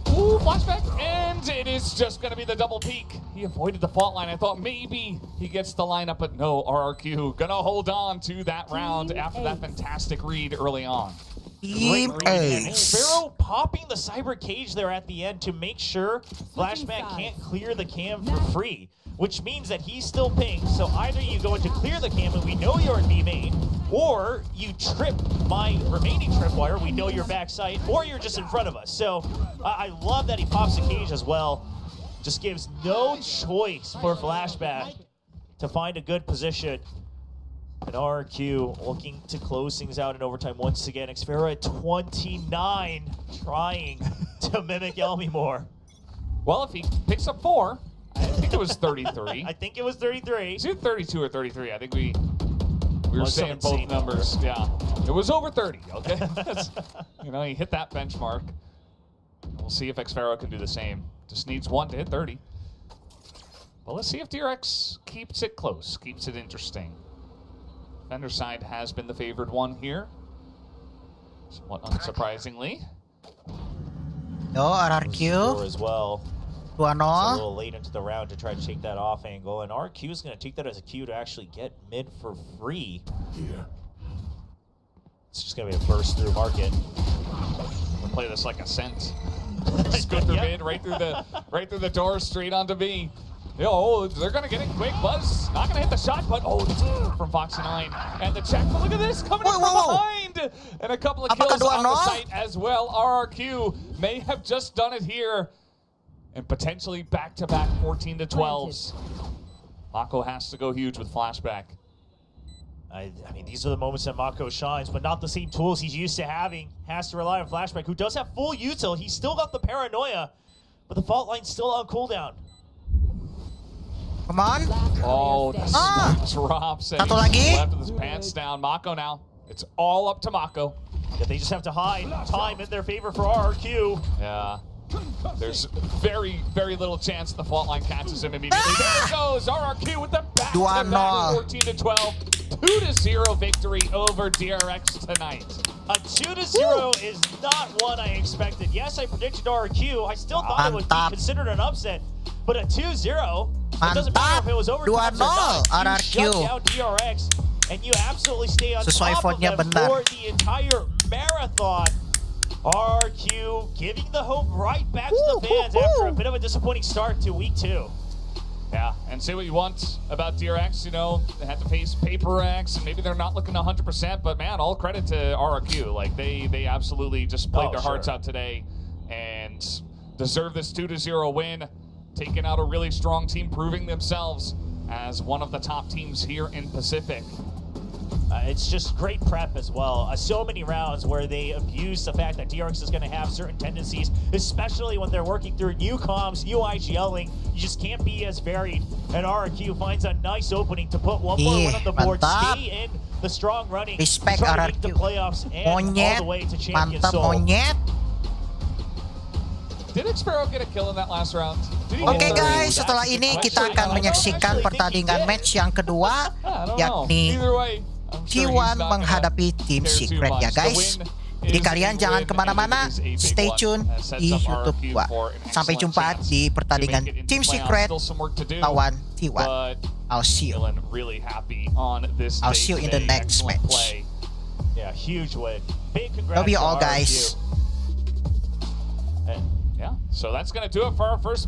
Ooh, flashback, and it is just going to be the double peek. He avoided the fault line. I thought maybe he gets the lineup, but no, RRQ going to hold on to that round after that fantastic read early on. Team And Sparrow popping the cyber cage there at the end to make sure Flashback can't clear the cam for free, which means that he's still pinged. So either you go into clear the cam and we know you're in B main, or you trip my remaining tripwire, we know you're backside, or you're just in front of us. So I love that he pops the cage as well. Just gives no choice for Flashback to find a good position. And RRQ looking to close things out in overtime once again. Xfera at 29, trying to mimic Elmimore. Well, if he picks up 4, I think it was 33. I think it was 33. Is it 32 or 33? I think we were saying both 17 numbers. Yeah, it was over 30. Okay, you know, he hit that benchmark. We'll see if Xfera can do the same. Just needs 1 to hit 30. Well, let's see if DRX keeps it close, keeps it interesting. Fender side has been the favored one here, somewhat unsurprisingly. No, RRQ. As well. 2-0. It's a little late into the round to try to take that off angle, and RQ is going to take that as a cue to actually get mid for free. Yeah. It's just going to be a burst through market. We'll play this like a scent. Just go through mid, right through the door, straight onto B. Yo, they're gonna get it quick. Buzz not gonna hit the shot, but from Foxy9. And the check, but look at this, coming in from behind! And a couple of kills on the site as well. RRQ may have just done it here. And potentially back-to-back 14 to 12s. Mako has to go huge with Flashback. I mean, these are the moments that Mako shines, but not the same tools he's used to having. Has to rely on Flashback, who does have full util. He's still got the paranoia, but the fault line's still on cooldown. Come on. Oh, the smoke drops. And Satu lagi. left with his pants down. Mako now. It's all up to Mako. Yeah, they just have to hide time in their favor for RRQ. Yeah. There's very, very little chance the fault line catches him immediately. There it goes. RRQ with the back-to-back 14 to 12. 2-0 victory over DRX tonight. A 2-0 is not what I expected. Yes, I predicted RRQ. I still thought it would be considered an upset. But a 2-0, it doesn't matter if it was overtime or not. You shut down DRX, and you absolutely stay on top of them for the entire marathon. RRQ giving the hope right back to the fans after a bit of a disappointing start to week 2. Yeah, and say what you want about DRX, you know, they had to face Paper X, and maybe they're not looking 100%, but man, all credit to RRQ. Like, they absolutely just played their hearts out today and deserve this 2-0 win, taking out a really strong team, proving themselves as one of the top teams here in Pacific. It's just great prep as well. So many rounds where they abuse the fact that DRX is going to have certain tendencies, especially when they're working through new comms, new IGLing. You just can't be as varied. And RRQ finds a nice opening to put one more win on the board, stay in the strong running, Respect try to RRQ. make the playoffs and all the way to champion soul. Did Xfero get a kill in that last round? Oke guys, setelah ini kita akan menyaksikan pertandingan match yang kedua, yakni T1 menghadapi tim Secret ya guys. Jadi kalian jangan kemana-mana, stay tune di YouTube gua. Sampai jumpa di pertandingan Team Secret lawan T1. I'll see you. I'll see you in the next match. Yeah, huge win. Big congrats Love you to all, RRQ. guys. Yeah, so that's going to do it for our first